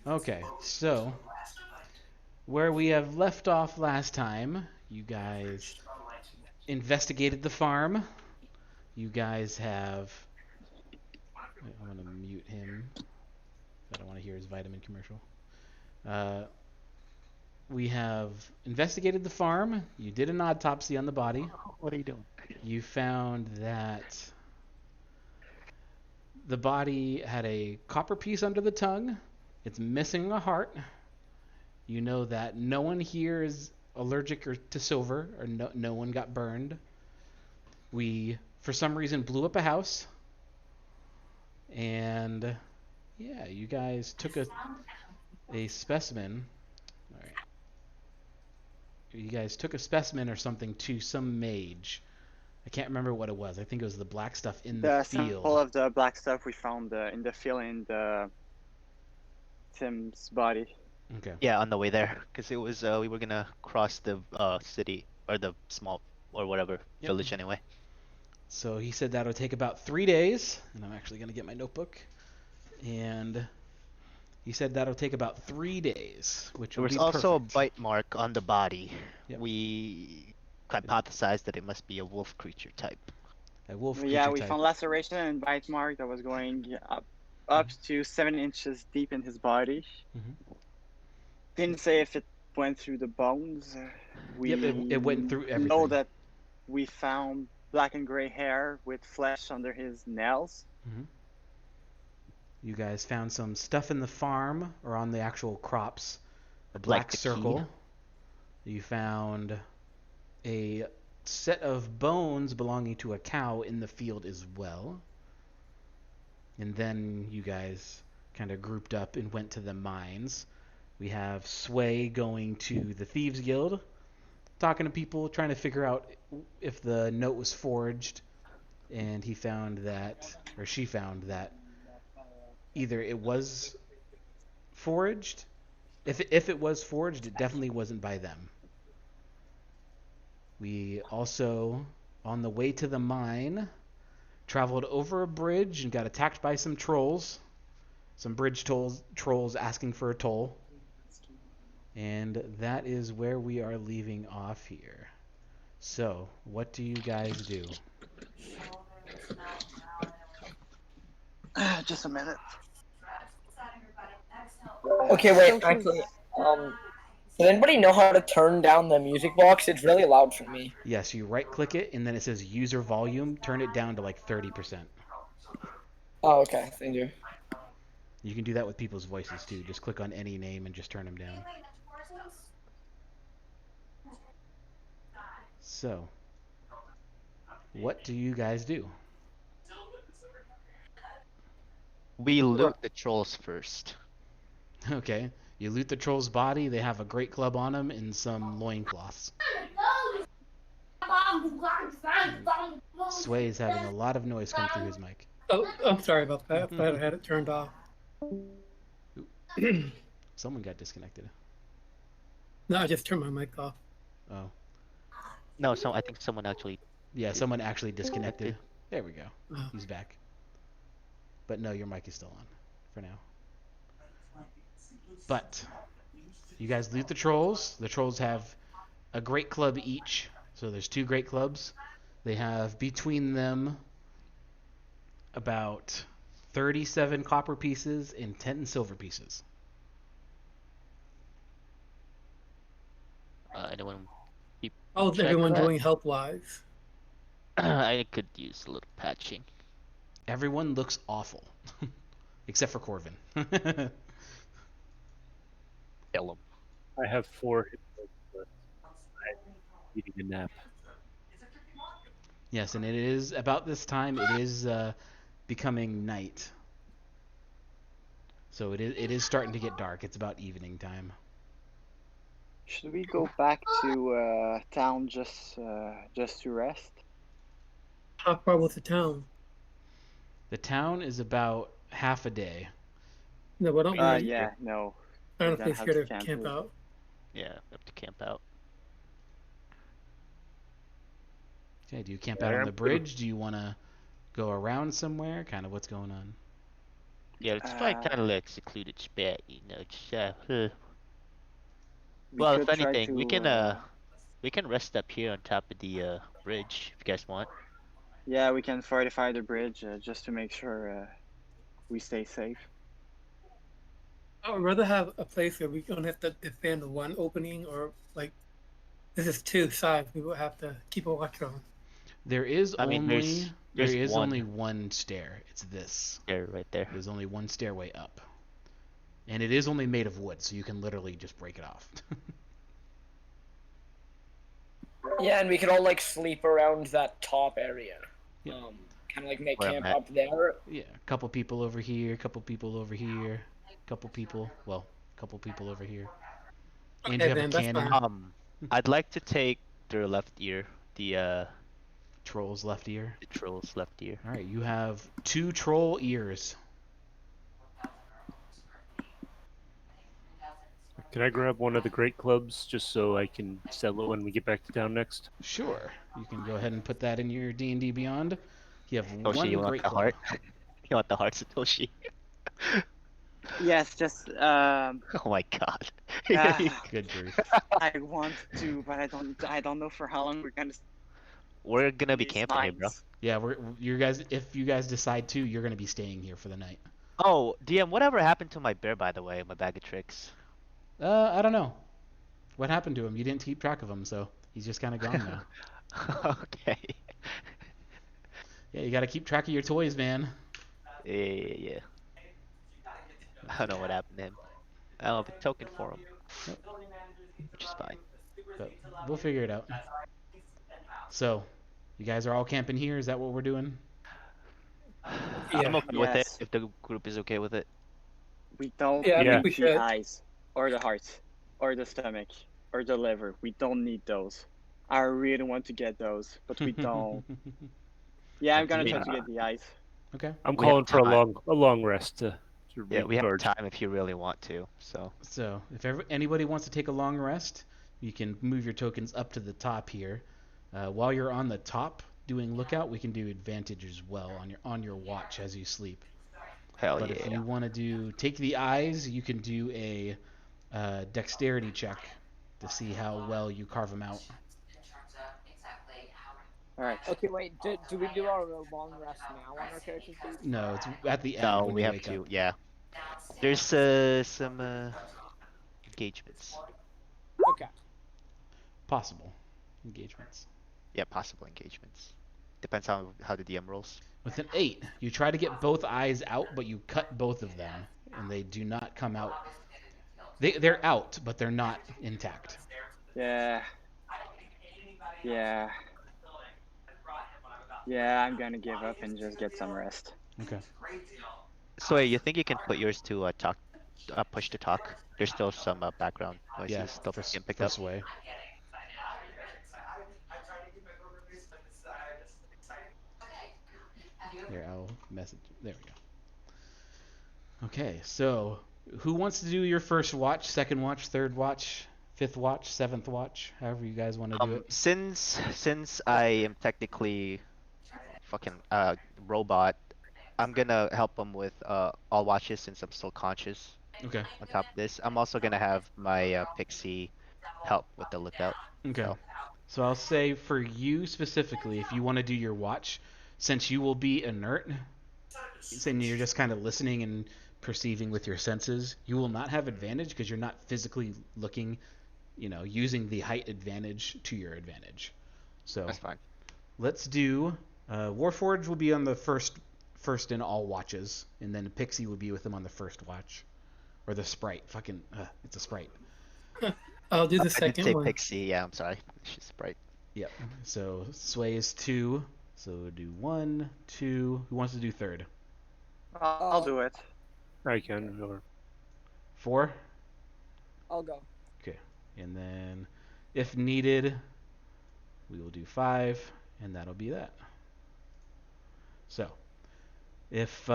Okay, so where we have left off last time, you guys investigated the farm. You guys have. I want to mute him. I don't want to hear his vitamin commercial. Uh, we have investigated the farm. You did an autopsy on the body. What are you doing? You found that the body had a copper piece under the tongue. It's missing a heart. You know that no one here is allergic to silver, or no one got burned. We, for some reason, blew up a house, and yeah, you guys took a specimen. All right, you guys took a specimen or something to some mage. I can't remember what it was. I think it was the black stuff in the The sample field. of the black stuff we found in the field in the Tim's body. Okay. Yeah, on the way there, because it was we were gonna cross the city or the small or whatever Yep. village anyway. So he said that'll take about 3 days, and I'm actually going to get my notebook. And he said that'll take about 3 days, which There will was be also a perfect. bite mark on the body. Yep. We hypothesized that it must be a wolf creature type. A wolf Yeah, creature we type. found laceration and bite mark that was going up to 7 inches deep in his body. Mm-hmm. Didn't say if it went through the bones. We Yep, it went through know everything. that we found black and gray hair with flesh under his nails. Mm-hmm. You guys found some stuff in the farm or on the actual crops. A black Like the circle. You found a set of bones belonging to a cow in the field as well. And then you guys kind of grouped up and went to the mines. We have Sway going to the Thieves Guild, talking to people, trying to figure out if the note was forged. And he found that, or she found that either it was forged. If it was forged, it definitely wasn't by them. We also, on the way to the mine, traveled over a bridge and got attacked by some trolls. Some bridge trolls asking for a toll. And that is where we are leaving off here. So, what do you guys do? Just a minute. Okay, wait, actually, does anybody know how to turn down the music box? It's really loud for me. Yes, you right click it and then it says user volume. Turn it down to like 30%. Oh, okay, thank you. You can do that with people's voices too. Just click on any name and just turn them down. So, what do you guys do? We loot the trolls first. Okay, you loot the troll's body. They have a great club on them and some loincloths. Sway is having a lot of noise come through his mic. Oh, I'm sorry about that. I had it turned off. Someone got disconnected. No, I just turned my mic off. Oh. No, I think someone actually. Yeah, someone actually disconnected. There we go. Oh. He's back. But no, your mic is still on for now. But you guys loot the trolls. The trolls have a great club each. So there's 2 great clubs. They have between them about 37 copper pieces and 10 silver pieces. Anyone? How's everyone doing health-wise? I could use a little patching. Everyone looks awful. Except for Corvin. Kill him. I have 4 hit points left. I'm needing a nap. Yes, and it is about this time. It is becoming night. So it is starting to get dark. It's about evening time. Should we go back to town just to rest? How far was the town? The town is about half a day. No, why don't we? Yeah, no. I don't We're think gonna scared have to to camp cancel. out. Yeah, we have to camp out. Okay, do you camp out on the bridge? Do you want to go around somewhere? Kind of what's going on? Yeah, it's probably Uh, kind of like secluded spot, you know. Just, we well, if could try anything, to. we can rest up here on top of the bridge if you guys want. Yeah, we can fortify the bridge just to make sure we stay safe. I would rather have a place where we don't have to defend one opening or like this is two sides. We would have to keep a watch on. There is I mean, only there there's is one only one stair. It's this. there, right there. There's only one stairway up. And it is only made of wood, so you can literally just break it off. Yeah, and we could all like sleep around that top area. Yeah. Kind of like make Where I'm camp at. up there. Yeah, a couple people over here, a couple people over here, couple people, well, a couple people over here. And Okay, you have a then, that's cannon. fine. I'd like to take their left ear, the Troll's left ear. troll's left ear. All right, you have 2 troll ears. Can I grab one of the great clubs just so I can sell it when we get back to town next? Sure, you can go ahead and put that in your D&D Beyond. You have Toshi, one you want great the club. heart? You want the heart, Satoshi? Yes, just Oh my god. Good grief. I want to, but I don't know for how long we're gonna. We're gonna be these camping here, bro. mines. Yeah, you guys. If you guys decide to, you're gonna be staying here for the night. Oh, DM, whatever happened to my bear, by the way? My bag of tricks. I don't know. What happened to him? You didn't keep track of him, so he's just kind of gone now. Okay. Yeah, you got to keep track of your toys, man. Yeah. I don't know what happened to him. I don't have a token for him. Which is fine. But we'll figure it out. So, you guys are all camping here. Is that what we're doing? I'm okay with it, Yes. if the group is okay with it. We don't Yeah, I need think we the should. eyes, or the heart, or the stomach, or the liver. We don't need those. I really want to get those, but we don't. Yeah, I'm gonna try to get the eyes. Okay. I'm We have calling for time. a long rest to Yeah, we have recharge. time if you really want to, so. So, if anybody wants to take a long rest, you can move your tokens up to the top here. While you're on the top doing lookout, we can do advantage as well on your watch as you sleep. Hell But yeah. if you want to take the eyes, you can do a dexterity check to see how well you carve them out. All right. Okay, wait. Do we do our long rest now on our characters? Please? No, it's at the end No, when we you have wake to, up. yeah. There's some engagements. Okay. Possible engagements. Yeah, possible engagements. Depends how the DM rolls. With an 8, you try to get both eyes out, but you cut both of them, and they do not come out. They're out, but they're not intact. Yeah. Yeah, I'm gonna give up and just get some rest. Okay. So wait, you think you can put yours to push to talk? There's still some background noises Yeah, still for, can pick for up. sway. Here, I'll message. There we go. Okay, so who wants to do your first watch, second watch, third watch, fifth watch, seventh watch, however you guys want to do it? Since I am technically fucking robot, I'm gonna help him with all watches since I'm still conscious. Okay. On top of this, I'm also gonna have my pixie help with the lookout. Okay. So I'll say for you specifically, if you want to do your watch, since you will be inert, and you're just kind of listening and perceiving with your senses, you will not have advantage because you're not physically looking, using the height advantage to your advantage. So That's fine. let's do Warforged will be on the first in all watches, and then Pixie will be with them on the first watch, or the sprite. It's a sprite. I'll do the I did second say one. pixie. Yeah, I'm sorry. She's bright. Yep. So Sway is 2. So we'll do 1, 2. Who wants to do third? I'll do it. I can. Or 4. I'll go. Okay. And then, if needed, we will do 5, and that'll be that. So, if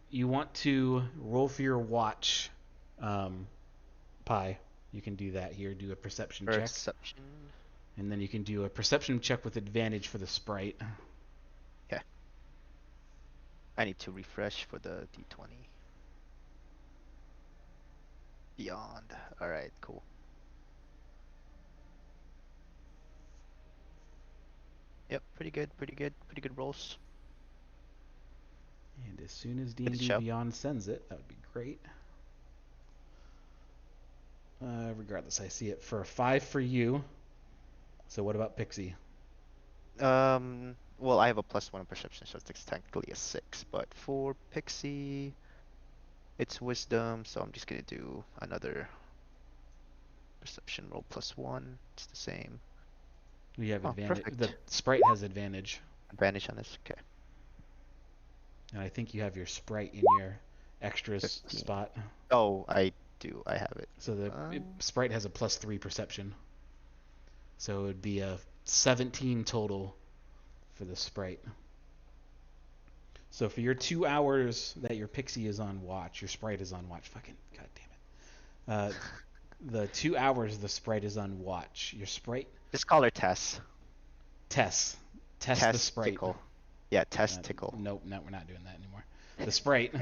you want to roll for your watch, Pi, you can do that here. Do a perception check. Perception. And then you can do a perception check with advantage for the sprite. I need to refresh for the D20. Beyond. All right, cool. Yep, pretty good, pretty good, pretty good rolls. And as soon as Good D&D show. Beyond sends it, that would be great. Regardless, I see it for a 5 for you. So what about Pixie? Well, I have a +1 on perception, so it's technically a 6. But for Pixie, it's wisdom, so I'm just gonna do another perception roll +1. It's the same. You have Oh, advantage. perfect. The sprite has advantage. Advantage on this. Okay. And I think you have your sprite in your extras 15. spot. Oh, I do. I have it. So the sprite has a +3 perception. So it would be a 17 total for the sprite. So for your 2 hours that your pixie is on watch, your sprite is on watch. Fucking god damn it. The 2 hours the sprite is on watch. Your sprite. Just call her Tess. Tess the Tess sprite. Tickle. Yeah, Tess Tickle. Nope, no, we're not doing that anymore. The sprite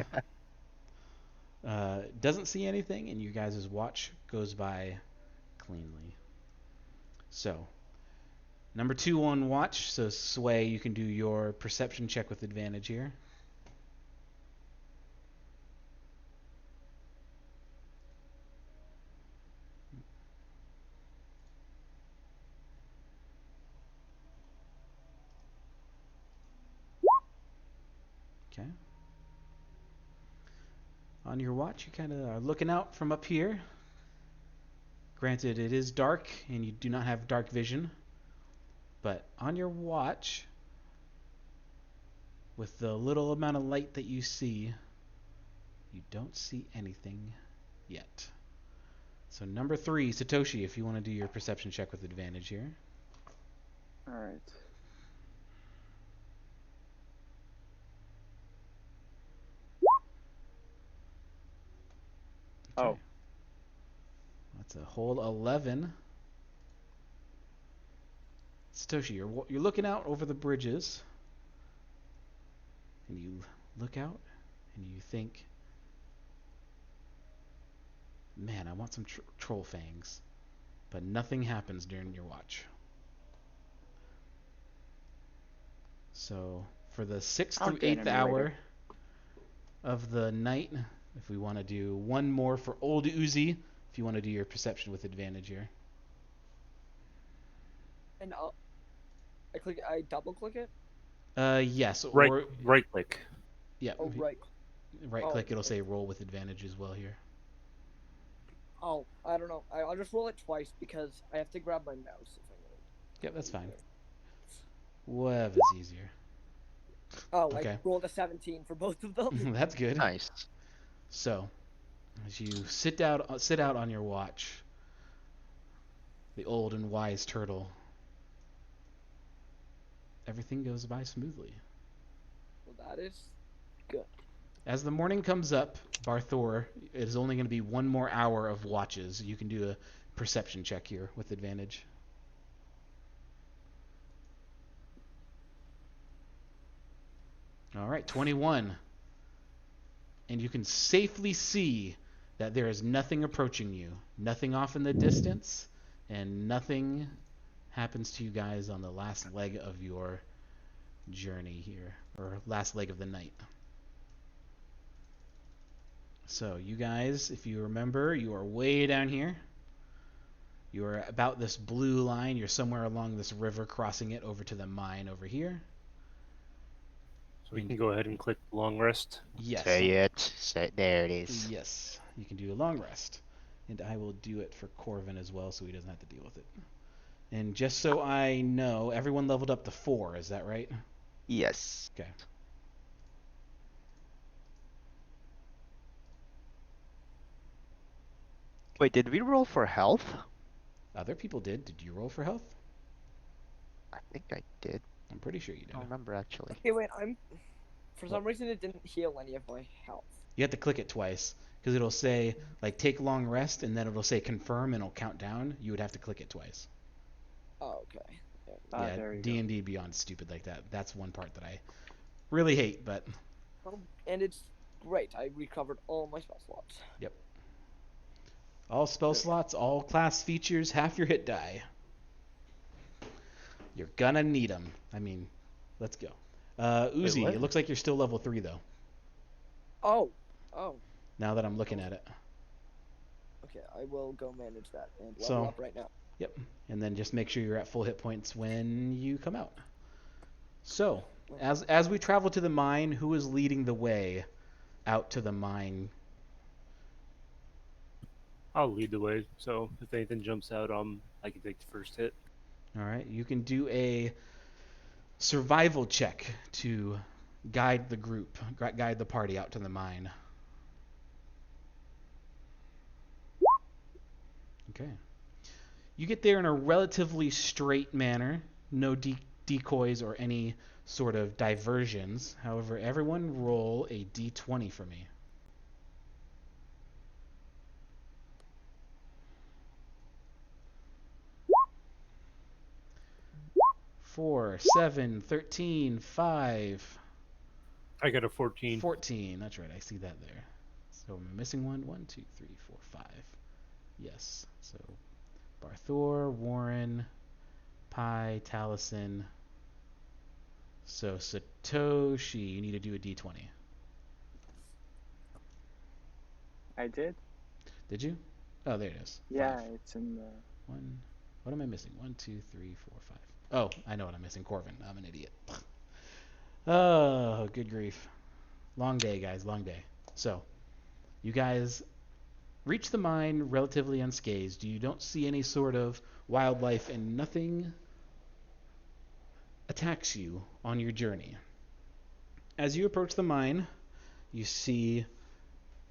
doesn't see anything, and you guys' watch goes by cleanly. So, number 2 on watch. So, Sway, you can do your perception check with advantage here. Okay. On your watch, you kind of are looking out from up here. Granted, it is dark, and you do not have dark vision. But on your watch, with the little amount of light that you see, you don't see anything yet. So number 3, Satoshi, if you want to do your perception check with advantage here. All right. Okay. Oh. That's a whole 11. Satoshi, you're looking out over the bridges, and you look out, and you think, man, I want some troll fangs. But nothing happens during your watch. So for the 6th I'll through get 8th him hour later. of the night, if we want to do one more for Old Uzi, if you want to do your perception with advantage here. And I double click it. Yes, Right, or right click. yeah, Oh right. right Oh, click. It'll okay. say roll with advantage as well here. Oh, I don't know. I'll just roll it twice because I have to grab my mouse if I need. Yep, that's fine. Whatever's easier. Oh, Okay. I rolled a 17 for both of them. That's good. Nice. So, as you sit out on your watch, the old and wise turtle, everything goes by smoothly. Well, that is good. As the morning comes up, Barthor, it is only going to be one more hour of watches. You can do a perception check here with advantage. All right, 21. And you can safely see that there is nothing approaching you, nothing off in the distance, and nothing happens to you guys on the last leg of your journey here, or last leg of the night. So you guys, if you remember, you are way down here. You are about this blue line. You're somewhere along this river, crossing it over to the mine over here. So we can go ahead and click long rest. Yes. Say it. Say there it is. Yes. You can do a long rest. And I will do it for Corvin as well, so he doesn't have to deal with it. And just so I know, everyone leveled up to 4, is that right? Yes. Okay. Wait, did we roll for health? Other people did. Did you roll for health? I think I did. I'm pretty sure you I did. don't remember actually. Okay, wait. For some reason it didn't heal any of my health. You have to click it twice, because it'll say, like, take long rest, and then it'll say confirm, and it'll count down. You would have to click it twice. Oh, okay. Yeah, there you D&D Beyond stupid like that. That's one part that I really hate, but And it's great. I recovered all my spell slots. All spell slots, all class features, half your hit die. You're gonna need them. I mean, let's go. Uzi, what? it looks like you're still level 3 though. Oh. Now that I'm looking at it. Okay, I will go manage that and level So- up right now. Yep. And then just make sure you're at full hit points when you come out. So, as we travel to the mine, who is leading the way out to the mine? I'll lead the way. So if anything jumps out, I can take the first hit. All right. You can do a survival check to guide the group, guide the party out to the mine. Okay. You get there in a relatively straight manner, no decoys or any sort of diversions. However, everyone roll a d20 for me. 4, 7, 13, 5, I got a 14. 14. That's right. I see that there. So I'm missing one. 1, 2, 3, 4, 5. Yes. So Barthor, Warren, Pi, Taliesin. So Satoshi, you need to do a d20. I did. Did you? Oh, there it is. Yeah, 5. it's in the. One. What am I missing? 1, 2, 3, 4, 5. Oh, I know what I'm missing. Corvin. I'm an idiot. Oh, good grief. Long day, guys. Long day. So, you guys reach the mine relatively unscathed. You don't see any sort of wildlife, and nothing attacks you on your journey. As you approach the mine, you see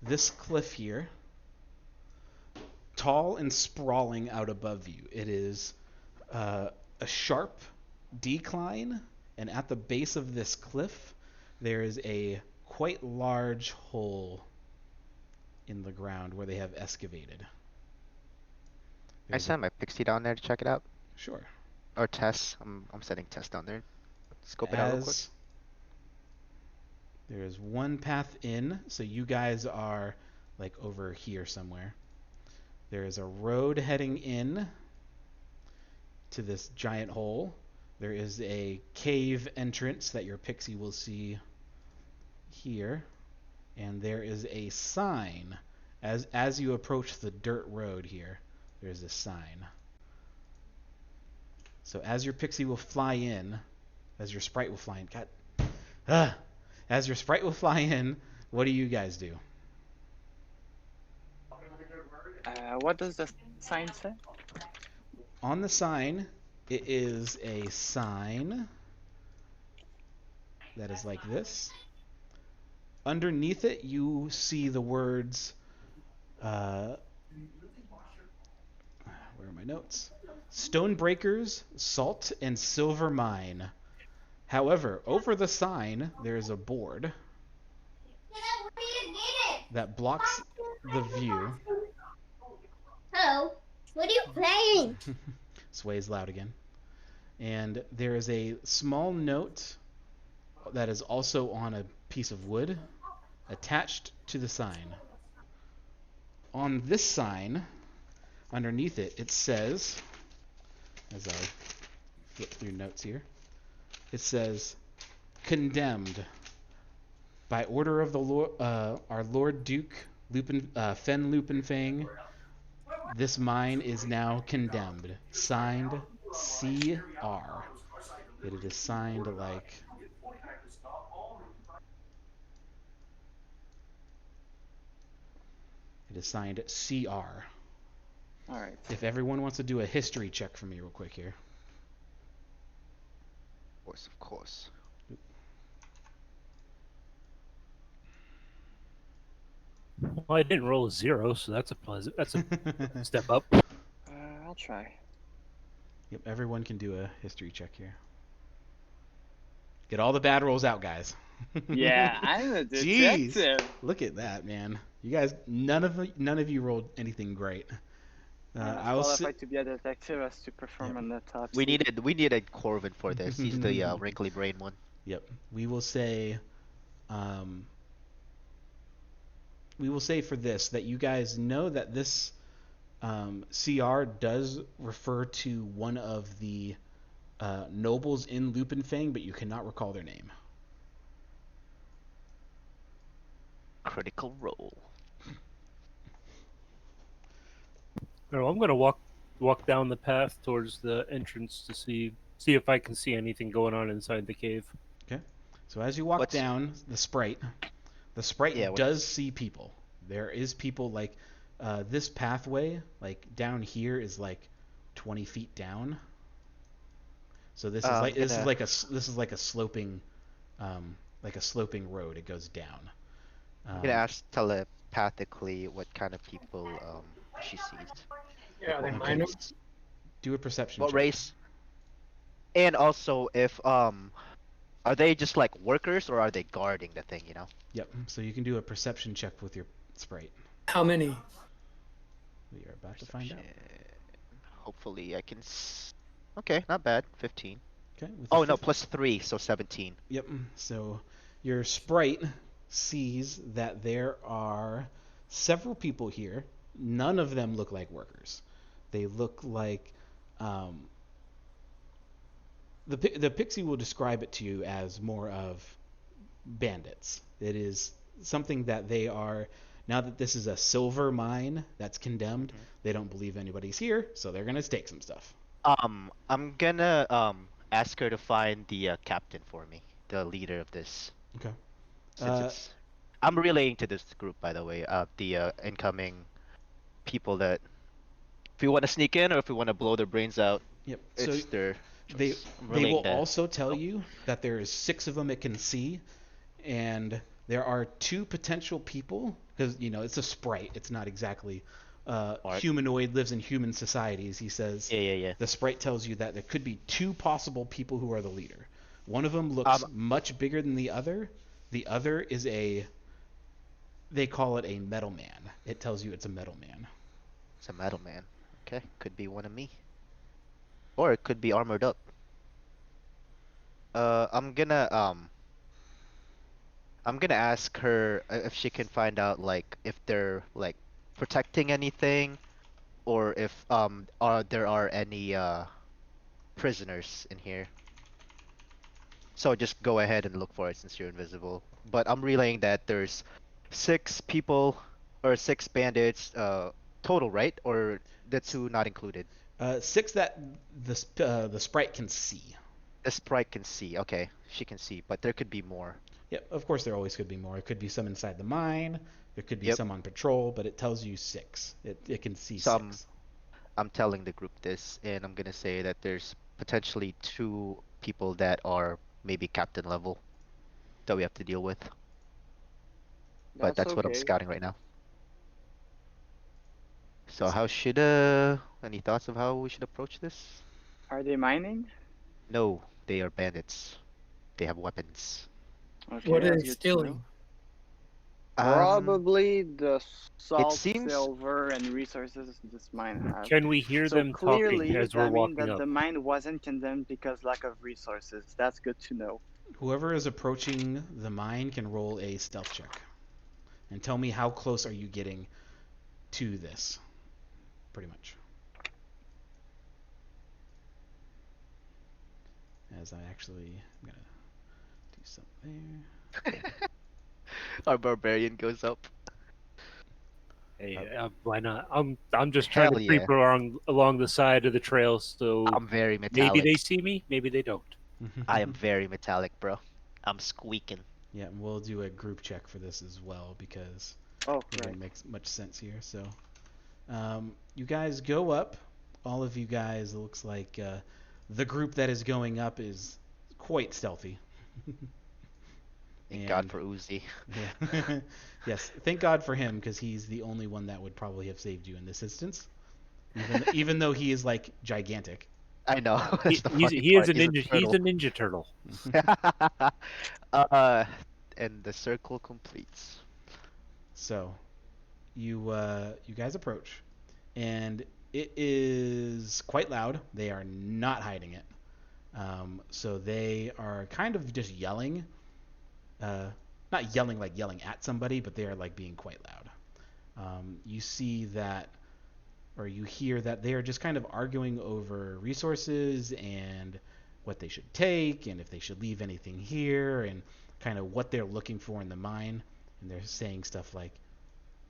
this cliff here, tall and sprawling out above you. It is a sharp decline, and at the base of this cliff, there is a quite large hole in the ground where they have excavated. I sent my pixie down there to check it out. Sure. Or Tess. I'm sending Tess down there. Scope it out real quick. As there is one path in, so you guys are like over here somewhere. There is a road heading in to this giant hole. There is a cave entrance that your pixie will see here, and there is a sign as you approach the dirt road here. There's a sign. So as your pixie will fly in, as your sprite will fly in, as your sprite will fly in, what do you guys do? What does the sign say? On the sign, it is a sign that is like this. Underneath it, you see the words, where are my notes? Stonebreakers, Salt, and Silver Mine. However, over the sign, there is a board that blocks the view. Hello, what are you playing? Sways loud again. And there is a small note that is also on a piece of wood attached to the sign. On this sign, underneath it, it says, as I flip through notes here, it says, condemned by order of the our Lord Duke Fen Lupinfang. This mine is now condemned. Signed, C.R. It is signed like... It is signed C.R. Alright. If everyone wants to do a history check for me real quick here. Of course. Well, I didn't roll a 0, so that's a step up. I'll try. Yep, everyone can do a history check here. Get all the bad rolls out, guys. Yeah, I'm a Jeez, detective. look at that, man. You guys, none of you rolled anything great. I will qualified to be a detective as to perform an autopsy. We needed Corvin for this. He's the wrinkly brain one. Yep. We will say for this that you guys know that this CR does refer to one of the nobles in Lupinfang, but you cannot recall their name. Critical role. No, I'm gonna walk down the path towards the entrance to see if I can see anything going on inside the cave. Okay. So as you walk What's- down, the sprite Yeah, does see people. There is people like this pathway, like down here, is like 20 feet down. So this is like this is like a sloping road. It goes down. I'm gonna ask telepathically what kind of people she sees. Yeah, are they Okay. minors? Do a perception What check. race? And also, if are they just like workers or are they guarding the thing? You know. Yep. So you can do a perception check with your sprite. How many? We are about to find out. Hopefully, I can. Okay, not bad. 15. Okay. With Oh your no, +3, so 17. Yep. So your sprite sees that there are several people here. None of them look like workers. They look like the pixie will describe it to you as more of bandits. It is something that they are. Now that this is a silver mine that's condemned, they don't believe anybody's here, so they're gonna stake some stuff. I'm gonna ask her to find the captain for me, the leader of this. Okay. Since I'm relaying to this group, by the way, the incoming people that if we want to sneak in or if we want to blow their brains out, Yep. it's So their they choice. I'm they relaying will that. also tell you that there is 6 of them it can see, and there are 2 potential people because it's a sprite. It's not exactly humanoid, lives in human societies. He says. Yeah. The sprite tells you that there could be 2 possible people who are the leader. One of them looks much bigger than the other. The other is they call it a metal man. It tells you it's a metal man. It's a metal man. Okay, could be one of me. Or it could be armored up. I'm gonna ask her if she can find out like if they're like protecting anything or if there are any prisoners in here. So just go ahead and look for it since you're invisible. But I'm relaying that there's 6 people or 6 bandits total, right? Or the 2 not included? 6 that the sprite can see. The sprite can see. Okay, she can see, but there could be more. Yeah, of course there always could be more. It could be some inside the mine. There could be Yep. some on patrol, but it tells you 6. It can see So 6. I'm telling the group this, and I'm gonna say that there's potentially 2 people that are maybe captain level that we have to deal with. But that's what I'm okay. scouting right now. So how should any thoughts of how we should approach this? Are they mining? No, they are bandits. They have weapons. Okay, What are that's they good to stealing? know. Um, Probably the salt, seems- silver, and resources this mine has. Can we hear So them clearly, talking as we're that means walking that up? the mine wasn't condemned because lack of resources. That's good to know. Whoever is approaching the mine can roll a stealth check. And tell me how close are you getting to this? Pretty much. As I actually am gonna do something there. Our barbarian goes up. Hey, why not? I'm just trying Hell to creep along the side of the trail, so I'm very maybe metallic. they see me, maybe they don't. I am very metallic, bro. I'm squeaking. Yeah, and we'll do a group check for this as well because Oh, it right. wouldn't make much sense here. So, you guys go up. All of you guys, it looks like the group that is going up is quite stealthy. Thank God And- for Uzi. Yeah. Yes, thank God for him because he's the only one that would probably have saved you in this instance. Even though he is like gigantic. I know. That's the funny He is part. a ninja. He's a ninja turtle. And the circle completes. So, you guys approach, and it is quite loud. They are not hiding it. So they are kind of just yelling. Not yelling like yelling at somebody, but they are like being quite loud. You see that, or you hear that they are just kind of arguing over resources and what they should take and if they should leave anything here and kind of what they're looking for in the mine. And they're saying stuff like,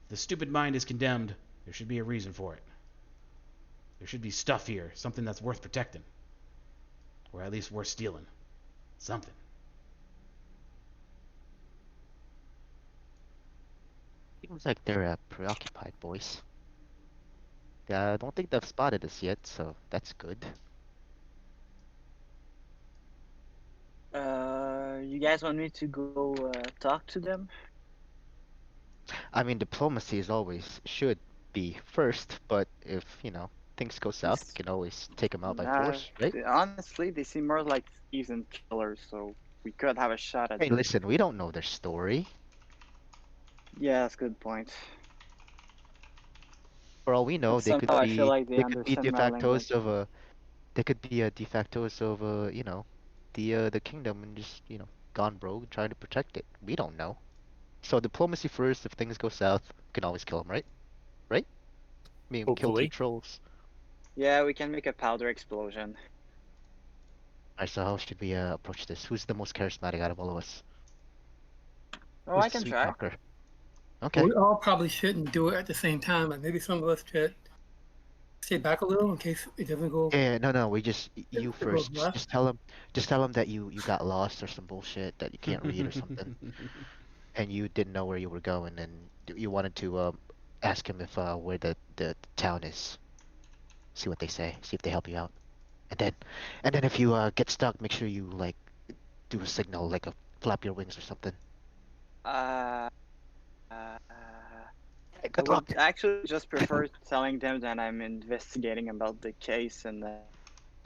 the stupid mine is condemned. There should be a reason for it. There should be stuff here, something that's worth protecting. Or at least worth stealing. Something. Seems like they're preoccupied, boys. I don't think they've spotted us yet, so that's good. You guys want me to go talk to them? I mean, diplomacy is always should be first, but if, things go south, we can always take them out by force, right? Honestly, they seem more like thieves and killers, so we could have a shot at Hey, them. listen, we don't know their story. Yeah, that's a good point. For all we know, But they could somehow I be feel like they they could be de understand my language. factos of a they could be a de factos of the kingdom and just gone rogue trying to protect it. We don't know. So diplomacy first. If things go south, we can always kill them, right? Right? I mean, kill two Hopefully. trolls. Yeah, we can make a powder explosion. Alright, so how should we approach this? Who's the most charismatic out of all of us? Oh, Who's I the can sweet try. talker? Okay. We all probably shouldn't do it at the same time. Like maybe some of us should stay back a little in case it doesn't go. Yeah, no, we just you It goes first. left. Just tell them that you got lost or some bullshit that you can't read or something, and you didn't know where you were going, and you wanted to ask him if where the town is. See what they say. See if they help you out, and then if you get stuck, make sure you like do a signal, like a flap your wings or something. Uh, Hey, I good would luck. actually just prefer telling them that I'm investigating about the case and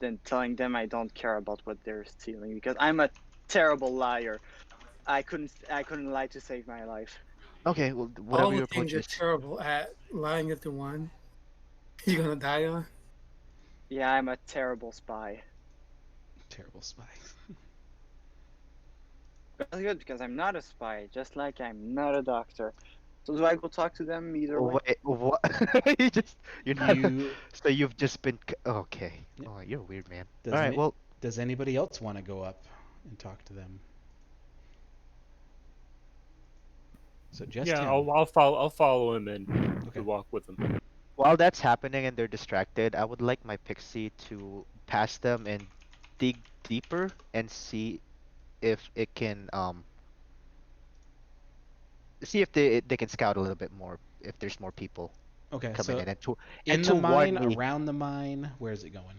then telling them I don't care about what they're stealing because I'm a terrible liar. I couldn't lie to save my life. Okay, well, All whatever the your things approach you're is. terrible at. Lying is the one you're gonna die on. Yeah, I'm a terrible spy. Terrible spy. That's good because I'm not a spy, just like I'm not a doctor. So do I go talk to them either way? Wait, what? You're not. You So you've just been okay. Yeah. Oh, you're a weird man. does All right, any- well, does anybody else want to go up and talk to them? So just Yeah, him. I'll follow him in Okay. to walk with him. while that's happening and they're distracted, I would like my pixie to pass them and dig deeper and see if it can see if they can scout a little bit more if there's more people Okay, coming so in in and the to warn mine, me. around the mine, where is it going?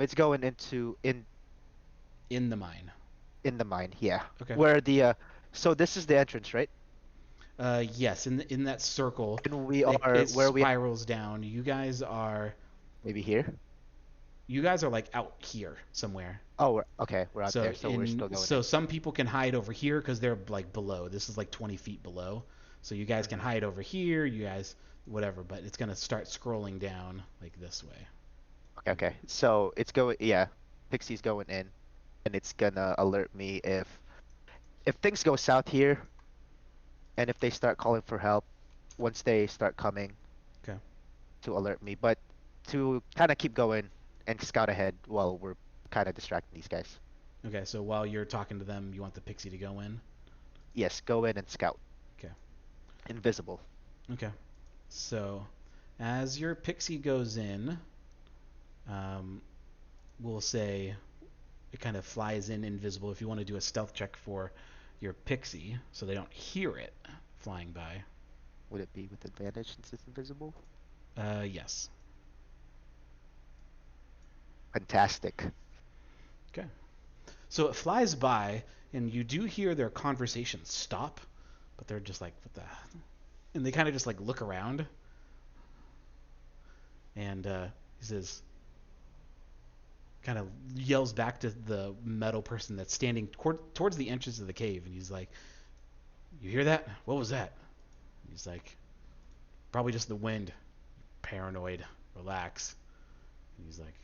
It's going into In the mine. in the mine, yeah. Okay. Where the so this is the entrance, right? Yes, in that circle. And we It, are it where we spirals down. You guys are maybe here. like out here somewhere. Oh, we're out So there, so we're still going. so some people can hide over here because they're like below. This is like 20 feet below. So you guys can hide over here. You guys whatever, but it's gonna start scrolling down like this way. Okay. So it's going, yeah. Pixie's going in, and it's gonna alert me if things go south here, and if they start calling for help, once they start coming. Okay. To alert me, but to kind of keep going and scout ahead while we're kind of distracting these guys. Okay, so while you're talking to them, you want the pixie to go in? Yes, go in and scout. Okay. Invisible. Okay. So as your pixie goes in, we'll say it kind of flies in invisible. If you want to do a stealth check for your pixie so they don't hear it flying by. Would it be with advantage since it's invisible? Yes. Fantastic. Okay. So it flies by, and you do hear their conversation stop, but they're just like, what the... And they kind of just like look around. And he says, kind of yells back to the metal person that's standing towards the entrance of the cave, and he's like, you hear that? What was that? And he's like, probably just the wind. Paranoid. Relax. And he's like,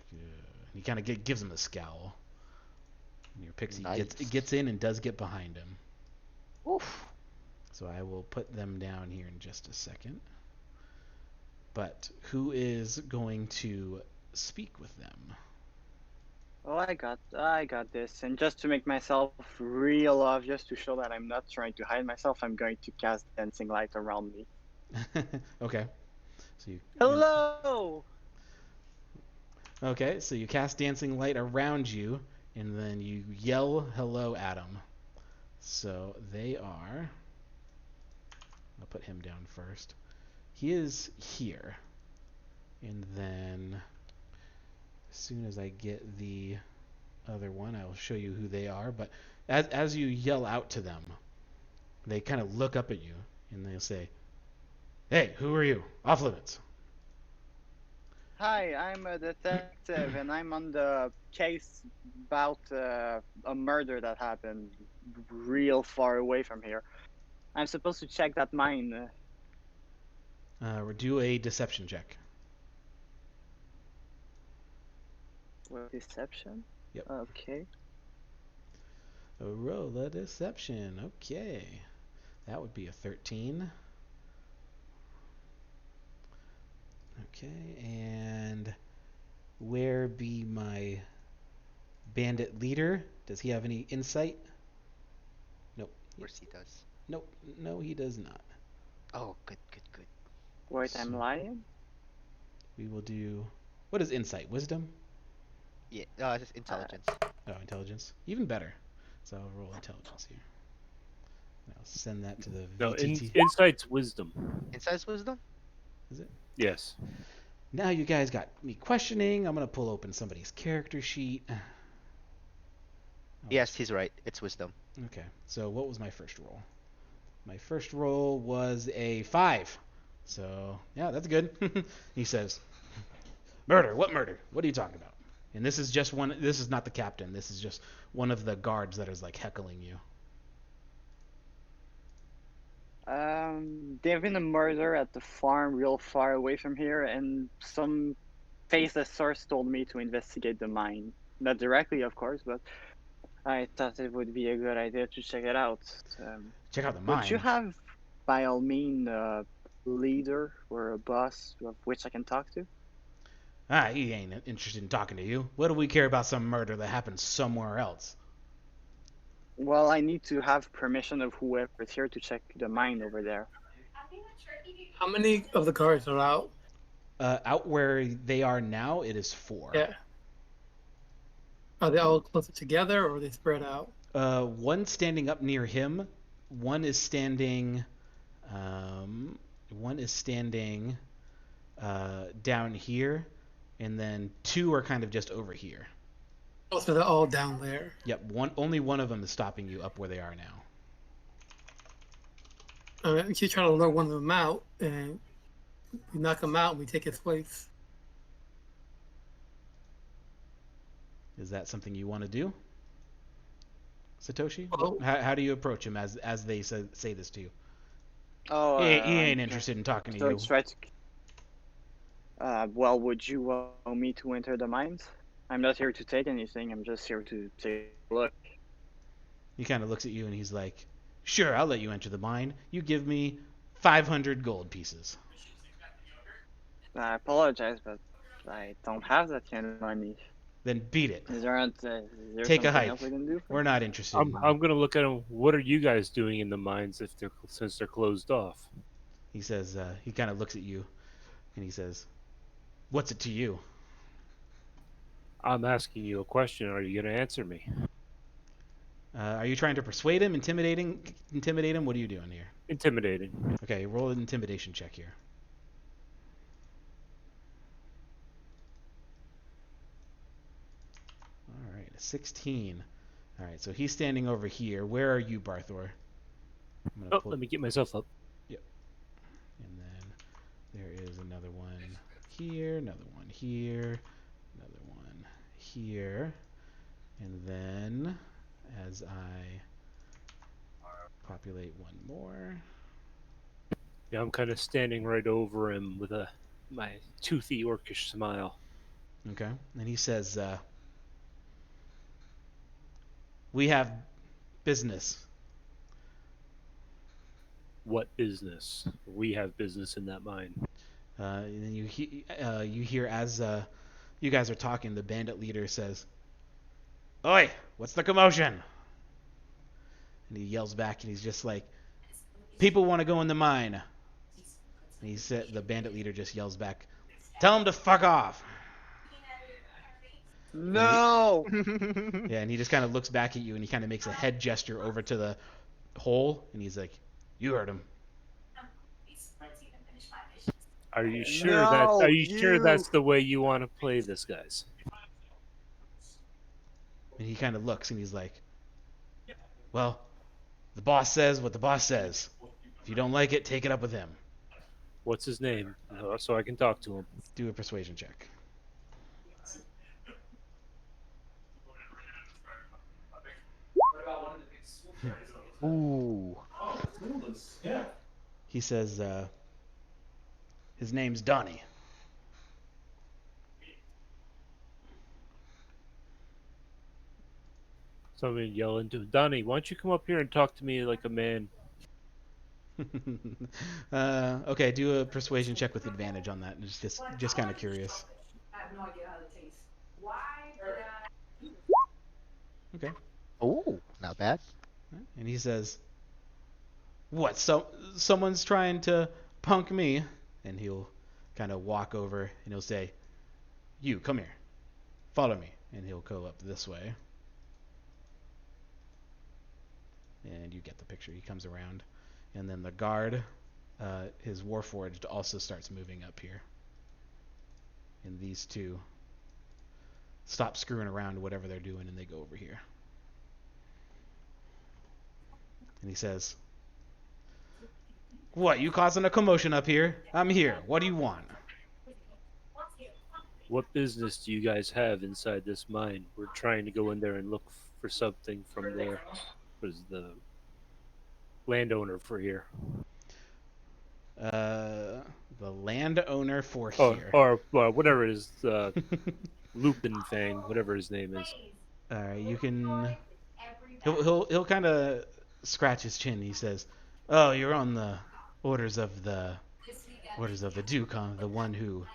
he kind of gives him a scowl. And your pixie Nice. gets in and does get behind him. Oof. So I will put them down here in just a second. But who is going to speak with them? Oh, I got this. And just to make myself real obvious, to show that I'm not trying to hide myself, I'm going to cast dancing light around me. Okay. So you Hello. Okay, so you cast dancing light around you, and then you yell hello at them. So they are. I'll put him down first. He is here. And then as soon as I get the other one, I will show you who they are. But as you yell out to them, they kind of look up at you and they'll say, "Hey, who are you? Off limits." Hi, I'm a detective, and I'm on the case about a murder that happened real far away from here. I'm supposed to check that mine. Do a deception check. With deception? Yep. Okay. Roll a deception. Okay. That would be a 13. Okay, and where be my bandit leader? Does he have any insight? Nope. Of course he does. Nope. No, he does not. Oh, good, good, good. Wait, I'm So- lying? We will do. What is insight? Wisdom? Yeah, just intelligence. Oh, intelligence. Even better. So I'll roll intelligence here. And I'll send that to the No, VTT. insight's wisdom. Inside's wisdom? Is it? Yes. Now you guys got me questioning. I'm gonna pull open somebody's character sheet. Oh, Yes, he's right. It's wisdom. Okay. So what was my first roll? My first roll was a 5. So yeah, that's good. He says, "Murder? What murder? What are you talking about?" And this is just one. This is not the captain. This is just one of the guards that is like heckling you. There's been a murder at the farm real far away from here, and some faceless source told me to investigate the mine. Not directly, of course, but I thought it would be a good idea to check it out. Check out the Would you mine. have, by all means, a leader or a boss of which I can talk to? He ain't interested in talking to you. What do we care about some murder that happened somewhere else? Well, I need to have permission of whoever's here to check the mine over there. How many of the guards are out? Out where they are now, it is 4. Yeah. Are they all closer together or are they spread out? One standing up near him. One is standing. One is standing down here, and then 2 are kind of just over here. Oh, so they're all down there. Yep. Only one of them is stopping you up where they are now. We keep trying to lure one of them out, and we knock him out and we take his place. Is that something you want to do, Satoshi? Well- How do you approach him as they say this to you? Oh, He ain't interested in talking to so you. try to. Well, would you allow me to enter the mines? I'm not here to take anything. I'm just here to take a look. He kind of looks at you and he's like, "Sure, I'll let you enter the mine. You give me 500 gold pieces." I apologize, but I don't have that kind of money. Then beat it. Is there Take a something hike. else we can do? We're not interested. I'm gonna look at them. What are you guys doing in the mines since they're closed off? He says, he kind of looks at you and he says, "What's it to you?" I'm asking you a question. Are you gonna answer me? Are you trying to persuade him, intimidate him? What are you doing here? Intimidating. Okay, roll an intimidation check here. All right, a 16. All right, so he's standing over here. Where are you, Barthor? I'm gonna Oh, let me get myself up. And then there is another one here, another one here, another one here. And then as I populate one more. Yeah, I'm kind of standing right over him with my toothy orcish smile. Okay. And he says, "We have business." What business? We have business in that mine. And then you hear as you guys are talking, the bandit leader says, "Oi, what's the commotion?" And he yells back, and he's just like, "People want to go in the mine." And the bandit leader just yells back, "Tell them to fuck off." No. Yeah, and he just kind of looks back at you, and he kind of makes a head gesture over to the hole, and he's like, "You heard him." Are you sure No, Are you sure you- that's the way you want to play this, guys? And he kind of looks, and he's like, "Well, the boss says what the boss says. If you don't like it, take it up with him." What's his name? So I can talk to him. Do a persuasion check. Ooh. He says, his name's Donnie. So I'm gonna yell into him, Donnie, why don't you come up here and talk to me like a man? Okay, do a persuasion check with advantage on that. Just kind of curious. Okay. Ooh, not bad. And he says, "What? Someone's trying to punk me?" And he'll kind of walk over and he'll say, "You come here, follow me." And he'll go up this way. And you get the picture. He comes around, and then the guard, his warforged, also starts moving up here. And these two stop screwing around whatever they're doing, and they go over here. And he says, "What, you causing a commotion up here? I'm here. What do you want?" What business do you guys have inside this mine? We're trying to go in there and look for something from there. Was the landowner for here? The landowner for here. Or whatever it is, Lupinfang, whatever his name is. You can. He'll kind of scratch his chin. He says, "Oh, you're on the orders of the Duke, huh? The one who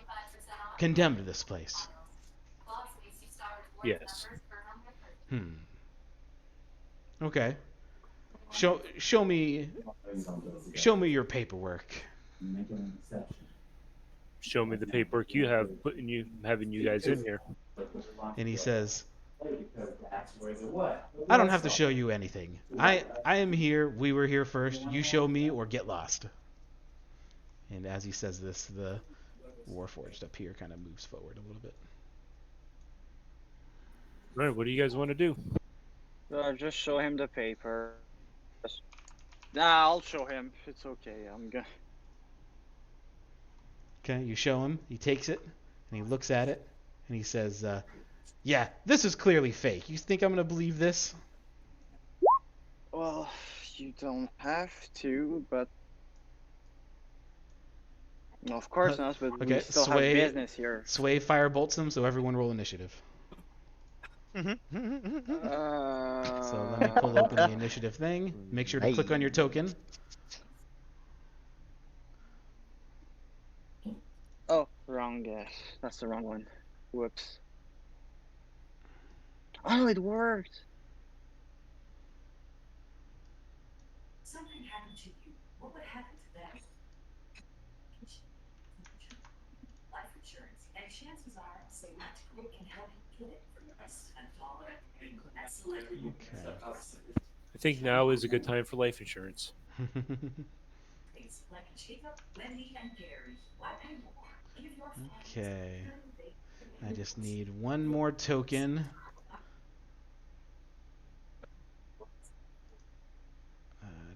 condemned this place." Yes. Okay. Show me your paperwork. Show me the paperwork you have having you guys in here. And he says, "I don't have to show you anything. I am here. We were here first. You show me or get lost." And as he says this, the warforged up here kind of moves forward a little bit. Right, what do you guys want to do? Just show him the paper. Nah, I'll show him. It's okay. I'm good. Okay, you show him. He takes it and he looks at it and he says, "Yeah, this is clearly fake. You think I'm gonna believe this?" Well, you don't have to, but no, of course not. But Okay, we still Sway- have business here. Sway firebolts him, so everyone roll initiative. So let me pull open the initiative thing. Make sure to click on your token. Oh, wrong. That's the wrong one. Whoops. Oh, it worked. Something happened to you. What would happen to them? Life insurance, and chances are they can help you get it for less than $1. That's the life insurance. I think now is a good time for life insurance. Things like Jacob, Wendy, and Gary. Why pay more? Give your Okay. I just need one more token.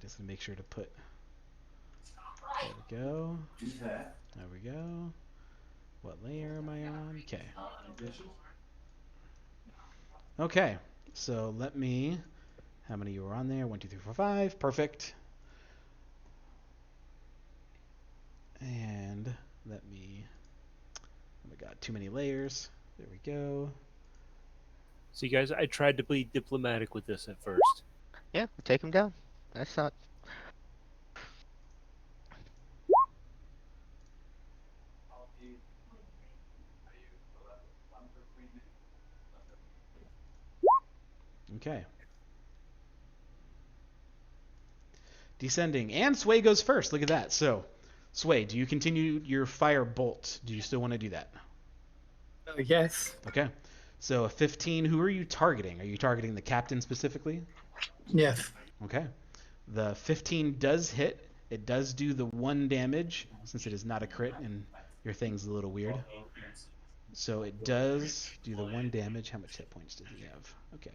Just gonna make sure to put. There we go. There we go. What layer am I on? Okay. Okay. So let me. How many you were on there? 1, 2, 3, 4, 5. Perfect. And let me. Oh my god, too many layers. There we go. See, guys, I tried to be diplomatic with this at first. Yeah, take him down. That's not. Okay. Descending. And Sway goes first. Look at that. So, Sway, do you continue your fire bolt? Do you still want to do that? Yes. Okay. So a 15, who are you targeting? Are you targeting the captain specifically? Yes. Okay. The 15 does hit. It does do the 1 damage, since it is not a crit and your thing's a little weird. So it does do the 1 damage. How much hit points does he have? Okay.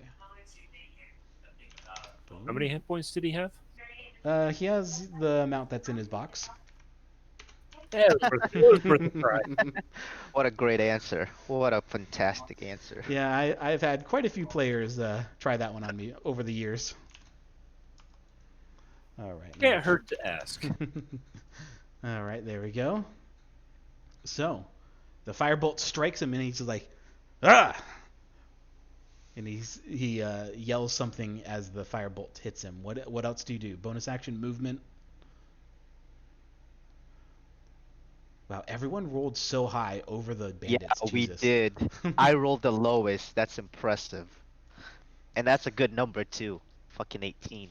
How many hit points did he have? He has the amount that's in his box. Yeah, it was worth a try. What a great answer. What a fantastic answer. Yeah, I've had quite a few players try that one on me over the years. All right. Can't hurt to ask. All right, there we go. So, the firebolt strikes him, and he's just like, ah! And he yells something as the firebolt hits him. What else do you do? Bonus action, movement. Wow, everyone rolled so high over the bandits. Yeah, we Jesus. did. I rolled the lowest. That's impressive. And that's a good number too. Fucking 18.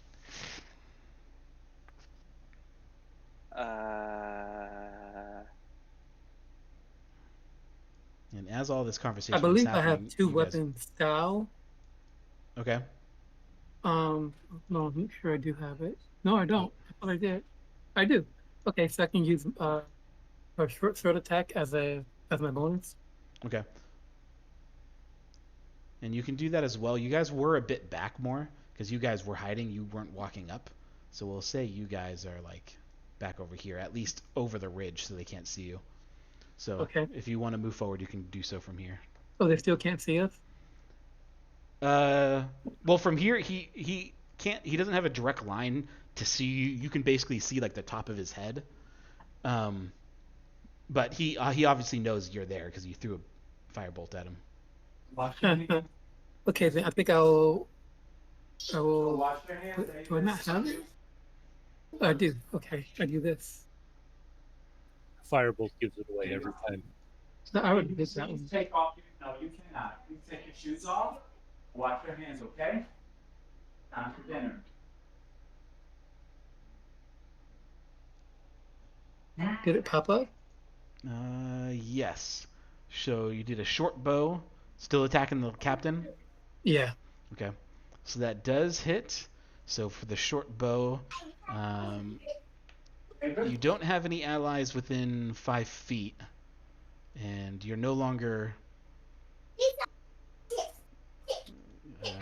And as all this conversation I believe is I happening, have 2 you guys- weapon style. Okay. No, I'm sure I do have it. No, I don't. I thought I did. I do. Okay, so I can use a short sword attack as my bonus. Okay. And you can do that as well. You guys were a bit back more because you guys were hiding. You weren't walking up. So we'll say you guys are like back over here, at least over the ridge so they can't see you. So Okay. if you want to move forward, you can do so from here. Oh, they still can't see us? Well, from here, he can't. He doesn't have a direct line to see you. You can basically see like the top of his head. But he obviously knows you're there because you threw a firebolt at him. Okay, then I think I will. Do I not have it? I do. Okay, I do this. Firebolt gives it away every time. No, I would hit that one. Take off your, no, you cannot. Please take your shoes off. Wash your hands, okay? Time for dinner. Did it pop up? Yes. So you did a short bow, still attacking the captain? Yeah. Okay. So that does hit. So for the short bow, you don't have any allies within 5 feet, and you're no longer.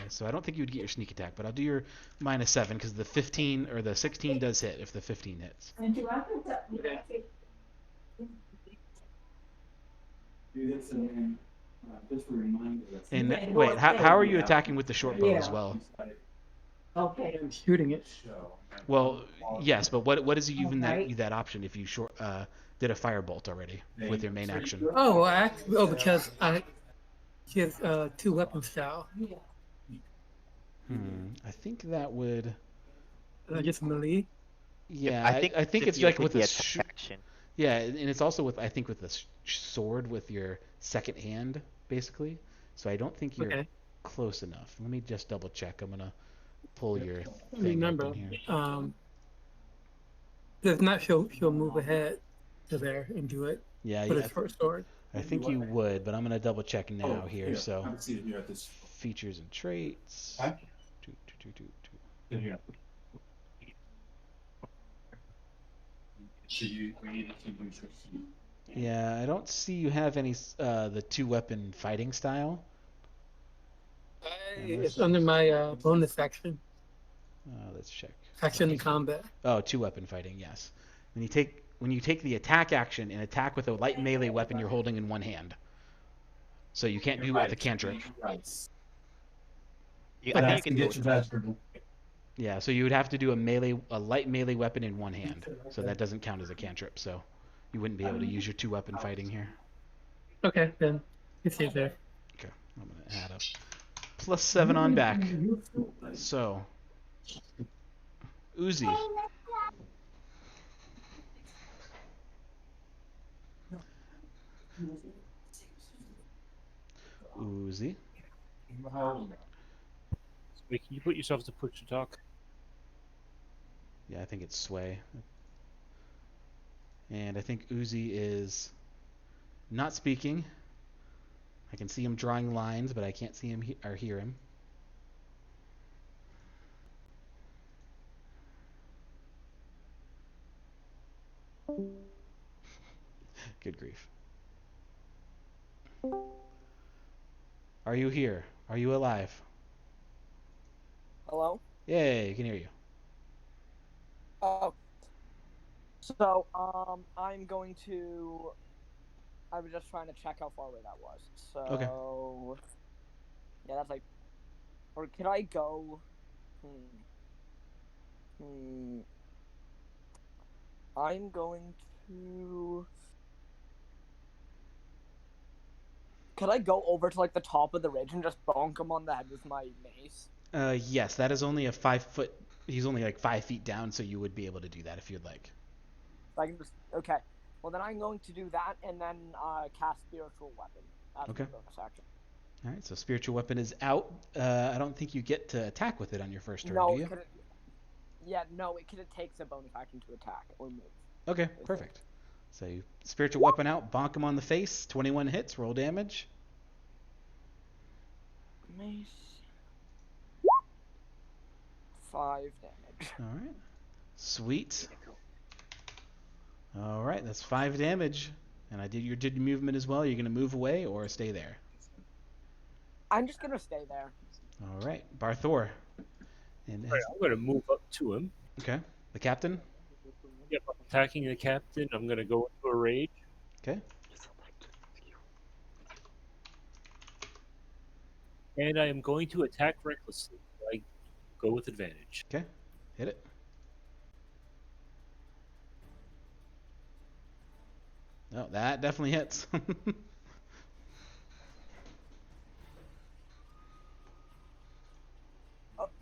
So I don't think you would get your sneak attack, but I'll do your -7 because the 15 or the 16 does hit if the 15 hits. And wait, how are you attacking with the short bow as well? Okay, I'm shooting it. Well, yes, but what is even that option if you did a firebolt already with your main action? Oh, well, because she has 2 weapon style. I think that would. Just melee. Yeah, I think if it's you like hit with the a attack action. yeah, and it's also with I think with the sword with your second hand basically. So I don't think you're Okay. close enough. Let me just double check. I'm gonna pull your thing Remember, open here. does not she'll move ahead to there and do it Yeah, with yeah. a short sword. I think you would, but I'm gonna double check now here. So I'm seated here at this. features and traits. Huh? Two. Here. So we need to keep them. Yeah, I don't see you have any the 2 weapon fighting style. It's under my bonus action. Let's check. Action in combat. Oh, 2 weapon fighting. Yes. When you take the attack action and attack with a light melee weapon you're holding in one hand. So you can't do it with a cantrip. I think you can do it. vegetable. Yeah, so you would have to do a light melee weapon in one hand. So that doesn't count as a cantrip. So you wouldn't be able to use your 2 weapon fighting here. Okay, then you see it there. Okay, I'm gonna add up +7 on back. So Uzi. Uzi. Wait, can you put yourself to push to talk? Yeah, I think it's Sway. And I think Uzi is not speaking. I can see him drawing lines, but I can't see him or hear him. Good grief. Are you here? Are you alive? Hello? Yay, I can hear you. Oh. So, I'm going to. I was just trying to check how far away that was. So. Okay. Yeah, that's like. Or could I go? I'm going to. Could I go over to like the top of the ridge and just bonk him on the head with my mace? Yes, that is only a 5 foot. He's only like 5 feet down, so you would be able to do that if you'd like. I can just. Okay. Well, then I'm going to do that and then cast Spiritual Weapon as Okay. a bonus action. All right, so spiritual weapon is out. I don't think you get to attack with it on your first turn, No, do you? it takes a bonus action to attack or move. Okay, perfect. So you spiritual weapon out, bonk him on the face. 21 hits, roll damage. Mace. 5 damage. All right, sweet. All right, that's 5 damage. And you did movement as well. You're gonna move away or stay there. I'm just gonna stay there. All right, Barthor. And Right, I'm going to move up to him. okay, the captain. Yep, I'm attacking the captain. I'm going to go into a rage. Okay. And I am going to attack recklessly. I go with advantage. Okay, hit it. Oh, that definitely hits.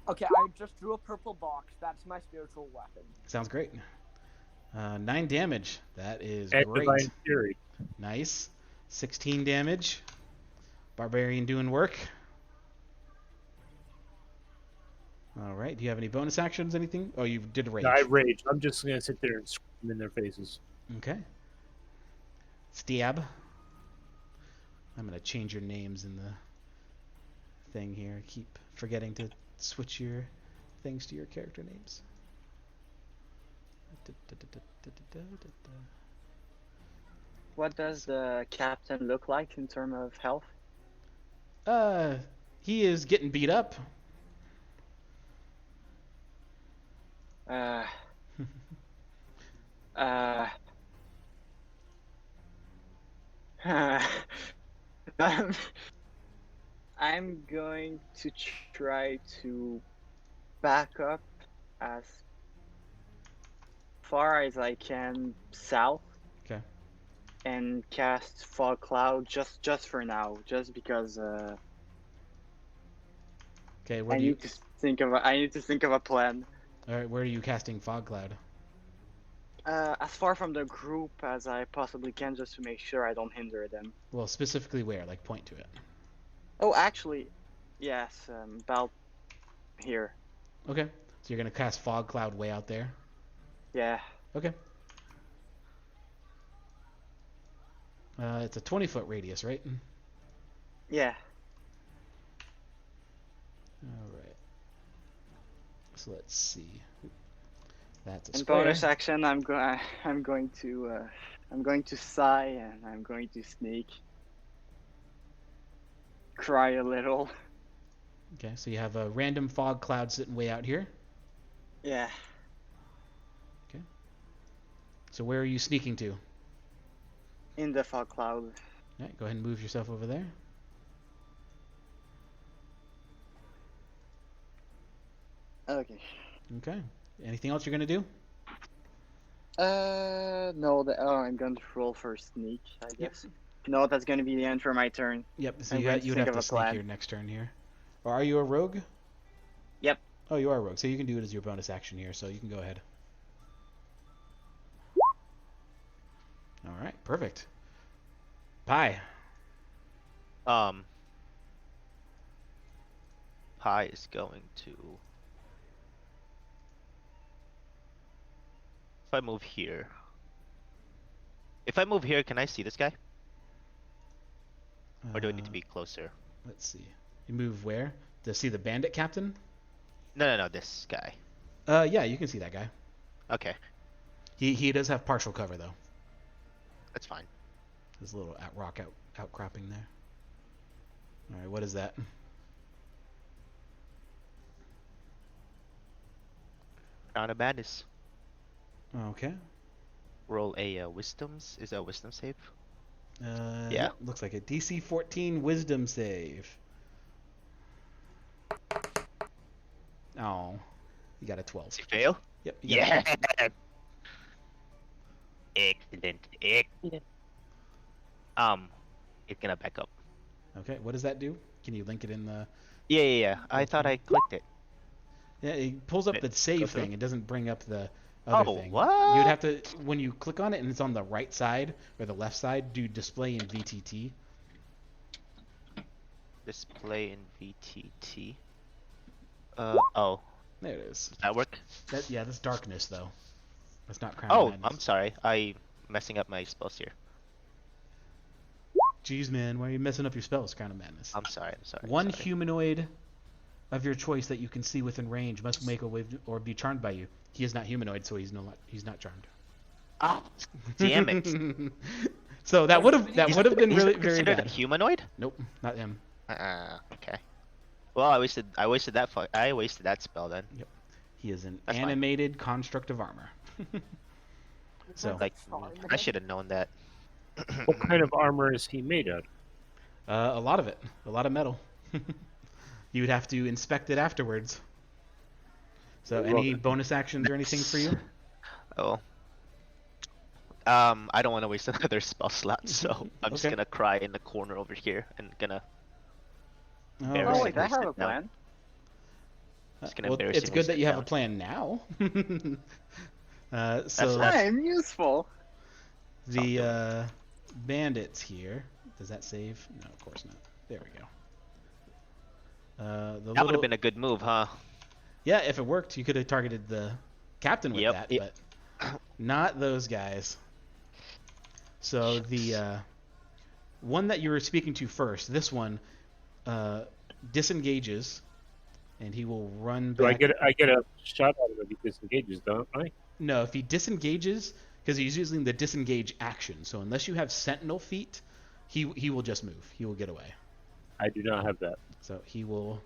Okay, I just drew a purple box. That's my spiritual weapon. Sounds great. 9 damage. That is And great. Divine Fury. Nice. 16 damage. Barbarian doing work. All right. Do you have any bonus actions? Anything? Oh, you did rage. No, I rage. I'm just going to sit there and scream in their faces. Okay. Stab. I'm going to change your names in the thing here. I keep forgetting to switch your things to your character names. What does the captain look like in terms of health? He is getting beat up. I'm going to try to back up as far as I can south. Okay. And cast fog cloud just for now, just because Okay, I need to think of a plan. All right, where are you casting fog cloud? As far from the group as I possibly can, just to make sure I don't hinder them. Well, specifically where? Like point to it. Oh, actually, yes, about here. Okay. So you're gonna cast fog cloud way out there. Yeah. Okay. It's a 20-foot radius, right? Yeah. All right. So let's see. That's a In square. bonus action, I'm going to sigh and I'm going to sneak, cry a little. Okay, so you have a random fog cloud sitting way out here. Yeah. Okay. So where are you sneaking to? In the fog cloud. All right, go ahead and move yourself over there. Okay. Okay. Anything else you're gonna do? No. I'm going to roll for sneak, I guess. No, that's going to be the end for my turn. Yep. So I'm going to you'd think have of to a sneak plan. your next turn here. Or are you a rogue? Yep. Oh, you are a rogue. So you can do it as your bonus action here. So you can go ahead. All right. Perfect. Pie. Pi is going to. If I move here. If I move here, can I see this guy? Or do I need to be closer? Let's see. You move where? To see the bandit captain? No, this guy. Yeah, you can see that guy. Okay, He does have partial cover though. that's fine. There's a little rock outcropping there. All right, what is that? Crown of Madness. Okay. Roll a wisdoms. Is that a wisdom save? Yeah. Looks like a DC 14 Wisdom save. Oh, you got a 12. Does he fail? Yep. You got a 12. Yeah. Excellent. It's gonna back up. Okay, what does that do? Can you link it in the? Yeah. I thought I clicked it. Yeah, it pulls up the save Okay. thing. It doesn't bring up the other Oh, thing. what? You'd have to, when you click on it and it's on the right side or the left side, do display in VTT. Display in VTT. Oh. There it is. Does that work? Yeah, that's darkness though. That's not crown. Oh, Madness. I'm sorry. I messing up my spells here. Jeez, man, why are you messing up your spells, Crown of Madness? I'm sorry. One humanoid of your choice that you can see within range must make a wave or be charmed by you. He is not humanoid, so he's not charmed. Ah, damn it. So that would have been He's really not very considered bad. a humanoid? Nope, not him. Okay. Well, I wasted that spell then. Yep. He is an That's fine. animated construct of armor. So Like, I should have known that. What kind of armor is he made out of? a lot of it, a lot of metal. You would have to inspect it afterwards. So any bonus actions or anything for you? Oh. I don't want to waste another spell slot, so I'm just Okay. gonna cry in the corner over here and gonna. Oh, Oh Embarrassing. wait, I have a No. plan. Just gonna well, embarrass it's you good that sit you have a down. plan now. That's So I'm useful. the bandits here. Does that save? No, of course not. There we go. That would have been a good move, huh? Yeah, if it worked, you could have targeted the captain with Yep, that, yep. but not those guys. So the one that you were speaking to first, this one disengages, and he will run Do back. I get a shot out of it if he disengages, don't I? No, if he disengages, because he's using the disengage action. So unless you have sentinel feet, he will just move. He will get away. I do not have that. So he will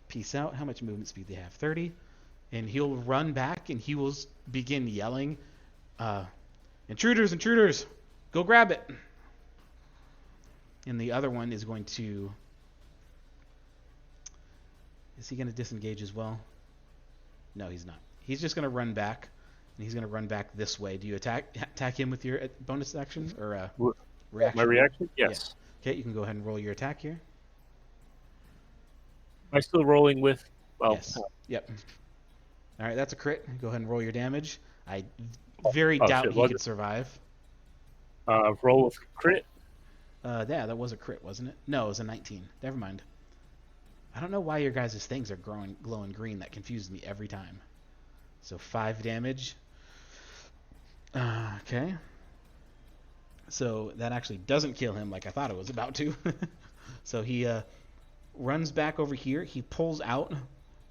peace out. How much movement speed they have? 30. And he'll run back and he will begin yelling, intruders, intruders, go grab it. And the other one is going to... Is he going to disengage as well? No, he's not. He's just going to run back. And he's going to run back this way. Do you attack him with your bonus action? Or reaction? My reaction? Yes. Yeah. Okay, you can go ahead and roll your attack here. Am I still rolling with... Well, Yes. Yep. All right, that's a crit. Go ahead and roll your damage. I very doubt shit, he was could it? survive. roll with crit. Yeah, that was a crit, wasn't it? No, it was a 19. Never mind. I don't know why your guys' things are glowing green. That confuses me every time. So 5 damage. Okay. So that actually doesn't kill him like I thought it was about to. So he runs back over here. He pulls out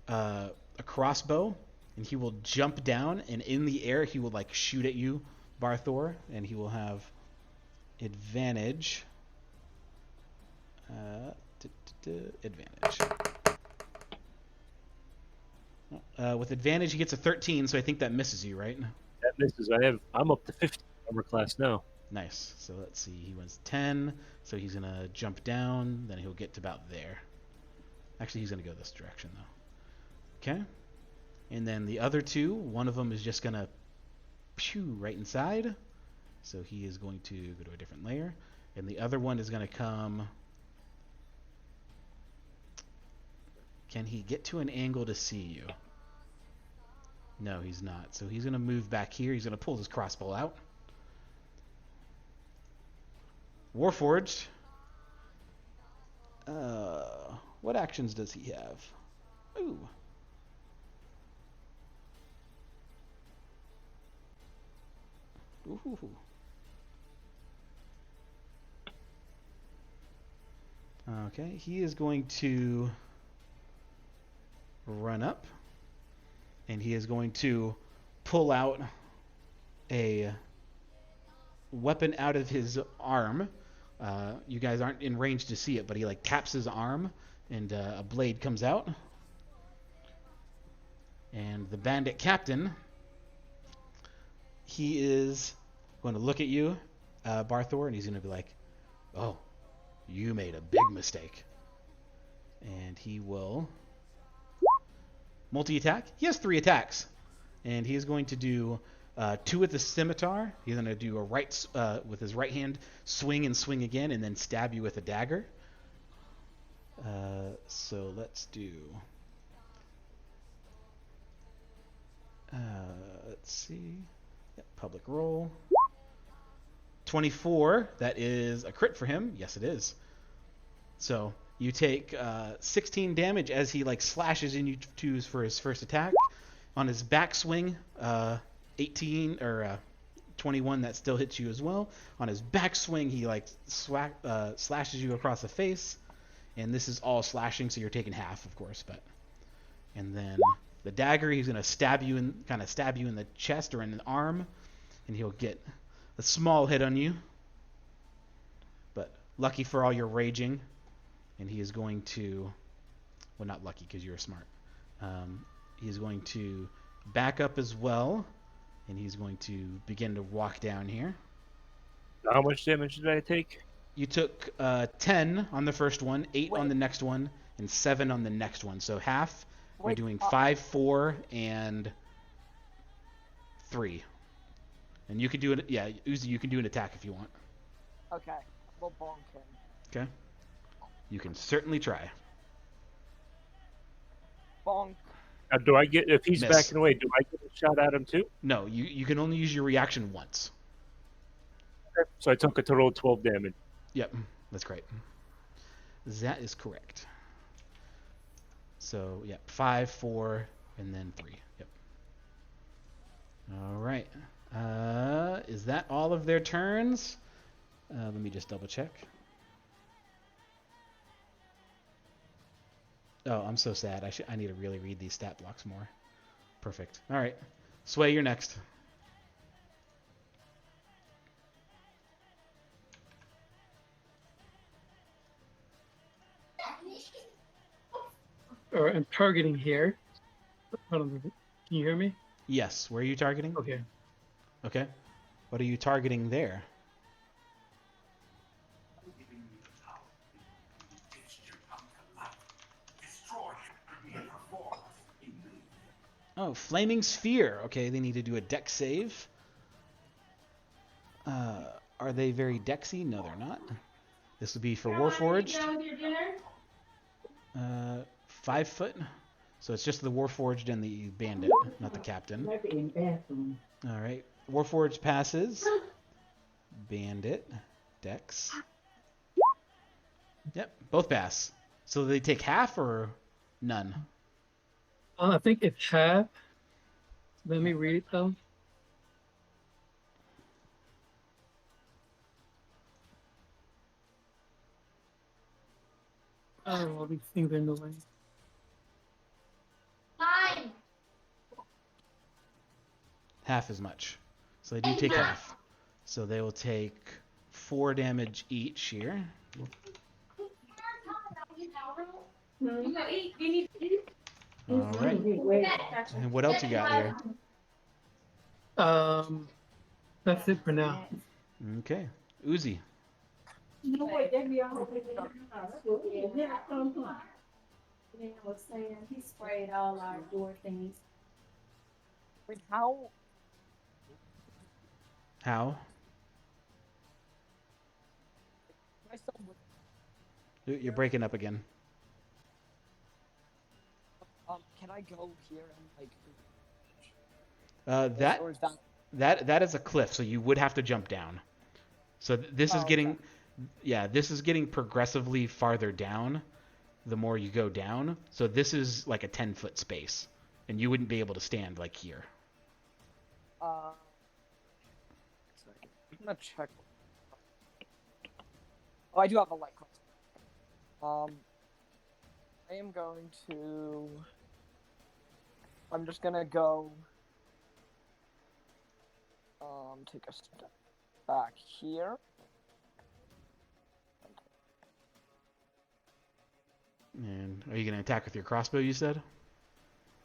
a crossbow, and he will jump down, and in the air he will like shoot at you, Barthor, and he will have advantage. Advantage. With advantage, he gets a 13, so I think that misses you, right? That misses. I'm up to 50 armor class now. Nice. So let's see. He wins 10, so he's gonna jump down. Then he'll get to about there. Actually, he's gonna go this direction though. Okay. And then the other two, one of them is just gonna pew right inside. So he is going to go to a different layer, and the other one is gonna come. Can he get to an angle to see you? No, he's not. So he's going to move back here. He's going to pull his crossbow out. Warforged. What actions does he have? Ooh. Ooh. Okay, he is going to run up, and he is going to pull out a weapon out of his arm. You guys aren't in range to see it, but he like taps his arm, and a blade comes out. And the bandit captain, he is going to look at you, Barthor, and he's going to be like, "Oh, you made a big mistake." And he will multi-attack. He has 3 attacks, and he is going to do 2 with the scimitar. He's going to do a right with his right hand, swing and swing again, and then stab you with a dagger. So let's do. Let's see. Yep, public roll. 24. That is a crit for him. Yes, it is. So you take 16 damage as he like slashes in you for his first attack. On his backswing, 18 or 21 that still hits you as well. On his backswing, he like slashes you across the face, and this is all slashing, so you're taking half, of course. And then the dagger, he's gonna stab you in the chest or in the arm, and he'll get a small hit on you. But lucky for all your raging, and he is going to, well, not lucky because you're smart. He is going to back up as well, and he's going to begin to walk down here. How much damage did I take? You took 10 on the first one, 8 on the next one, and 7 on the next one. So half. We're doing 5, 4, and 3. And you can do it. Yeah, Uzi, you can do an attack if you want. Okay, we'll bonk him. Okay. You can certainly try. Bonk. Do I get, if he's Miss. backing away, do I get a shot at him too? No, you can only use your reaction once. So I took a total of 12 damage. Yep, that's great. That is correct. So, yep, 5, 4, and then 3. Yep. All right. Is that all of their turns? Let me just double check. Oh, I'm so sad. I need to really read these stat blocks more. Perfect. All right. Sway, you're next. All right, I'm targeting here. Hold on. Can you hear me? Yes. Where are you targeting? Okay. Okay. What are you targeting there? Oh, Flaming Sphere. Okay, they need to do a dex save. Are they very dexy? No, they're not. This would be for Warforged. 5 foot. So it's just the Warforged and the Bandit, not the Captain. All right. Warforged passes. Bandit. Dex. Yep, both pass. So they take half or none? I think it's half. Let me read it though. Oh, all these things are in the way. Fine. Half as much. So they do take half. So they will take 4 damage each here. You go eat. You need to eat. All right. And what else you got here? That's it for now. Okay. Uzi. No way, they be all was saying he sprayed all our door things. Wait, how? How? You're breaking up again. Can I go here and like? That is a cliff, so you would have to jump down. So this is getting Yeah, this is getting progressively farther down the more you go down. So this is like a 10-foot space, and you wouldn't be able to stand like here. I'm gonna check. Oh, I do have a light crossbow. I am going to. I'm just gonna go. Take a step back here. And are you going to attack with your crossbow, you said?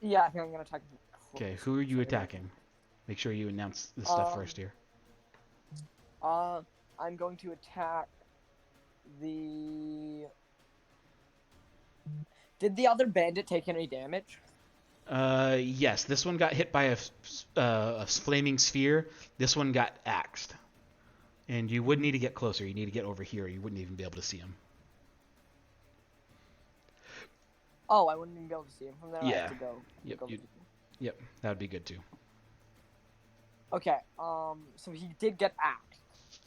Yeah, I think I'm gonna attack. Okay, who are you attacking? Make sure you announce this stuff first here. I'm going to attack the. Did the other bandit take any damage? Yes, this one got hit by a flaming sphere. This one got axed. And you would need to get closer. You need to get over here. You wouldn't even be able to see him. Oh, I wouldn't even be able to see him from there. Yeah. I have to go. Yep, that would be good too. Okay. So he did get axed.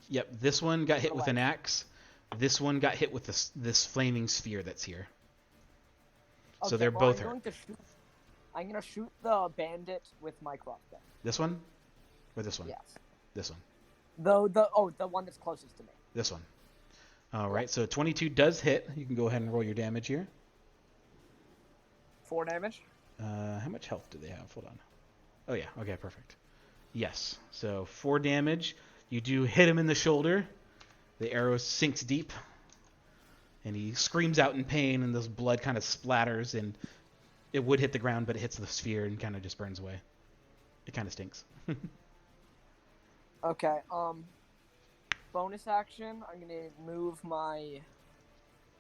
Yep, this one got hit with an axe. This one got hit with this flaming sphere that's here. Okay, So they're well, both I'm hurt. I'm gonna shoot the bandit with my crossbow. This one? Or this one? Yes. This one. The one that's closest to me. This one. All right, so 22 does hit. You can go ahead and roll your damage here. 4 damage. How much health do they have? Hold on. Oh, yeah. Okay, perfect. Yes. So 4 damage. You do hit him in the shoulder. The arrow sinks deep. And he screams out in pain, and this blood kind of splatters, and it would hit the ground, but it hits the sphere and kind of just burns away. It kind of stinks. Okay. Bonus action. I'm gonna move my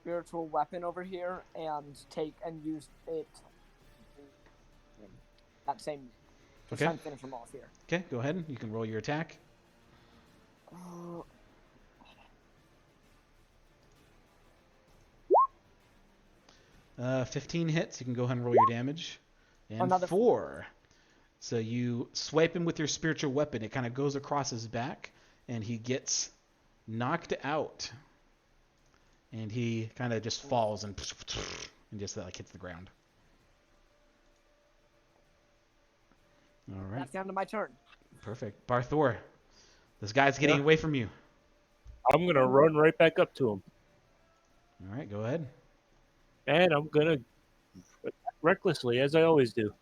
spiritual weapon over here and use it. That same. Okay. Try and finish him off here. Okay, go ahead. You can roll your attack. 15 hits. You can go ahead and roll your damage. And Another 4. So you swipe him with your spiritual weapon. It kind of goes across his back, and he gets knocked out. And he kind of just falls and just like hits the ground. All right. That's down to my turn. Perfect. Barthor, this guy's getting away from you. I'm going to run right back up to him. All right, go ahead. And I'm going to attack recklessly, as I always do.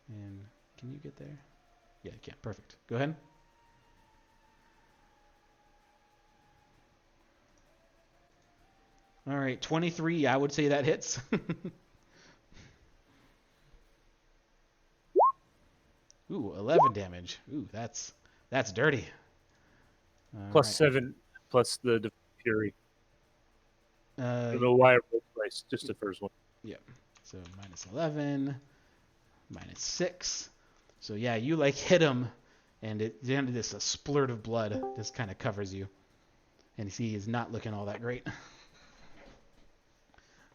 And can you get there? Yeah, you can. Perfect. Go ahead. All right, 23. I would say that hits. Ooh, 11 damage. Ooh, that's dirty. Plus right. 7, plus the fury. I don't know Uh, why I rolled twice, just the first one. Yep. So minus 11, minus 6. So yeah, you like hit him, and a splurt of blood just kind of covers you, and he is not looking all that great.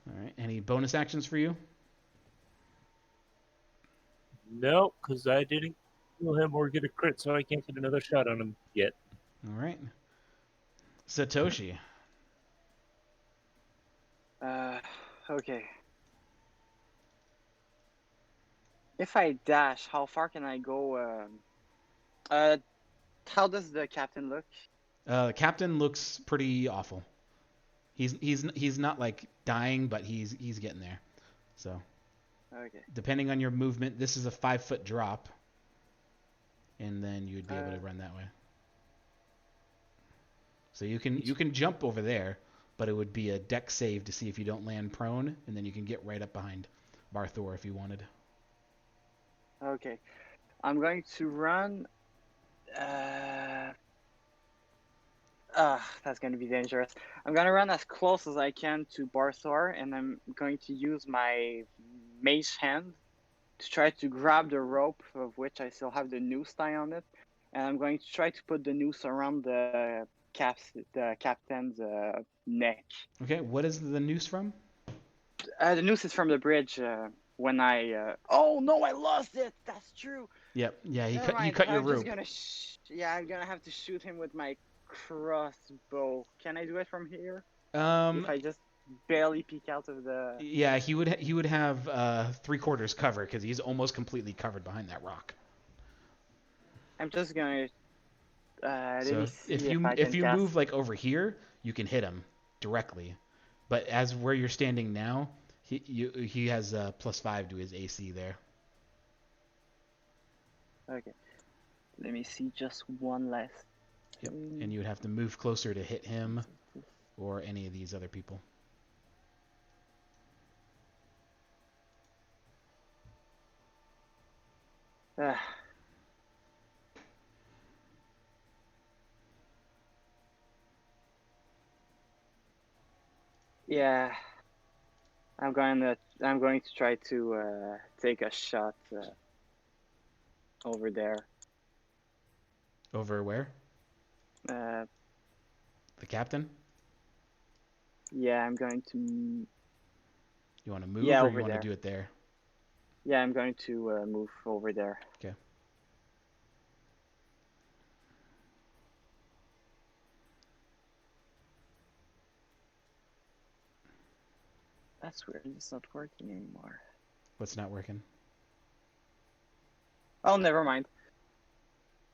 All right. Any bonus actions for you? No, because I didn't kill him or get a crit, so I can't get another shot on him yet. All right. Satoshi. Okay. If I dash, how far can I go? How does the captain look? The captain looks pretty awful. He's not like dying, but he's getting there. So Okay. depending on your movement, this is a 5-foot drop, and then you would be able to run that way. So you can jump over there, but it would be a deck save to see if you don't land prone, and then you can get right up behind Barthor if you wanted. Okay. I'm going to run. That's going to be dangerous. I'm going to run as close as I can to Barthor, and I'm going to use my mace hand to try to grab the rope, of which I still have the noose tie on it, and I'm going to try to put the noose around the captain's neck. Okay, what is the noose from? The noose is from the bridge. When I oh no, I lost it. That's true. Yep. Yeah, you Never cut mind. your I'm rope. just gonna I'm gonna have to shoot him with my crossbow. Can I do it from here? Um, If I just barely peek out of the. yeah, he would have 3/4 cover because he's almost completely covered behind that rock. I'm just gonna let So me see if I if can you cast. move like over here, you can hit him directly. But as where you're standing now, he has +5 to his AC there. Okay. Let me see just one last. Yep. thing. And you would have to move closer to hit him or any of these other people. Ah. Yeah. I'm going to try to take a shot over there. Over where? Uh, The captain? yeah, I'm going to. You want to move Yeah, or over you want there. to do it there? Yeah, I'm going to move over there. Okay. That's weird. It's not working anymore. What's not working? Oh, never mind.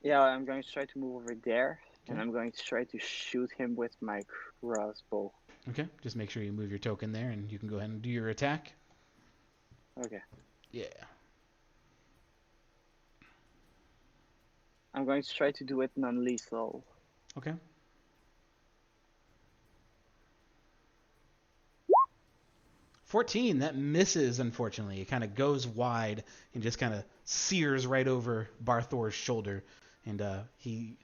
Yeah, I'm going to try to move over there, and Okay. I'm going to try to shoot him with my crossbow. Okay, just make sure you move your token there and you can go ahead and do your attack. Okay. Yeah. I'm going to try to do it non-lethal. Okay. $14, that misses, unfortunately. It kind of goes wide and just kind of sears right over Barthor's shoulder. And he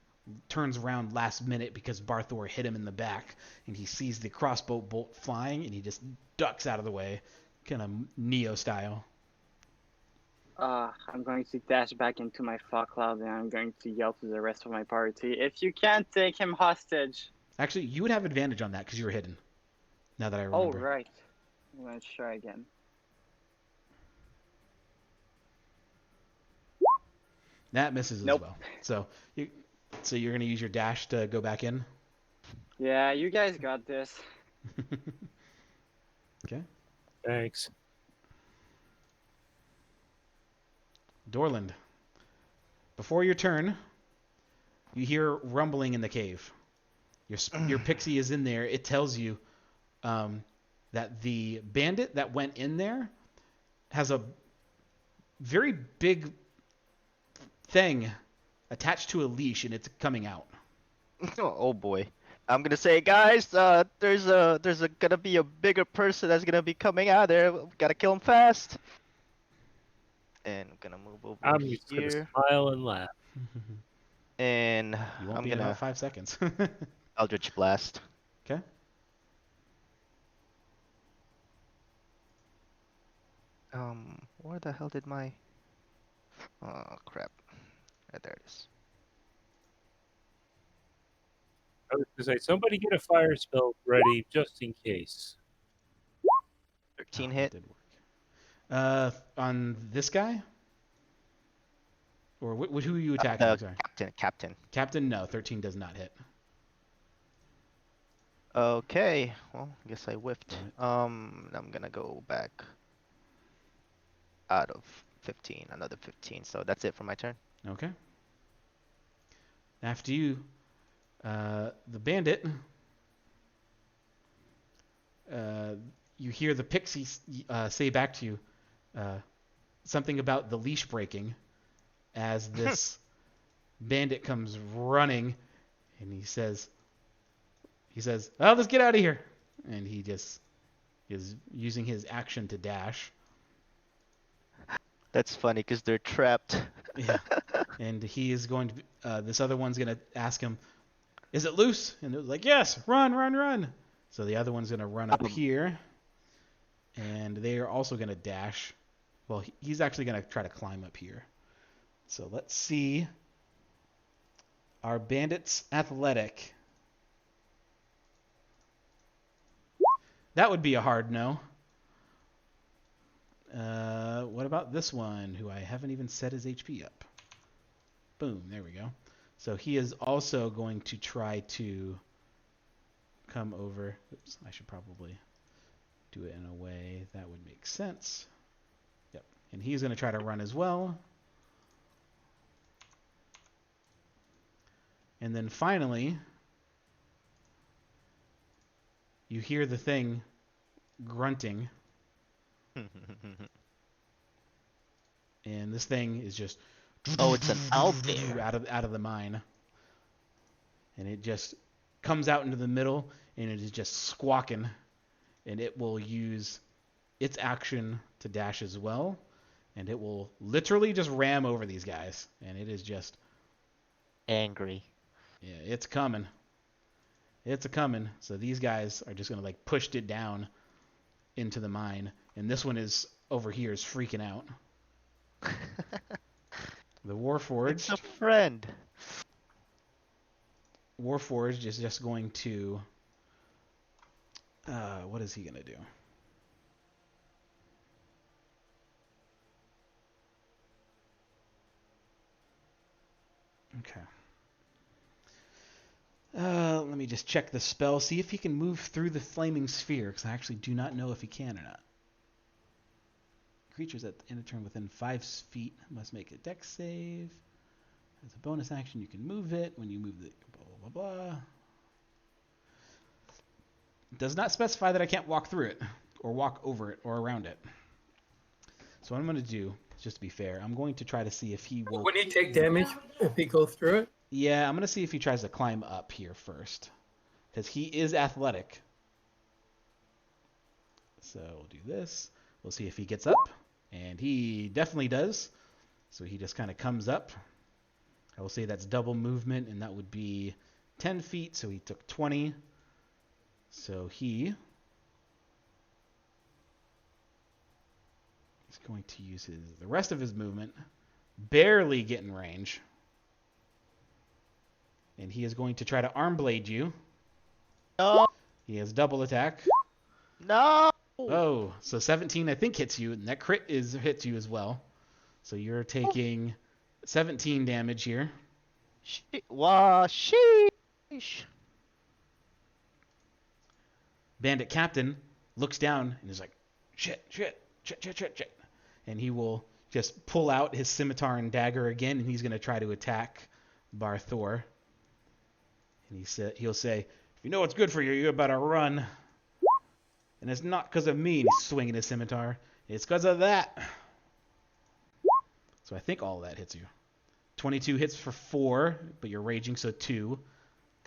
turns around last minute because Barthor hit him in the back. And he sees the crossbow bolt flying and he just ducks out of the way, kind of Neo style. I'm going to dash back into my fog cloud and I'm going to yell to the rest of my party, if you can't take him hostage. Actually, you would have advantage on that because you were hidden. Now that I Oh, remember. right. I'm going to try again. That misses Nope. as well. So you're going to use your dash to go back in? Yeah, you guys got this. Okay. Thanks. Dorland. Before your turn, you hear rumbling in the cave. Your pixie is in there. It tells you that the bandit that went in there has a very big thing attached to a leash, and it's coming out. Oh boy. I'm gonna say, guys, there's gonna be a bigger person that's gonna be coming out there. We gotta kill him fast. And I'm gonna move over I'm just gonna here. smile and laugh. And You won't I'm be in gonna about 5 seconds. Eldritch Blast. Okay. Where the hell did my... Oh, crap. Right, there it is. I was gonna say, somebody get a fire spell ready just in case. 13 Oh, hit. that did work. On this guy? Or who are you attacking? The Sorry. captain. Captain, no. 13 does not hit. Okay, well, I guess I whiffed. Alright. I'm gonna go back out of 15, another 15. So that's it for my turn. Okay. After you, the bandit, you hear the pixie say back to you something about the leash breaking as this bandit comes running, and he says, "Oh, let's get out of here!" And he just is using his action to dash. That's funny because they're trapped. Yeah. And he is going to, this other one's going to ask him, "Is it loose?" And it was like, "Yes, run, run, run." So the other one's going to run up here. And they are also going to dash. Well, he's actually going to try to climb up here. So let's see. Our bandit's athletic. That would be a hard no. What about this one, who I haven't even set his HP up? Boom, there we go. So he is also going to try to come over. Oops, I should probably do it in a way that would make sense. Yep. And he's going to try to run as well. And then finally, you hear the thing grunting. And this thing is just Oh, it's an owlbear. out of the mine. And it just comes out into the middle and it is just squawking. And it will use its action to dash as well. And it will literally just ram over these guys. And it is just Angry. yeah, it's coming. It's a coming. So these guys are just gonna like push it down into the mine. And this one is over here is freaking out. The It's a Warforged. friend. Warforged is just going to. What is he gonna do? Okay. Let me just check the spell, see if he can move through the flaming sphere, because I actually do not know if he can or not. Creatures at the end of turn within 5 feet must make a dex save. As a bonus action, you can move it. When you move the blah, blah, blah. It does not specify that I can't walk through it, or walk over it, or around it. So what I'm going to do, just to be fair, I'm going to try to see if he will... When you take damage, if he goes through it? Yeah, I'm going to see if he tries to climb up here first. Because he is athletic. So we'll do this. We'll see if he gets up. And he definitely does. So he just kind of comes up. I will say that's double movement, and that would be 10 feet. So he took 20. So he is going to use the rest of his movement, barely get in range. And he is going to try to arm blade you. No. He has double attack. No. Oh, so 17 I think hits you, and that crit hits you as well. So you're taking 17 damage here. Sheesh. Bandit Captain looks down and is like, shit. And he will just pull out his scimitar and dagger again, and he's going to try to attack Barthor. And he'll say, if you know what's good for you, you better run. And it's not because of me, and he's swinging his scimitar. It's because of that. So I think all of that hits you. 22 hits for 4, but you're raging, so 2.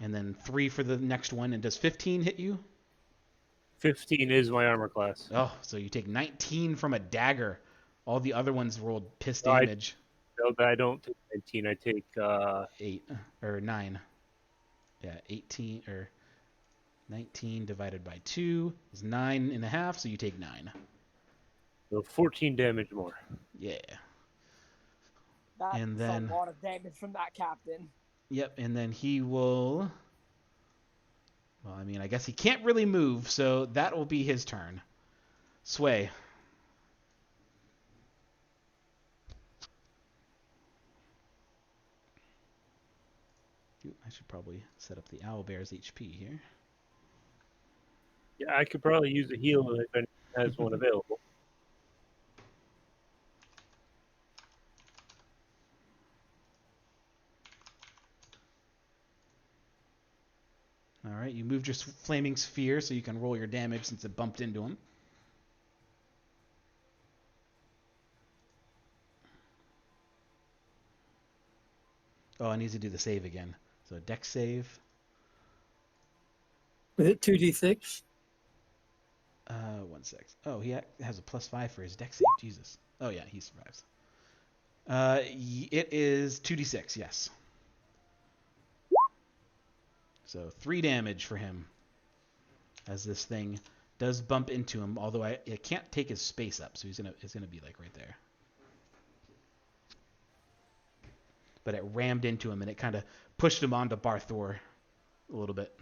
And then 3 for the next one. And does 15 hit you? 15 is my armor class. Oh, so you take 19 from a dagger. All the other ones rolled piss No, damage. No, I don't take 19. I take 8 or 9. Yeah, 18 or 19 divided by 2 is 9.5, so you take 9. So 14 damage more. Yeah. That's And then a lot of damage from that captain. Yep, and then he will. Well, I mean, I guess he can't really move, so that will be his turn. Sway. Ooh, I should probably set up the owlbear's HP here. Yeah, I could probably use a heal if anyone has one available. All right, you moved your flaming sphere so you can roll your damage since it bumped into him. Oh, I need to do the save again. So dex save. Is it 2d6? 1 sec. Oh, he has a +5 for his dex save. Jesus. Oh yeah, he survives. It is 2d6. Yes. So 3 damage for him as this thing does bump into him. Although it can't take his space up, so it's gonna be like right there. But it rammed into him and it kind of pushed him onto Barthor a little bit.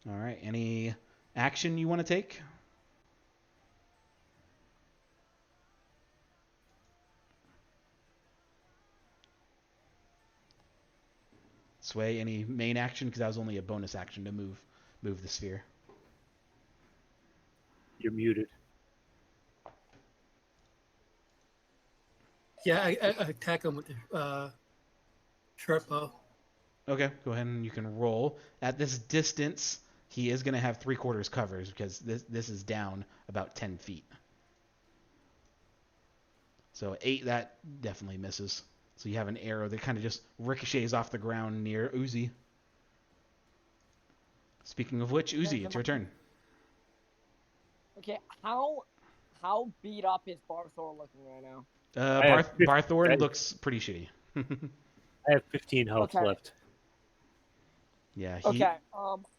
All right. Any action you want to take? Sway, any main action? Because that was only a bonus action to move the sphere. You're muted. Yeah, I attack him with the short bow. Okay, go ahead and you can roll. At this distance, he is going to have 3/4 covers because this is down about 10 feet. So 8, that definitely misses. So you have an arrow that kind of just ricochets off the ground near Uzi. Speaking of which, Uzi, it's your turn. Okay, how beat up is Barthor looking right now? Barthor looks pretty shitty. I have 15 health left. Yeah,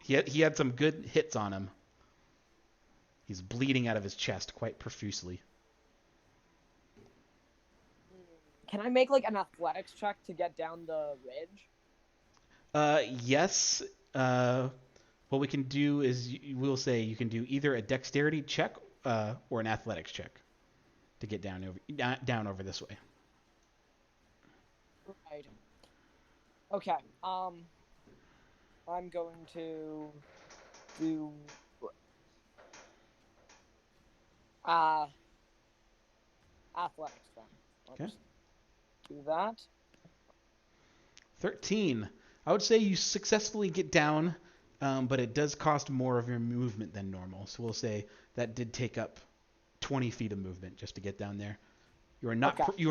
he had some good hits on him. He's bleeding out of his chest quite profusely. Can I make like an athletics check to get down the ridge? Yes. What we can do is we'll say you can do either a dexterity check or an athletics check to get down over this way. Right. Okay. I'm going to do athletics then. Okay. Do that. 13. I would say you successfully get down, but it does cost more of your movement than normal. So we'll say that did take up 20 feet of movement just to get down there. You are not you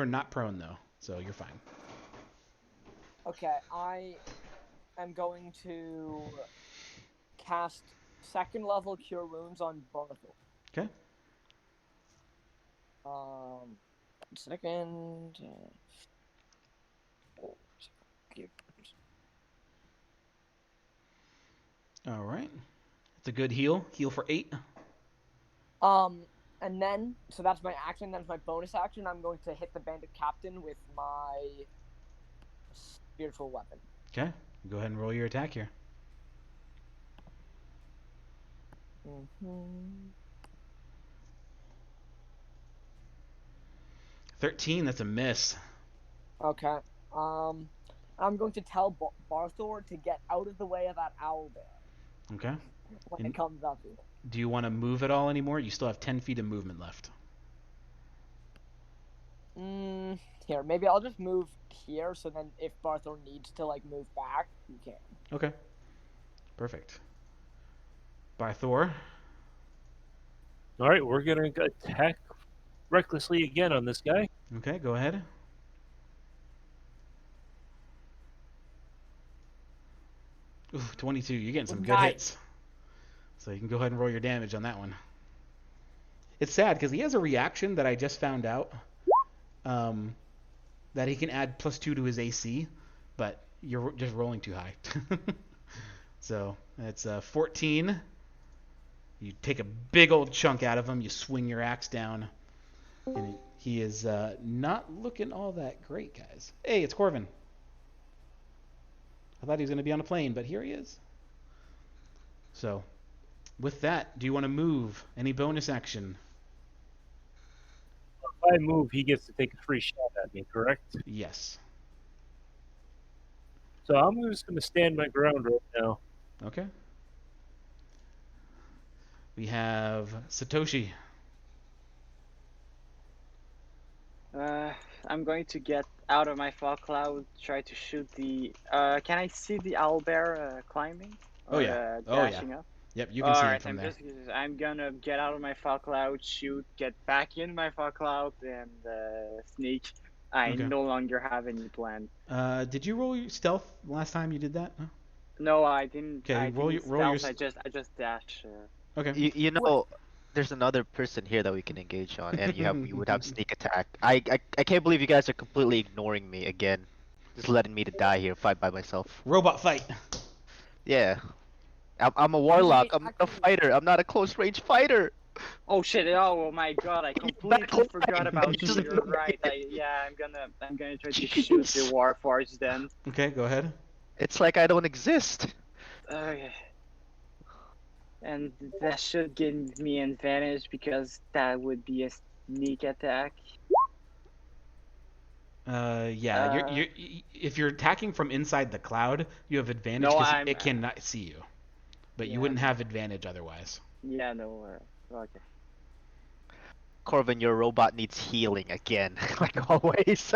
are not prone though, so you're fine. Okay, I am going to cast 2nd level Cure Wounds on Barthor. Okay. 1 second. All right. It's a good heal. Heal for 8. And then, so that's my action. Then my bonus action, I'm going to hit the bandit captain with my spiritual weapon. Okay. Go ahead and roll your attack here. 13. That's a miss. Okay. I'm going to tell Barthor to get out of the way of that owlbear. Okay. When it comes up here. Do you want to move at all anymore? You still have 10 feet of movement left. Here, maybe I'll just move here, so then if Barthor needs to, like, move back, he can. Okay. Perfect. Barthor. Alright, we're going to attack recklessly again on this guy. Okay, go ahead. Ooh, 22. You're getting some good hits. So you can go ahead and roll your damage on that one. It's sad because he has a reaction that I just found out that he can add +2 to his AC, but you're just rolling too high. So it's 14. You take a big old chunk out of him. You swing your axe down. And he is not looking all that great, guys. Hey, it's Corvin. I thought he was going to be on a plane, but here he is. So, with that, do you want to move? Any bonus action? If I move, he gets to take a free shot at me, correct? Yes. So I'm just going to stand my ground right now. Okay. We have Satoshi. I'm going to get out of my fog cloud, try to shoot the... can I see the owlbear climbing? Oh, yeah. Dashing up? Yep, you can see him from there. I'm gonna get out of my fog cloud, shoot, get back in my fog cloud, and sneak. I no longer have any plan. Did you roll your stealth last time you did that? Huh? No, I didn't. Okay, roll your... I just dash. Okay. You know, there's another person here that we can engage on, and you would have sneak attack. I can't believe you guys are completely ignoring me again, just letting me to die here, fight by myself. Robot fight. Yeah, I'm a warlock. I'm not a fighter. I'm not a close range fighter. Oh shit! Oh my god! I completely forgot about you. You're right. I'm gonna try to shoot the warforged then. Okay, go ahead. It's like I don't exist. Okay. And that should give me an advantage because that would be a sneak attack. Yeah. If you're attacking from inside the cloud, you have advantage No, because I'm. it cannot see you. But you Yeah, wouldn't have advantage otherwise. Yeah, no. Okay. Corvin, your robot needs healing again, like always.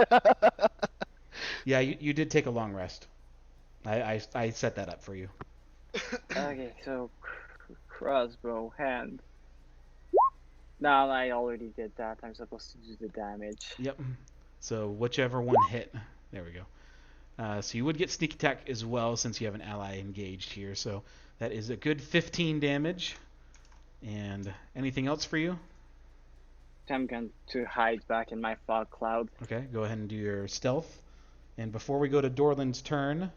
Yeah, you did take a long rest. I set that up for you. Okay, so crossbow hand. No, I already did that. I'm supposed to do the damage. Yep. So whichever one hit. There we go. So you would get sneak attack as well since you have an ally engaged here. So that is a good 15 damage. And anything else for you? I'm going to hide back in my fog cloud. Okay, go ahead and do your stealth. And before we go to Dorland's turn,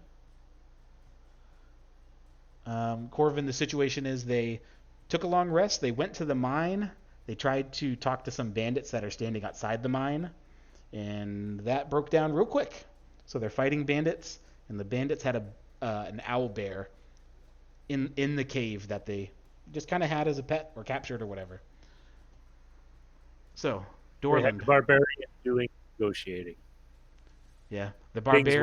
Corvin, the situation is they took a long rest. They went to the mine. They tried to talk to some bandits that are standing outside the mine. And that broke down real quick. So they're fighting bandits. And the bandits had an owl bear in the cave that they just kind of had as a pet or captured or whatever. So, We had Dorland. the barbarian doing negotiating. Yeah, the Things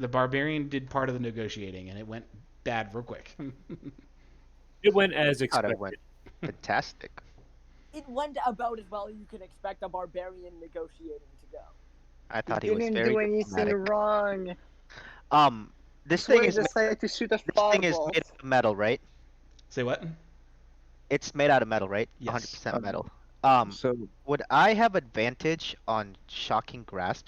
barbarian did part of the negotiating, and it went bad real quick. It went as Thought expected. it went fantastic. It went about as well as you can expect a barbarian negotiating to go. I thought You he was didn't very do anything diplomatic. wrong. This Sway thing is decided to shoot a this thing is fireball. made out of metal, right? Say what? It's made out of metal, right? Yes. 100% metal. So Would I have advantage on shocking grasp?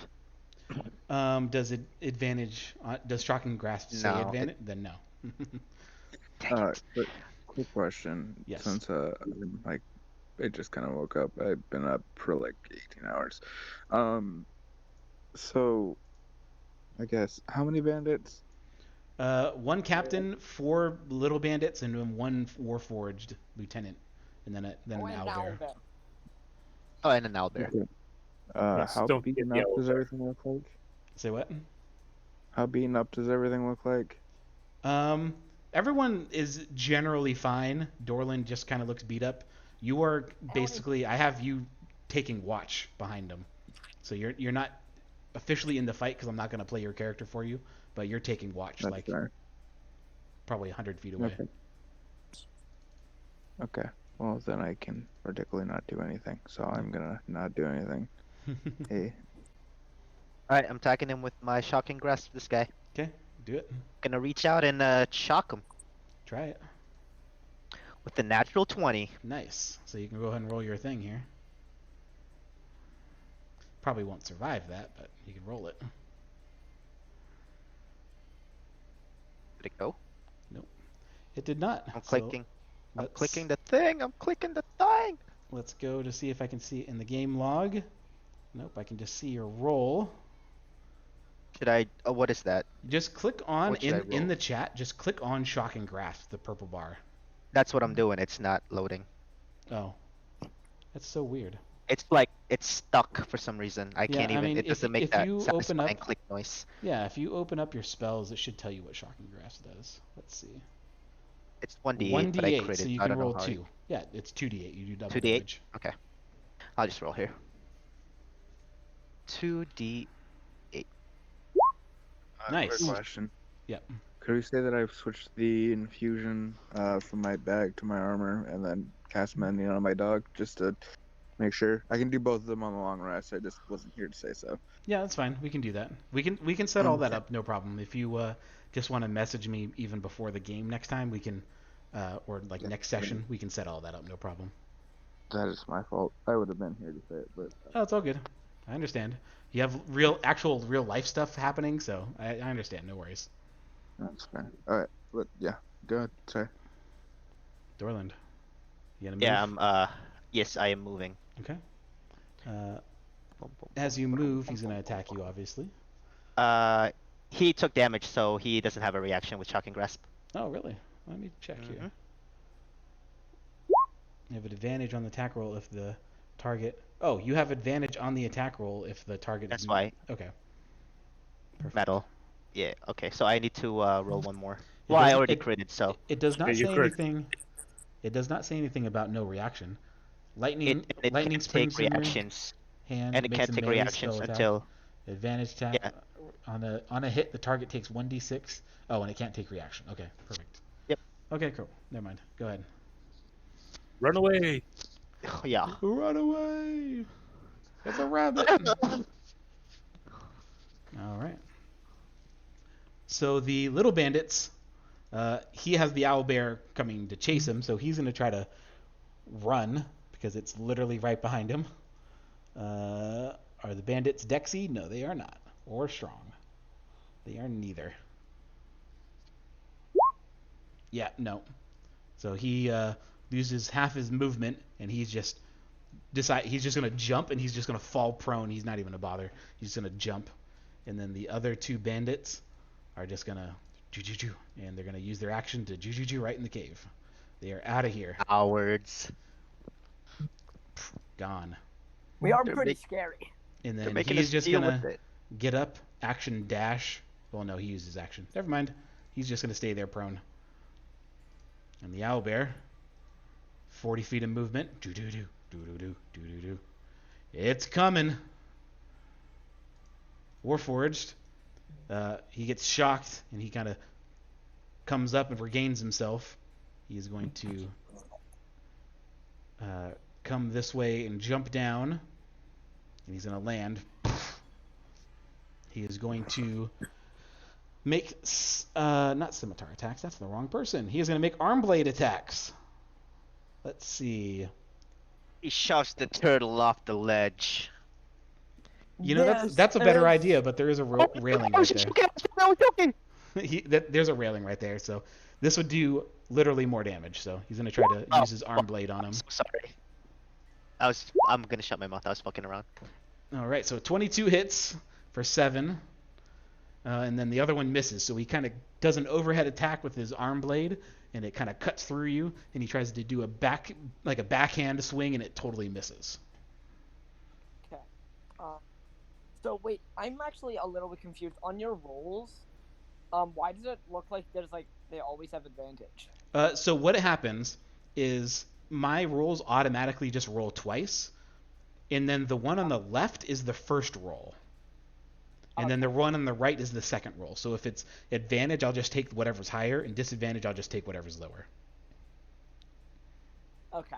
Does it advantage? Does shocking grasp say No, advantage? Then no. Dang it. but quick question. Yes. Since like I just kind of woke up. I've been up for like 18 hours. So I guess how many bandits? One captain, 4 little bandits, and then 1 warforged lieutenant, and then an owlbear. Oh, and an owlbear. Okay. Yes, How don't forget beaten the up does owlbear. everything look like? Say what? How beaten up does everything look like? Everyone is generally fine. Dorland just kind of looks beat up. You are basically. I have you taking watch behind him, so you're not officially in the fight because I'm not going to play your character for you, but you're taking watch, That's like fair. probably 100 feet away. Okay. Well, then I can particularly not do anything. So I'm gonna not do anything. Hey. Alright, I'm attacking him with my shocking grasp, this guy. Okay, do it. Gonna reach out and shock him Try it. with the natural 20. Nice. So you can go ahead and roll your thing here. Probably won't survive that, but you can roll it. Did it go? It did not. I'm So clicking. I'm let's- clicking the thing. I'm clicking the thing. Let's go to see if I can see it in the game log. Nope, I can just see your roll. Should I? Oh, what is that? Just click on What should I in roll? the chat. Just click on shocking grasp, the purple bar. That's what I'm doing. It's not loading. Oh, that's so weird. It's like it's stuck for some reason. I can't I even. mean, It doesn't make if that you open satisfying up, click noise. yeah, if you open up your spells, it should tell you what shocking grasp does. Let's see. It's 1d8, but I 1d8, critted. so you I can don't know roll how 2. Yeah, it's 2d8. You do double 2d8? damage. Okay. I'll just roll here. 2d. Nice. Quick question. Yep. Could we say that I've switched the infusion from my bag to my armor and then cast mending on my dog just to make sure? I can do both of them on the long rest. I just wasn't here to say so. Yeah, that's fine. We can do that. We can set all that up, no problem. If you just want to message me even before the game next time, we can, or like next session, we can set all that up, no problem. That is my fault. I would have been here to say it, but Oh, it's all good. I understand. You have actual real life stuff happening, so I understand. No worries. that's fair. All right, but yeah, go ahead. Sorry. Dorland, you gonna move? Yeah, yes, I am moving. Okay. Boom, boom, As boom, you boom, move, boom, he's gonna boom, attack boom, you, boom. obviously. He took damage, so he doesn't have a reaction with shocking grasp. Oh, really? Let me check here. Mhm. You have an advantage on the attack roll if the target. Oh, you have advantage on the attack roll if the target. That's is... why. Okay. Perfect. Metal. Yeah. Okay, so I need to roll one more. It Well, I doesn't- already it- critted, so It does not Yeah, say you're correct. anything. It does not say anything about no reaction. Lightning. it lightning can't springs take from your reactions, hand. and it makes can't a take melee reactions spell attack. until Advantage attack Yeah. on a hit. The target takes 1d6. Oh, and it can't take reaction. Okay, perfect. Yep. Okay, cool. Never mind. Go ahead. Run away! Yeah. Run away! It's a rabbit. All right. So the little bandits, he has the owl bear coming to chase him, so he's going to try to run because it's literally right behind him. Are the bandits dexy? No, they are not. Or strong. They are neither. Yeah, no. So he uses half his movement, and he's just going to jump, and he's just going to fall prone. He's not even going to bother. He's just going to jump. And then the other two bandits are just going to ju-ju-ju, and they're going to use their action to ju-ju-ju right in the cave. They are out of here. Cowards. Gone. We are They're pretty big- scary. And They're then making he's us just deal going with to it. get up, action dash. Well, no, he uses action. Never mind. He's just going to stay there prone. And the owlbear, 40 feet of movement. Do-do-do, do-do-do, do-do-do. It's coming. Warforged. He gets shocked, and he kind of comes up and regains himself. He is going to come this way and jump down, and he's going to land. He is going to make not scimitar attacks. That's the wrong person. He is going to make arm blade attacks. Let's see. He shoves the turtle off the ledge. You know, that's a better idea, but there is a railing right there. There's a railing right there, so this would do literally more damage. So he's gonna try to use his arm blade on him. I'm so sorry. I'm gonna shut my mouth. I was fucking around. All right, so 22 hits for 7, and then the other one misses. So he kind of does an overhead attack with his arm blade, and it kind of cuts through you. And he tries to do a backhand swing, and it totally misses. Okay. So wait, I'm actually a little bit confused on your rolls. Why does it look like they always have advantage? So what happens is my rolls automatically just roll twice, and then the one on the left is the first roll, and then the one on the right is the second roll. So if it's advantage, I'll just take whatever's higher, and disadvantage, I'll just take whatever's lower. Okay.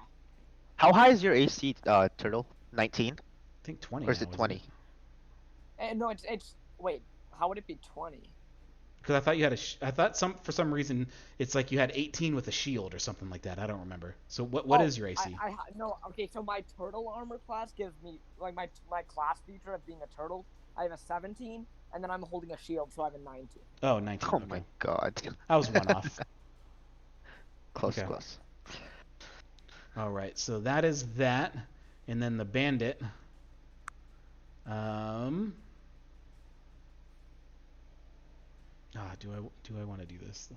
How high is your AC, turtle? 19? I think 20. Or is now, it isn't 20? No, it's wait. How would it be 20? Because I thought you had for some reason it's like you had 18 with a shield or something like that. I don't remember. So what is your AC? No, okay. So my turtle armor class gives me my class feature of being a turtle. I have a 17, and then I'm holding a shield, so I have a 19. Oh, 19. Oh okay. my god. I was one off. Close. All right, so that is that, and then the bandit. Do I want to do this?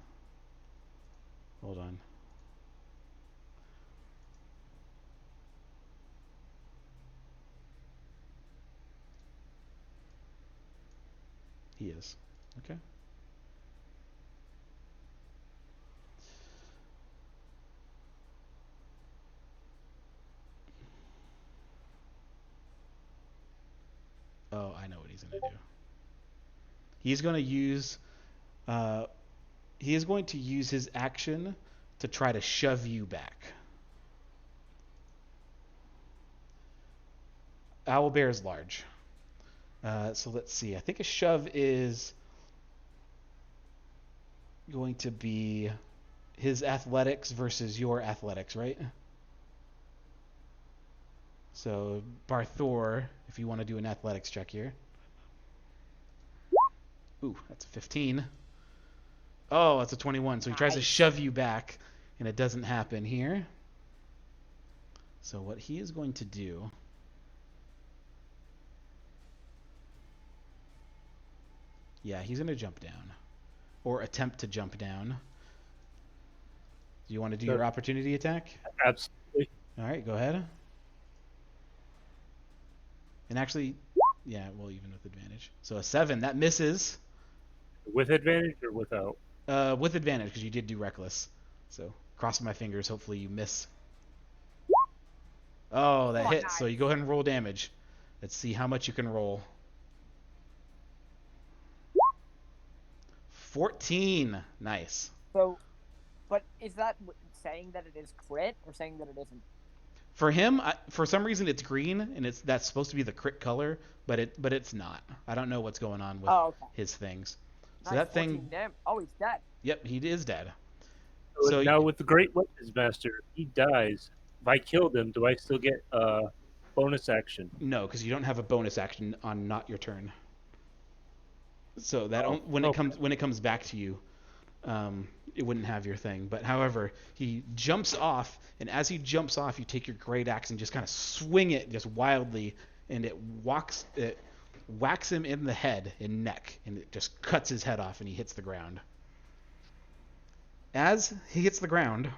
Hold on. He is. Okay. Oh, I know what he's going to do. He's going to use he is going to use his action to try to shove you back. Owlbear is large. So let's see. I think a shove is going to be his athletics versus your athletics, right? So Barthor, if you want to do an athletics check here. Ooh, that's a 15. Oh, that's a 21. So he tries to shove you back, and it doesn't happen here. So what he is going to do... Yeah, he's going to jump down. Or attempt to jump down. Do you want to do your opportunity attack? Absolutely. All right, go ahead. And actually, yeah, well, even with advantage. So a 7, that misses. With advantage or without? With advantage, because you did do reckless. So crossing my fingers, hopefully you miss. Oh, that hits. So you go ahead and roll damage. Let's see how much you can roll. 14. Nice. So, but is that saying that it is crit or saying that it isn't? For him, for some reason it's green, and that's supposed to be the crit color, but it's not. I don't know what's going on with his things. So Nice, that 14 thing. damage. Oh, he's dead. Yep, he is dead. So now with the Great Weapons Master, he dies. If I killed him, do I still get a bonus action? No, because you don't have a bonus action on not your turn. So that when it comes back to you, it wouldn't have your thing. But however, he jumps off, and as he jumps off, you take your great axe and just kind of swing it just wildly, and it whacks him in the head and neck, and it just cuts his head off, and he hits the ground. As he hits the ground,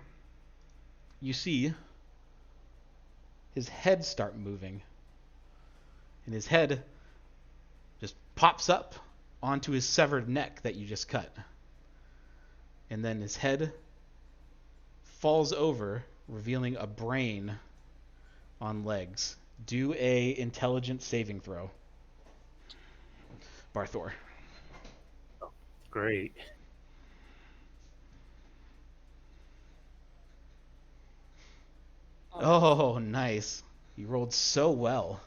you see his head start moving, and his head just pops up onto his severed neck that you just cut. And then his head falls over, revealing a brain on legs. Do a intelligence saving throw. Barthor. Oh, great. Oh, nice. You rolled so well.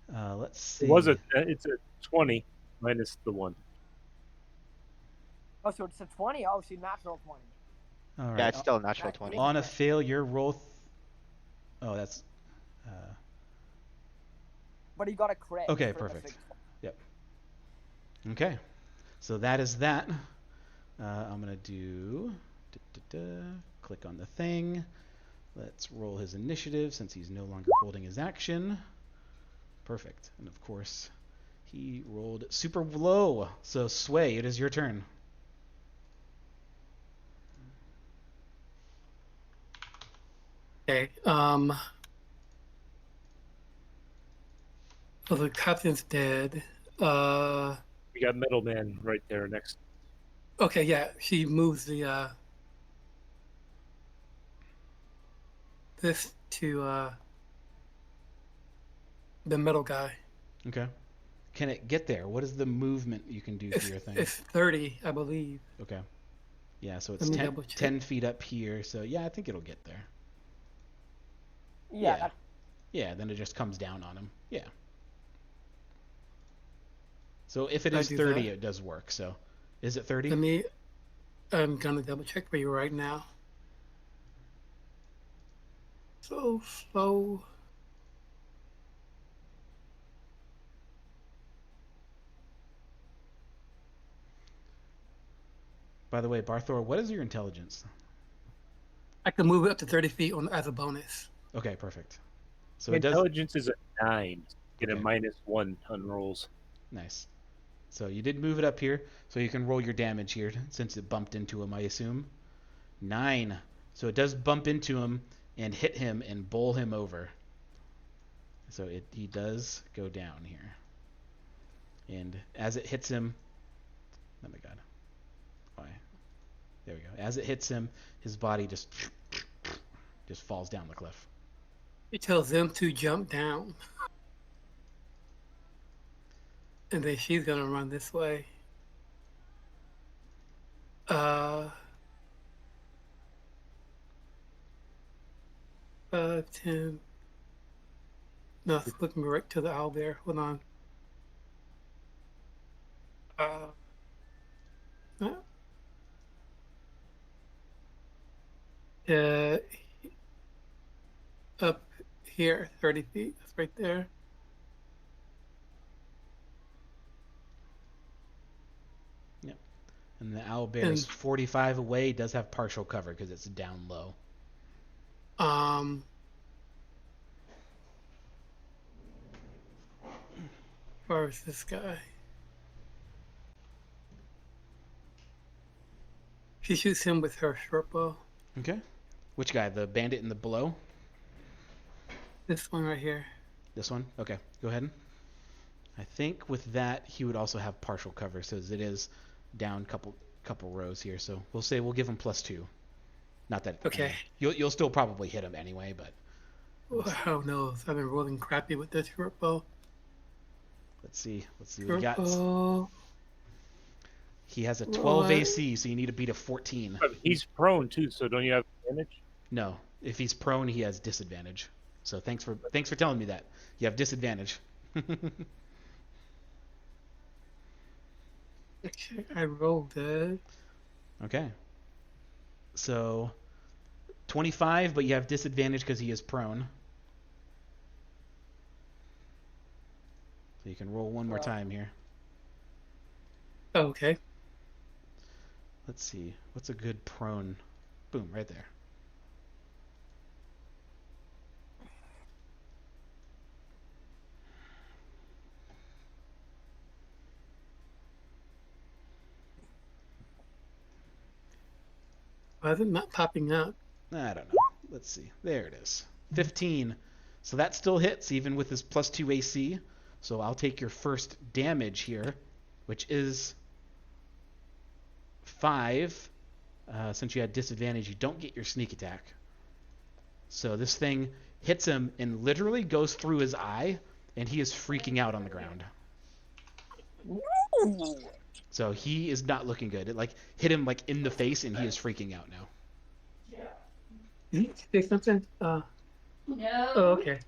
Let's see. It's a 20 minus the 1. Oh, so it's a 20? Oh, so natural 20. All right. Yeah, it's still a natural 20. On a failure, roll. Oh, that's. But he got a crit. Okay, perfect. Yep. Okay. So that is that. I'm going to do. Click on the thing. Let's roll his initiative since he's no longer holding his action. Perfect. And of course, he rolled super low. So Sway, it is your turn. Okay. So the captain's dead. We got Middleman right there next. Okay, yeah. She moves the this to the middle guy. Okay. Can it get there? What is the movement you can do for your thing? It's 30, I believe. Okay. Yeah, so it's 10 feet up here. So yeah, I think it'll get there. Yeah. Yeah, then it just comes down on him. Yeah. So if it is 30, it does work. So is it 30? I'm gonna double check for you right now. So slow. By the way, Barthor, what is your intelligence? I can move it up to 30 feet as a bonus. Okay, perfect. So intelligence is a 9. Get a -1 on rolls. Nice. So you did move it up here, so you can roll your damage here since it bumped into him, I assume. 9. So it does bump into him and hit him and bowl him over. So he does go down here. And as it hits him, oh my god. Why? There we go. As it hits him, his body just falls down the cliff. It tells them to jump down. And then she's gonna run this way. 10. No, it's looking right to the owl bear. Hold on. Up here, 30 feet. That's right there. Yep. And the owl bear is 45 away. Does have partial cover because it's down low. Where is this guy? She shoots him with her short bow. Okay. Which guy? The bandit in the below? This one right here. This one? Okay. Go ahead. I think with that he would also have partial cover, so it is down couple rows here. So we'll give him +2. Not that. Okay. You'll still probably hit him anyway, but. Oh no! I've been rolling crappy with this short bow. Let's see what we got. He has a Well, 12 AC, so you need to beat a 14. He's prone too, so don't you have advantage? No, if he's prone, he has disadvantage. So thanks for telling me that. You have disadvantage. Okay, I rolled it. Okay. So 25, but you have disadvantage because he is prone. So you can roll one more time here. Okay. Let's see. What's a good prone? Boom, right there. Why is it not popping out? I don't know. Let's see. There it is. 15. So that still hits even with his plus 2 AC. So I'll take your first damage here, which is 5. Since you had disadvantage, you don't get your sneak attack. So this thing hits him and literally goes through his eye, and he is freaking out on the ground. So he is not looking good. It like hit him like in the face, and he is freaking out now. Did you say something? No. Oh, okay.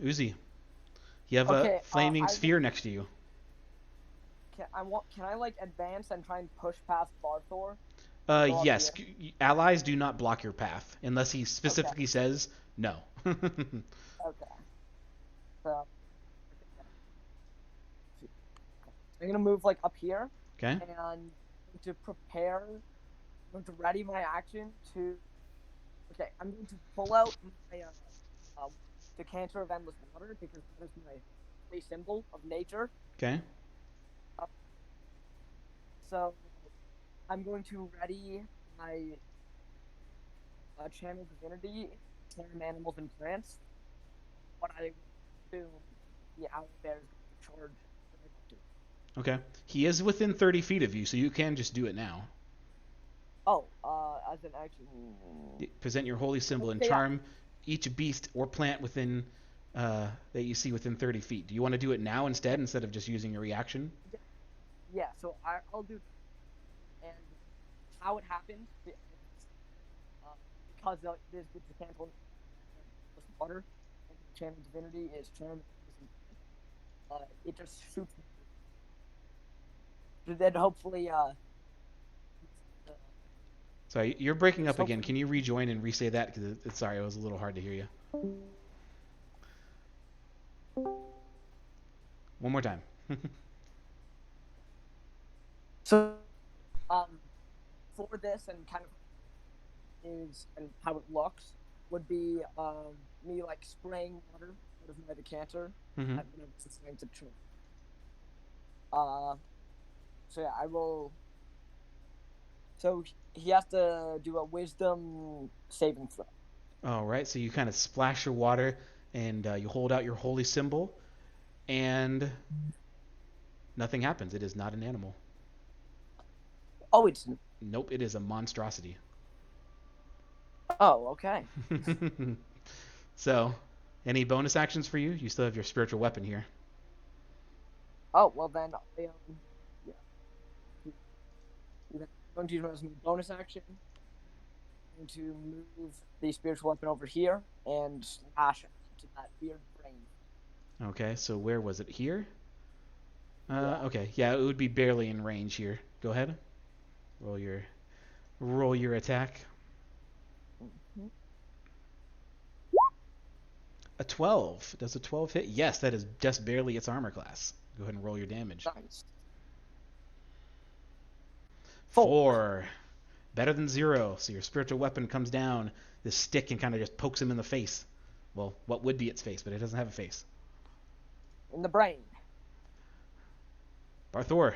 Uzi, you have Okay, a flaming I sphere next to you. Can I like advance and try and push past Barthor? Go up Yes, here? allies do not block your path unless he specifically says no. Okay. So I'm gonna move like up here Okay. and to prepare. I'm going to ready my action to. Okay, I'm going to pull out my decanter of endless water because that is my holy symbol of nature. Okay. So I'm going to ready my channel divinity, farm animals and plants. What I do, the owl bear is going to charge. Okay. He is within 30 feet of you, so you can just do it now. Oh, as an action. Present your holy symbol and Okay, yeah. charm each beast or plant within that you see within 30 feet. Do you want to do it now instead of just using your reaction? Yeah, so I'll do. And how it happened, because there's the decanter with water, and the channel divinity is charm. It just shoots. Then hopefully, Sorry, you're breaking up again. Can you rejoin and re-say that? Because sorry, it was a little hard to hear you. One more time. So, for this and kind of and how it looks would be me like spraying water out of my decanter Mhm. at whenever it's assigned to true. So yeah, I will. So he has to do a wisdom saving throw. All right, so you kind of splash your water and you hold out your holy symbol, and nothing happens. It is not an animal. Oh, it's. Nope, it is a monstrosity. Oh, okay. So, any bonus actions for you? You still have your spiritual weapon here. Oh well, then yeah. I'm going to use my bonus action. I'm going to move the spiritual weapon over here and slash into that weird brain. Okay, so where was it? Here? Yeah. Okay, yeah, it would be barely in range here. Go ahead. Roll your attack. Mm-hmm. A 12. Does a 12 hit? Yes, that is just barely its armor class. Go ahead and roll your damage. Nice. 4. Better than 0. So your spiritual weapon comes down. This stick and kind of just pokes him in the face. Well, what would be its face, but it doesn't have a face. In the brain. Barthor.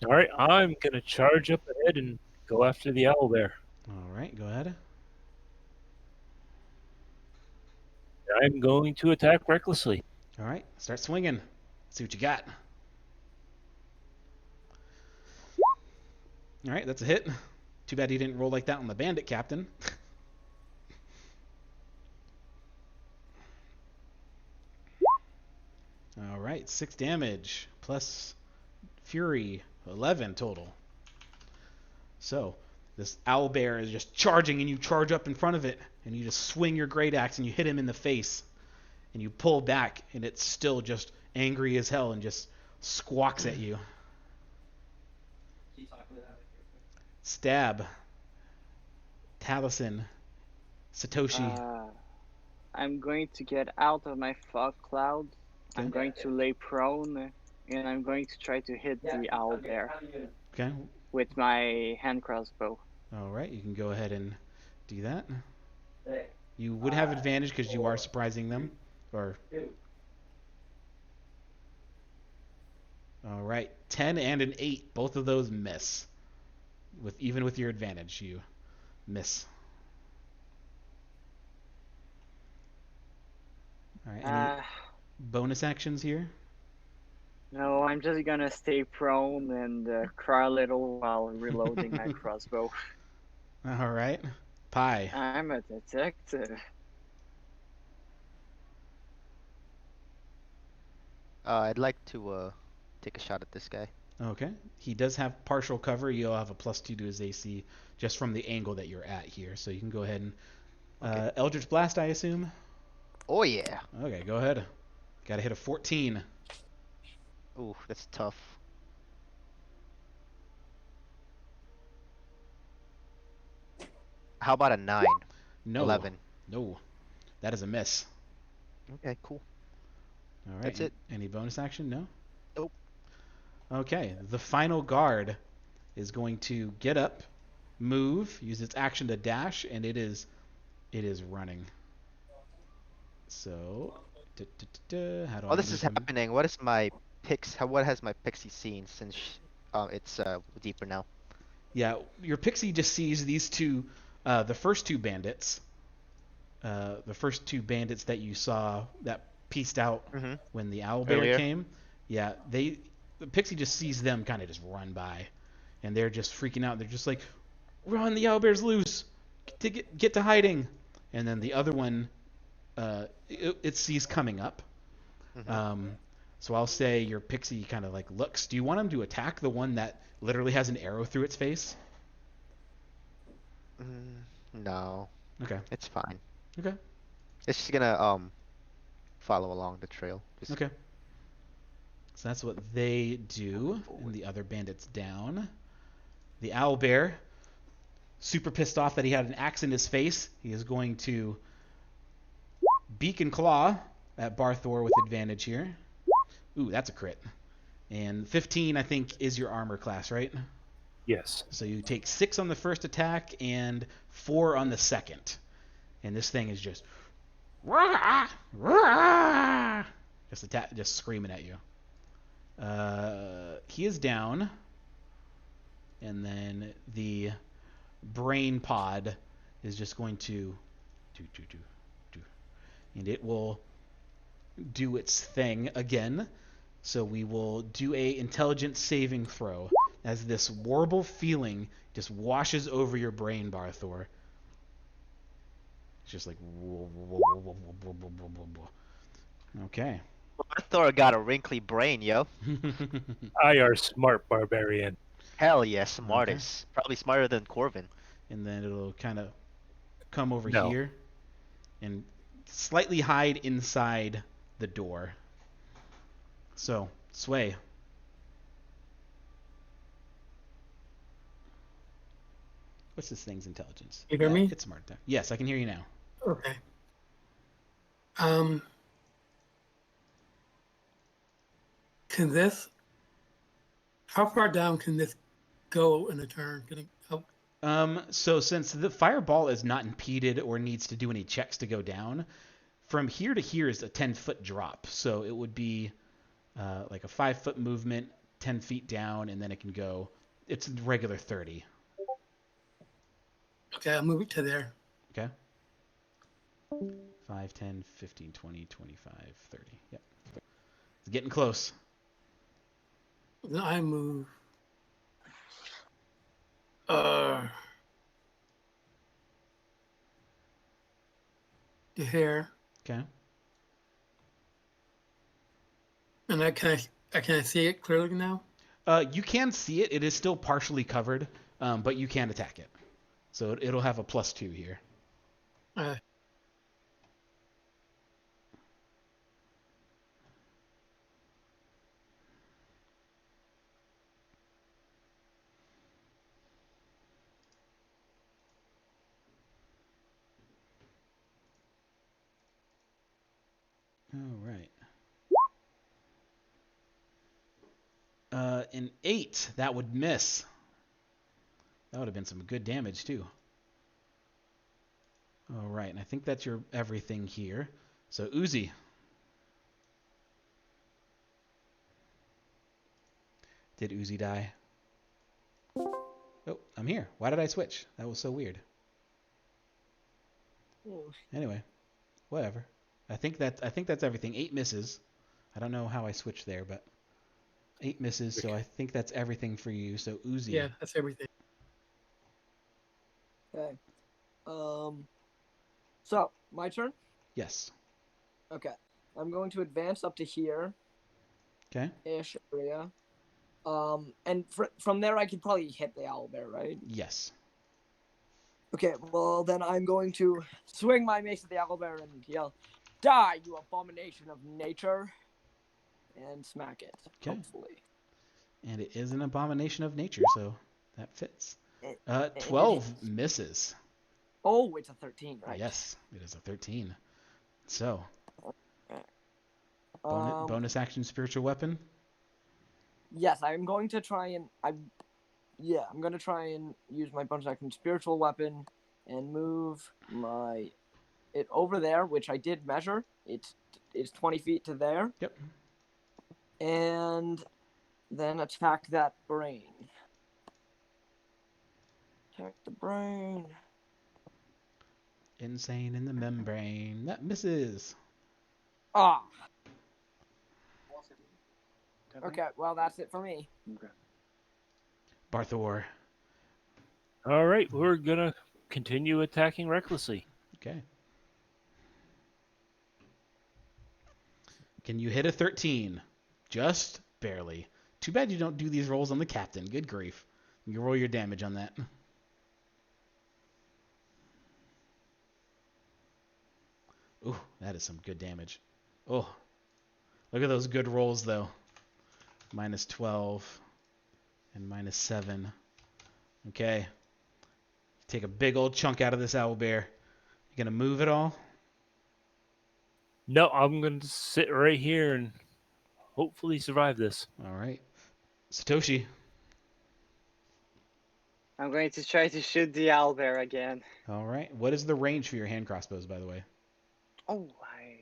All right, I'm gonna charge up ahead and go after the owl bear. All right, go ahead. I'm going to attack recklessly. All right, start swinging. See what you got. All right, that's a hit. Too bad he didn't roll like that on the bandit captain. All right, 6 damage plus fury. 11 total. So this owl bear is just charging, and you charge up in front of it, and you just swing your great axe, and you hit him in the face, and you pull back, and it's still just angry as hell and just squawks at you. Stab. Taliesin. Satoshi. I'm going to get out of my fog cloud. Okay. I'm going to lay prone, and I'm going to try to hit the owl bear Okay. with my hand crossbow. All right, you can go ahead and do that. You would have advantage because you are surprising them. Or. All right, 10 and an 8. Both of those miss. Even with your advantage, you miss. All right, any bonus actions here? No, I'm just gonna stay prone and cry a little while reloading my crossbow. All right. Pie. I'm a detective. I'd like to take a shot at this guy. Okay. He does have partial cover. You'll have a +2 to his AC just from the angle that you're at here. So you can go ahead and Okay. Eldritch Blast, I assume. Oh yeah. Okay, go ahead. Got to hit a 14. Ooh, that's tough. How about a 9? No. 11. No. That is a miss. Okay, cool. All right. That's it. Any bonus action? No? Nope. Okay. The final guard is going to get up, move, use its action to dash, and it is running. So, how do I This move is him? happening. What is my what has my pixie seen since it's deeper now? Yeah, your pixie just sees these two, the first two bandits. The first two bandits that you saw that pieced out when the owl bear Earlier. came. Yeah, the pixie just sees them kind of just run by, and they're just freaking out. They're just like, "Run! The owl bear's loose! Get to hiding!" And then the other one, it sees coming up. So I'll say your pixie kind of like looks. Do you want him to attack the one that literally has an arrow through its face? No. Okay. It's fine. Okay. It's just gonna follow along the trail. Okay. So that's what they do, and the other bandit's down. The owlbear, super pissed off that he had an axe in his face, he is going to beak and claw at Barthor with advantage here. Ooh, that's a crit. And 15, I think, is your armor class, right? Yes. So you take 6 on the first attack and 4 on the second. And this thing is just rah, rah, just screaming at you. He is down. And then the brain pod is just going to do. And it will do its thing again. So we will do a intelligence saving throw as this horrible feeling just washes over your brain, Barthor. It's just like okay. Barthor got a wrinkly brain, yo. I are smart barbarian. Hell yeah, smartest. Okay. Probably smarter than Corvin. And then it'll kind of come over No. here and slightly hide inside the door. So, Sway. What's this thing's intelligence? You hear me? It's smart. Yes, I can hear you now. Okay. Can this? How far down can this go in a turn? Can it help? So since the fireball is not impeded or needs to do any checks to go down, from here to here is a 10-foot drop. So it would be like a 5-foot movement, 10 feet down, and then it can go. It's a regular 30. Okay, I'll move it to there. Okay. 5, 10, 15, 20, 25, 30. Yep. It's getting close. Then I move. To here, Okay. and I can see it clearly now. You can see it. It is still partially covered, but you can attack it. So it'll have a +2 here. Uh, All right. An 8, that would miss. That would have been some good damage too. All right, and I think that's your everything here. So Uzi. Did Uzi die? Oh, I'm here. Why did I switch? That was so weird. Anyway, whatever. I think that's everything. 8 misses. I don't know how I switched there, but 8 misses, so I think that's everything for you. So Uzi. yeah, that's everything. Okay. So my turn. Yes. Okay. I'm going to advance up to here. Okay. Ish area. And from there I could probably hit the owlbear, right? Yes. Okay, well then I'm going to swing my mace at the owlbear and yell, "Die, you abomination of nature!" and smack it. Okay. Hopefully. And it is an abomination of nature, so that fits. It 12 is. misses. Oh, it's a 13, right? Yes, it is a 13. So, Um, bonus action spiritual weapon. Yes, I'm going to try and I'm going to try and use my bonus action spiritual weapon and move it over there, which I did measure. It's 20 feet to there. Yep. And then attack that brain. Attack the brain. Insane in the membrane. That misses. Ah. Okay, well that's it for me. Barthor. All right, we're gonna continue attacking recklessly. Okay. Can you hit a 13? Just barely. Too bad you don't do these rolls on the captain. Good grief. You roll your damage on that. Ooh, that is some good damage. Oh, look at those good rolls, though. -12 and -7. Okay. Take a big old chunk out of this owlbear. You gonna move it all? No, I'm gonna sit right here and hopefully survive this. All right. Satoshi. I'm going to try to shoot the owlbear again. All right. What is the range for your hand crossbows, by the way? Oh, I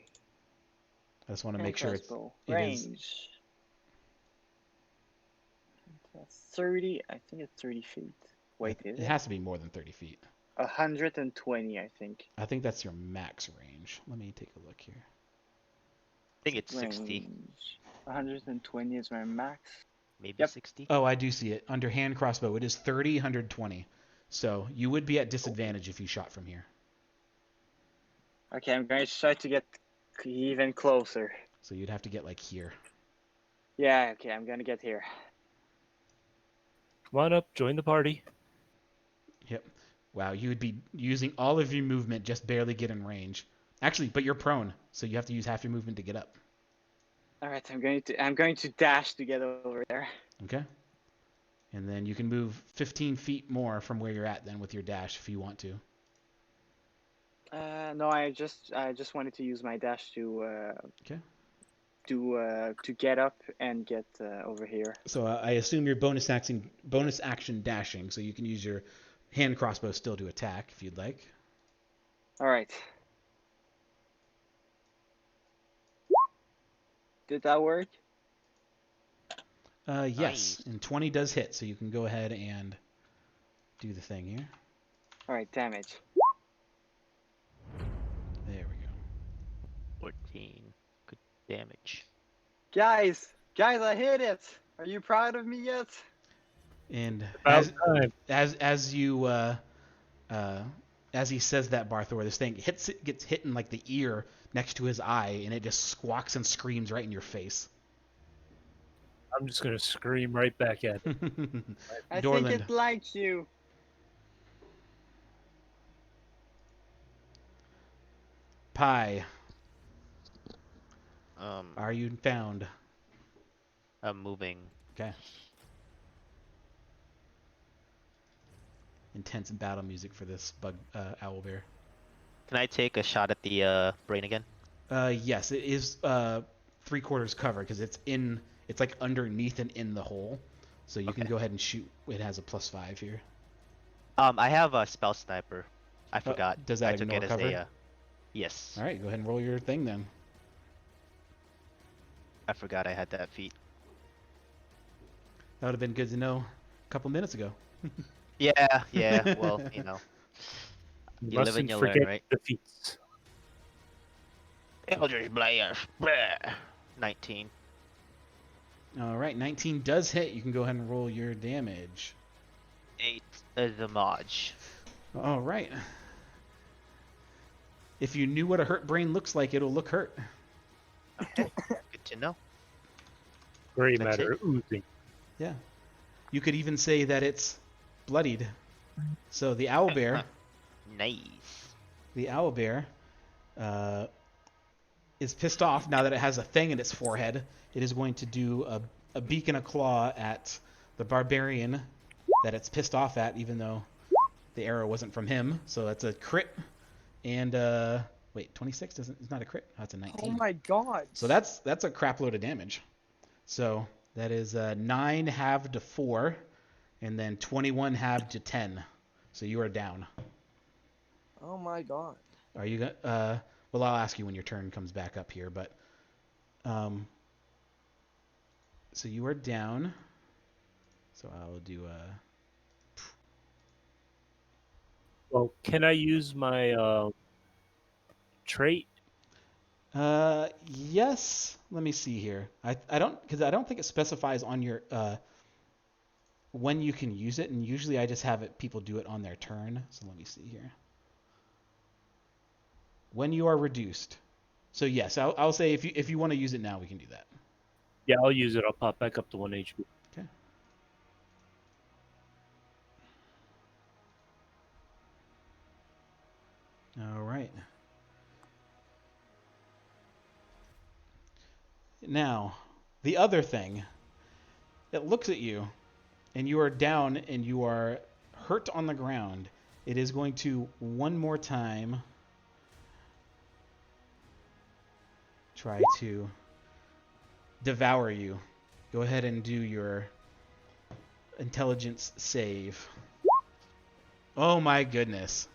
just want to make sure it is. range. 30. I think it's 30 feet. Wait, It has to be more than 30 feet. 120, I think. I think that's your max range. Let me take a look here. I think it's 60. Range. 120 is my max. Maybe Yep. 60. Oh, I do see it. Under hand crossbow, it is 30, 120. So you would be at disadvantage if you shot from here. Okay, I'm going to try to get even closer. So you'd have to get like here. Yeah, okay, I'm going to get here. Come on up, join the party. Yep. Wow, you would be using all of your movement, just barely get in range. Actually, but you're prone, so you have to use half your movement to get up. All right, I'm going to dash to get over there. Okay. And then you can move 15 feet more from where you're at then with your dash if you want to. No, I just wanted to use my dash to Okay. to get up and get over here. So I assume you're bonus action dashing, so you can use your hand crossbow still to attack if you'd like. All right. Did that work? Yes, Nice. and 20 does hit, so you can go ahead and do the thing here. All right, damage. There we go. 14. Good damage. Guys, I hit it. Are you proud of me yet? And About time. as he says that, Barthor, this thing gets hit in like the ear next to his eye, and it just squawks and screams right in your face. I'm just gonna scream right back at him. I think Dorland. it likes you. Pie, Um, are you found? I'm moving. Okay. Intense battle music for this owlbear. Can I take a shot at the brain again? Yes, it is 3/4 cover because it's in. It's like underneath and in the hole, so you can Okay. go ahead and shoot. It has a +5 here. I have a spell sniper. I forgot. Does that I took ignore it as cover? a yes. All right, go ahead and roll your thing then. I forgot I had that feat. That would have been good to know a couple minutes ago. Yeah, yeah. Well, you know, you live and Mustn't you learn, forget right? defeats. Eldritch Blast. Bleh. 19. All right, 19 does hit. You can go ahead and roll your damage. 8 damage. All right. If you knew what a hurt brain looks like, it'll look hurt. Okay, good to know. Gray That's matter oozing. Yeah. You could even say that it's bloodied. So the owlbear, Nice. Is pissed off now that it has a thing in its forehead. It is going to do a beak and a claw at the barbarian that it's pissed off at, even though the arrow wasn't from him. So that's a crit. And wait, 26 it's not a crit. Oh, it's a 19. Oh my god. So that's a crap load of damage. So that is 9 halved to 4, and then 21 halved to 10. So you are down. Oh my god. Are you gonna? Well, I'll ask you when your turn comes back up here, but so you are down. So I'll do Well, can I use my trait? yes. Let me see here. I don't think it specifies on your when you can use it, and usually I just have people do it on their turn. So let me see here. When you are reduced. So yes, I'll say if you want to use it now, we can do that. Yeah, I'll use it. I'll pop back up to 1 HP. Okay. All right. Now, the other thing, it looks at you, and you are down and you are hurt on the ground. It is going to one more time try to devour you. Go ahead and do your intelligence save. Oh my goodness.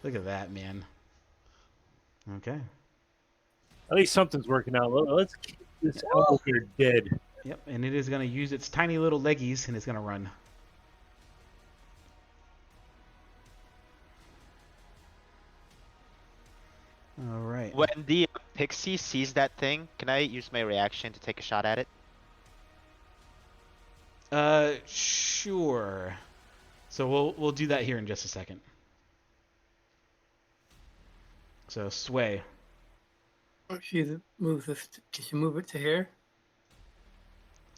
Look at that, man. Okay. At least something's working out. Let's keep this owlbear dead. Yep, and it is going to use its tiny little leggies and it's going to run. All right. When the pixie sees that thing, can I use my reaction to take a shot at it? Sure. So we'll do that here in just a second. So sway. She moves this. Can she move it to here?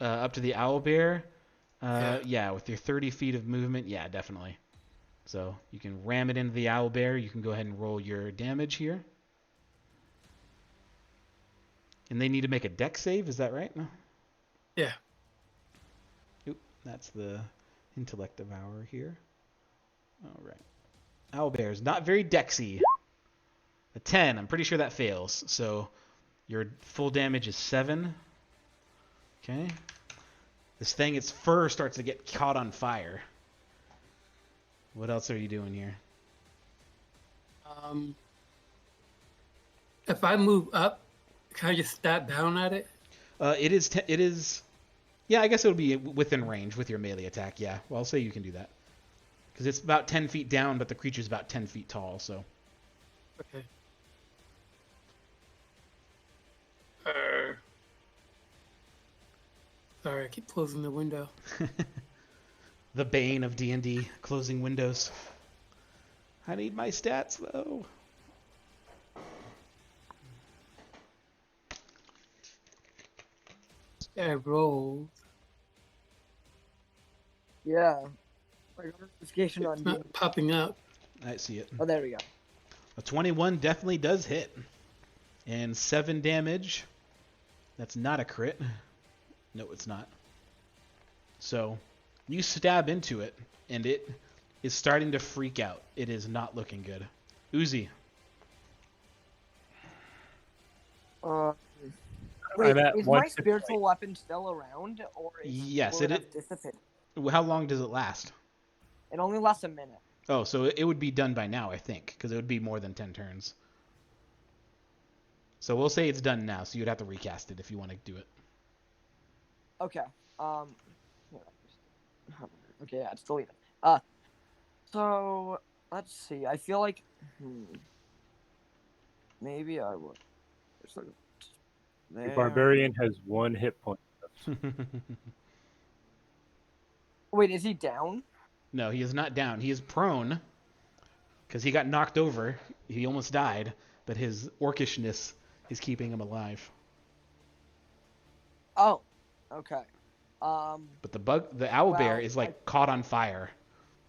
Up to the owlbear. Yeah. Yeah, with your 30 feet of movement, yeah, definitely. So you can ram it into the owlbear. You can go ahead and roll your damage here. And they need to make a dex save, is that right? Yeah. Oop, that's the intellect devour here. All right. Owlbear's not very dexy. A 10, I'm pretty sure that fails. So your full damage is 7. Okay. This thing, its fur starts to get caught on fire. What else are you doing here? If I move up, can I just stab down at it? It is. Yeah, I guess it'll be within range with your melee attack. Yeah, well, I'll say you can do that because it's about 10 feet down, but the creature's about 10 feet tall. So. Okay. Sorry, I keep closing the window. The bane of D&D, closing windows. I need my stats though. I rolled. Yeah. I got a notification on It's the. not popping up. I see it. Oh, there we go. A 21 definitely does hit. And 7 damage. That's not a crit. No, it's not. So, you stab into it, and it is starting to freak out. It is not looking good. Uzi. Wait, I'm at is one my spiritual weapon still around, or Yes, will it it have dissipated? How long does it last? It only lasts a minute. Oh, so it would be done by now, I think, because it would be more than 10 turns. So we'll say it's done now, so you'd have to recast it if you want to do it. Okay. Okay, yeah, it's deleted. So let's see. I feel like maybe I would. The There. barbarian has 1 hit point. Wait, is he down? No, he is not down. He is prone because he got knocked over. He almost died, but his orcishness is keeping him alive. Oh, okay. But the owlbear is like caught on fire,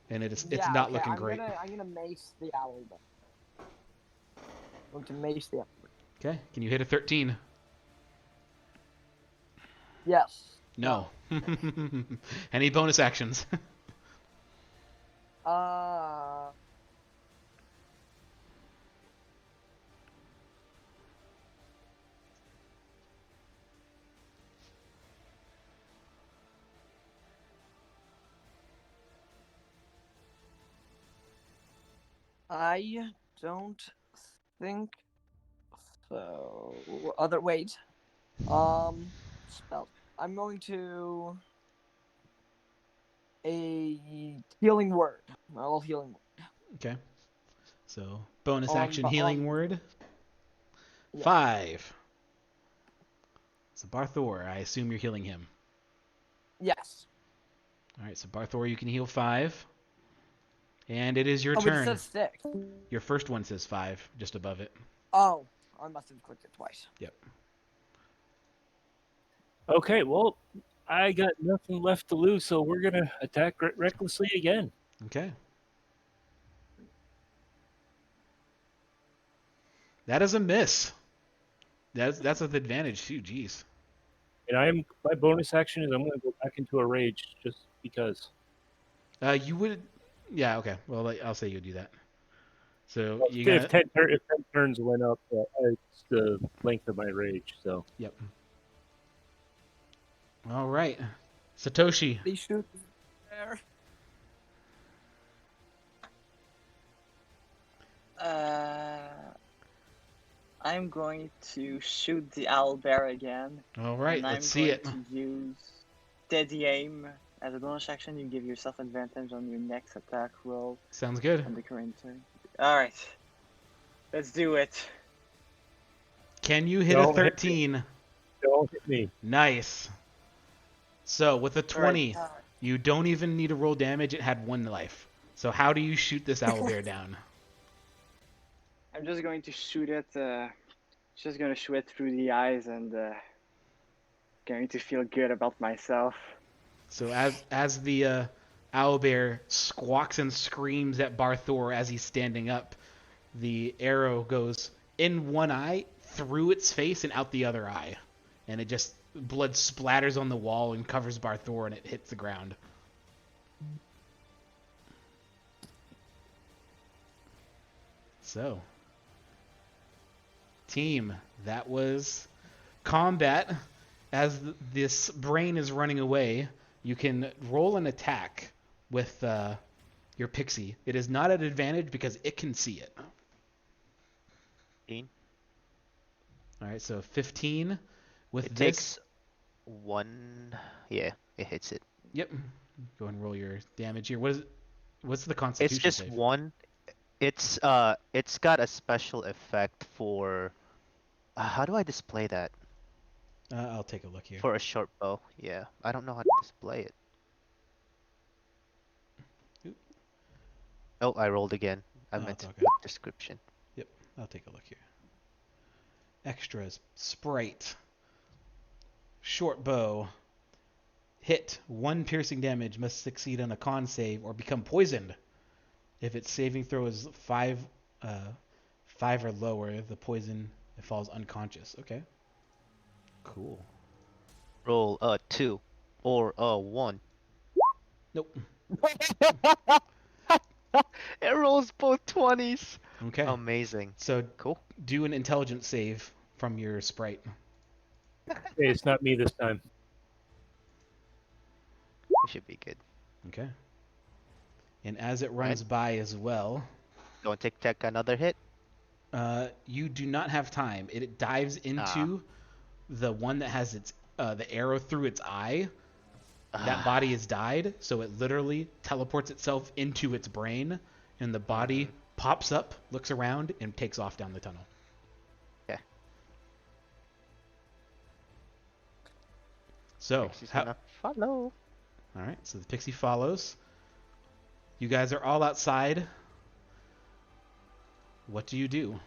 and it's not looking great. I'm gonna mace the owl. I'm going to mace the owl. Okay, can you hit a 13? Yes. No. Any bonus actions? I don't think so. Wait. Spell. I'm going to a healing word. A little healing word. Okay. So bonus action healing word. Yeah. 5. So Barthor, I assume you're healing him. Yes. All right, so Barthor, you can heal 5. And it is your turn. It says 6. Your first one says 5, just above it. Oh, I must have clicked it twice. Yep. Okay, well, I got nothing left to lose, so we're going to attack recklessly again. Okay. That is a miss. That's with advantage too, jeez. And my bonus action is I'm going to go back into a rage just because. You would, yeah, okay. Well, I'll say you do that. So well, you if 10 turns went up, it's the length of my rage. So. Yep. All right, Satoshi. They shoot there. I'm going to shoot the owlbear again. All right, let's see it. I'm going to use steady aim. As a bonus action, you give yourself advantage on your next attack roll. Sounds good. On the current turn. All right, let's do it. Can you hit a 13? Don't hit me. Nice. So with a 20, you don't even need to roll damage. It had 1 life. So how do you shoot this owlbear down? I'm just going to shoot it. Just going to shoot it through the eyes and going to feel good about myself. So as the owlbear squawks and screams at Barthor as he's standing up, the arrow goes in one eye, through its face, and out the other eye. And it just, blood splatters on the wall and covers Barthor, and it hits the ground. So, team, that was combat. As this brain is running away, you can roll an attack with your pixie. It is not at advantage because it can see it. 15. All right, so 15 with it this. Takes 1. Yeah, it hits it. Yep. Go ahead and roll your damage here. What's the Constitution It's just save? 1. It's got a special effect for. How do I display that? I'll take a look here. For a short bow, yeah. I don't know how to display it. Oop. Oh, I rolled again. I meant okay. description. Yep, I'll take a look here. Extras, sprite. short bow. Hit 1 piercing damage, must succeed on a con save or become poisoned. If its saving throw is 5 or lower, the poison it falls unconscious. Okay. Cool. Roll a 2 or a 1. Nope. It rolls both 20s. Okay. Amazing. So Cool. do an intelligence save from your sprite. Hey, it's not me this time. We should be good. Okay. And as it runs by as well, Don't take another hit. you do not have time. It dives into the one that has its the arrow through its eye. That body has died, so it literally teleports itself into its brain, and the body pops up, looks around, and takes off down the tunnel. Okay. So, Pixie's gonna follow. all right. So the pixie follows. You guys are all outside. What do you do?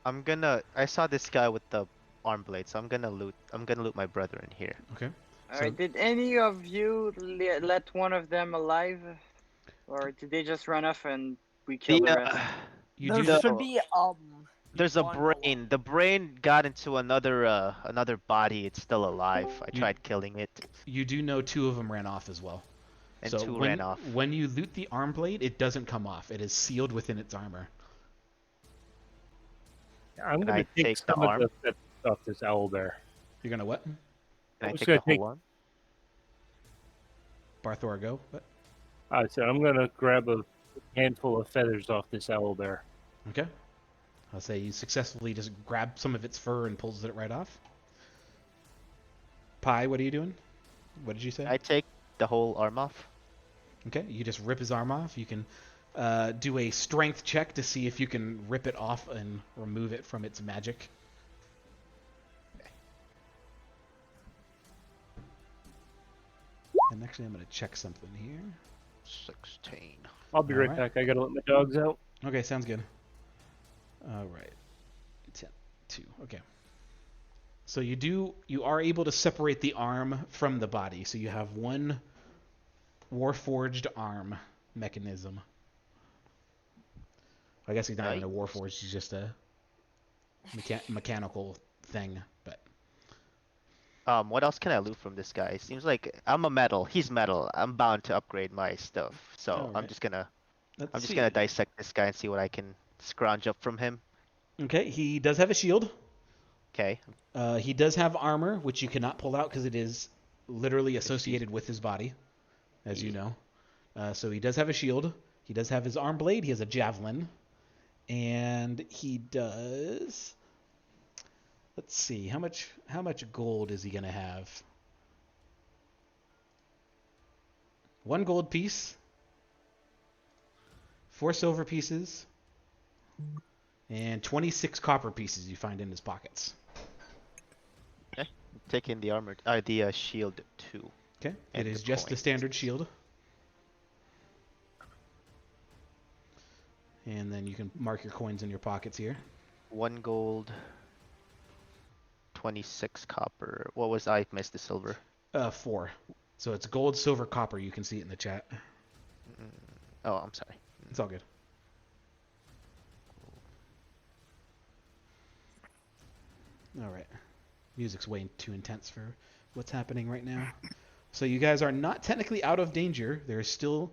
I saw this guy with the arm blade, so I'm gonna loot my brother in here. Okay. Alright, did any of you let one of them alive? Or did they just run off and we killed the rest? You There do should be There's a one brain. The brain got into another body. It's still alive. I tried killing it. You do know 2 of them ran off as well. And so 2 when, ran off. When you loot the arm blade, it doesn't come off. It is sealed within its armor. I'm Can gonna I take take some the of arm? the feathers off this owl bear. You're gonna what? Can I I was take gonna the take- whole arm? Barthor, go. What? So I'm gonna grab a handful of feathers off this owl bear. Okay. I'll say you successfully just grab some of its fur and pulls it right off. Pi, what are you doing? What did you say? I take the whole arm off. Okay, you just rip his arm off. You can do a strength check to see if you can rip it off and remove it from its magic. And actually, I'm going to check something here. 16. I'll be right back. I gotta let my dogs out. Okay, sounds good. All right. 10, 2. Okay. So you are able to separate the arm from the body. So you have one warforged arm mechanism. I guess he's not even a warforged. He's just a mechanical thing. But What else can I loot from this guy? Seems like I'm a metal. He's metal. I'm bound to upgrade my stuff. So All I'm right. just gonna Let's see. gonna dissect this guy and see what I can scrounge up from him. Okay, he does have a shield. Okay. He does have armor, which you cannot pull out because it is literally associated with his body, as you know. So he does have a shield. He does have his arm blade. He has a javelin. And he does... Let's see. How much gold is he going to have? 1 gold piece. 4 silver pieces. And 26 copper pieces you find in his pockets. Okay. Taking the armor, the shield too. Okay. And It is the just the coins. standard shield. And then you can mark your coins in your pockets here. 1 gold, 26 copper. What was I missed the silver? 4. So it's gold, silver, copper. You can see it in the chat. Oh, I'm sorry. It's all good. All right. Music's way too intense for what's happening right now. So you guys are not technically out of danger. There's still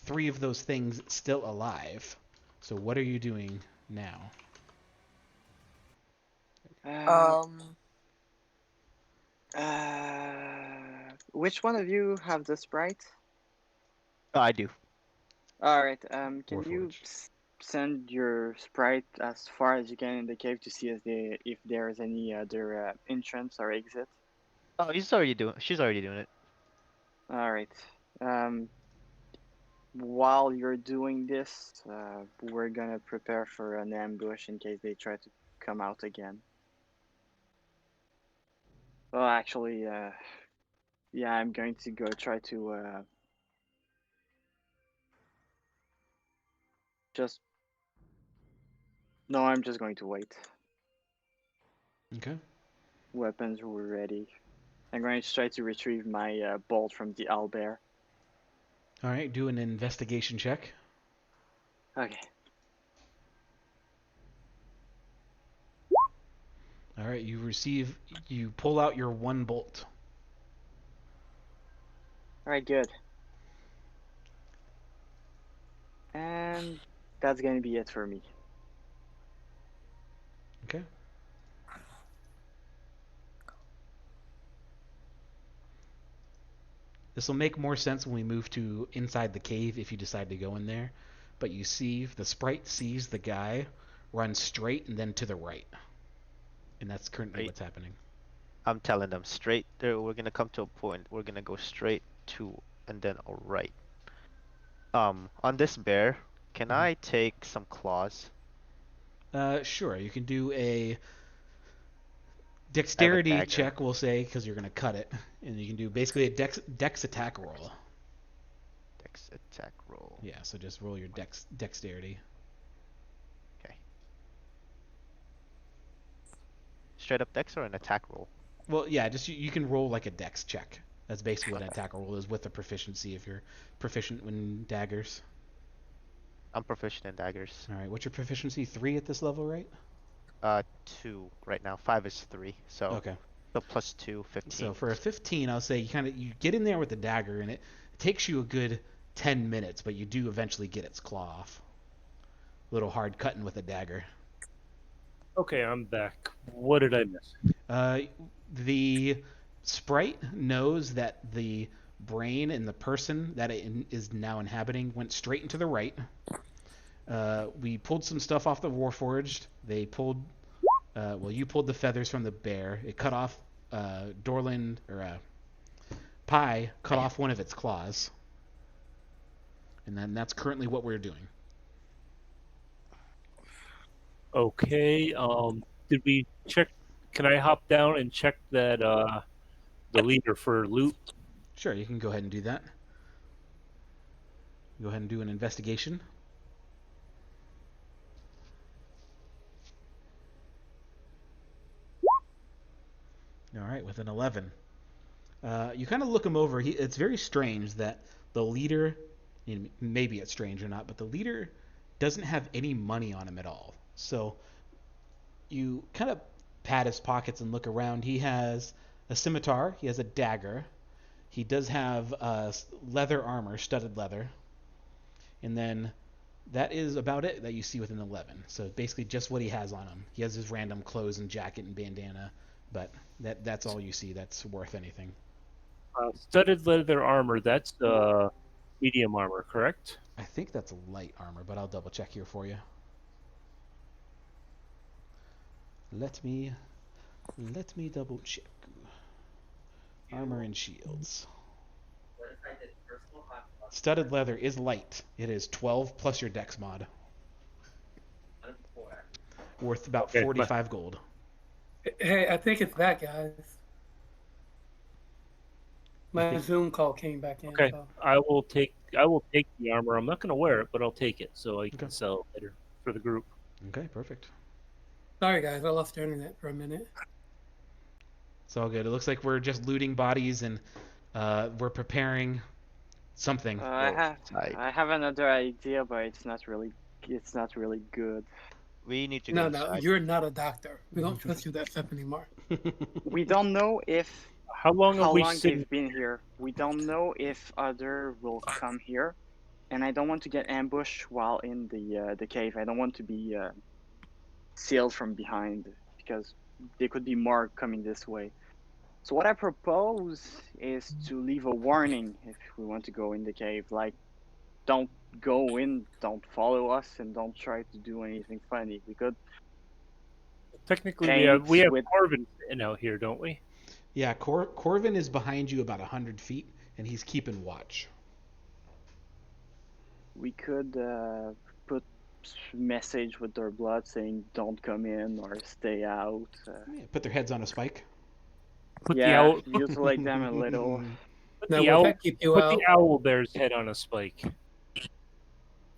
3 of those things still alive. So what are you doing now? Which one of you have the sprite? Oh, I do. Alright, can you send your sprite as far as you can in the cave to see if there's any other entrance or exit? Oh, she's already doing it. Alright. While you're doing this, we're gonna prepare for an ambush in case they try to come out again. Well, actually, yeah, I'm going to go try to just... No, I'm just going to wait. Okay. weapons were ready. I'm going to try to retrieve my bolt from the owlbear. All right, do an investigation check. Okay. All right, you pull out your one bolt. All right, good. And that's going to be it for me. Okay. This will make more sense when we move to inside the cave if you decide to go in there. But you see, the sprite sees the guy run straight and then to the right. And that's currently Right. what's happening. I'm telling them straight there. We're gonna come to a point. We're gonna go straight to and then a right. On this bear, can Mhm. I take some claws? Sure, you can do a I have a dexterity dagger. check, we'll say, because you're going to cut it. And you can do basically a dex attack roll. Dex attack roll. Yeah, so just roll your dexterity. Okay. Straight up dex or an attack roll? Well, yeah, just you can roll like a dex check. That's basically what an attack roll is with a proficiency if you're proficient in daggers. I'm proficient in daggers. All right, what's your proficiency? 3 at this level, right? 2 right now. 5 is 3. So, Okay. so plus 2, 15. So for a 15, I'll say you get in there with the dagger, and it takes you a good 10 minutes, but you do eventually get its claw off. A little hard cutting with a dagger. Okay, I'm back. What did I miss? The sprite knows that the brain and the person that it is now inhabiting went straight into the right. We pulled some stuff off the Warforged. They pulled, you pulled the feathers from the bear. It cut off Dorland, or Pie cut off one of its claws. And then that's currently what we're doing. Okay, did we check? Can I hop down and check that the leader for loot? Sure, you can go ahead and do that. Go ahead and do an investigation. All right, with an 11. You kind of look him over. It's very strange that the leader, maybe it's strange or not, but the leader doesn't have any money on him at all. So you kind of pat his pockets and look around. He has a scimitar. He has a dagger. He does have leather armor, studded leather. And then that is about it that you see with an 11. So basically just what he has on him. He has his random clothes and jacket and bandana, but that's all you see that's worth anything. Studded leather armor, that's medium armor, correct? I think that's light armor, but I'll double check here for you. Let me double check. Armor and shields. Studded leather is light. It is 12 plus your dex mod. Worth about 45 gold. Hey, I think it's that, guys. My Zoom call came back in. Okay, So. I will take the armor. I'm not going to wear it, but I'll take it so I can sell it later for the group. Okay, perfect. Sorry, guys, I lost the internet for a minute. It's all good. It looks like we're just looting bodies and we're preparing something. I have another idea, but it's not really good. We need to go No, inside. you're not a doctor. We don't trust you that step anymore. We don't know if how long they've been here. We don't know if other will come here, and I don't want to get ambushed while in the cave. I don't want to be sealed from behind because there could be more coming this way. So what I propose is to leave a warning if we want to go in the cave, like don't go in, don't follow us, and don't try to do anything funny. We could technically we have Corvin out here, don't we? Yeah, Corvin is behind you about 100 feet, and he's keeping watch. We could put message with their blood saying don't come in or stay out. Yeah, put their heads on a spike. Mutilate them a little. Put the owl bear's head on a spike.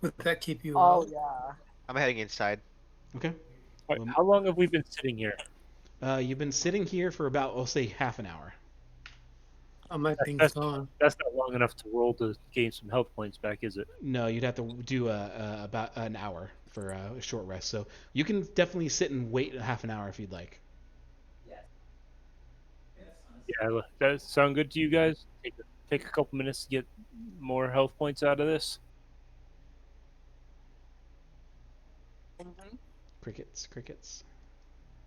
Would that keep you Oh, out? yeah. I'm heading inside. Okay. How long have we been sitting here? You've been sitting here for about, we'll say, half an hour. My thing's That's gone. that's not long enough to roll to gain some health points back, is it? No, you'd have to do about an hour for a short rest. So you can definitely sit and wait half an hour if you'd like. Yeah, does that sound good to you guys? Take a couple minutes to get more health points out of this. Crickets, crickets.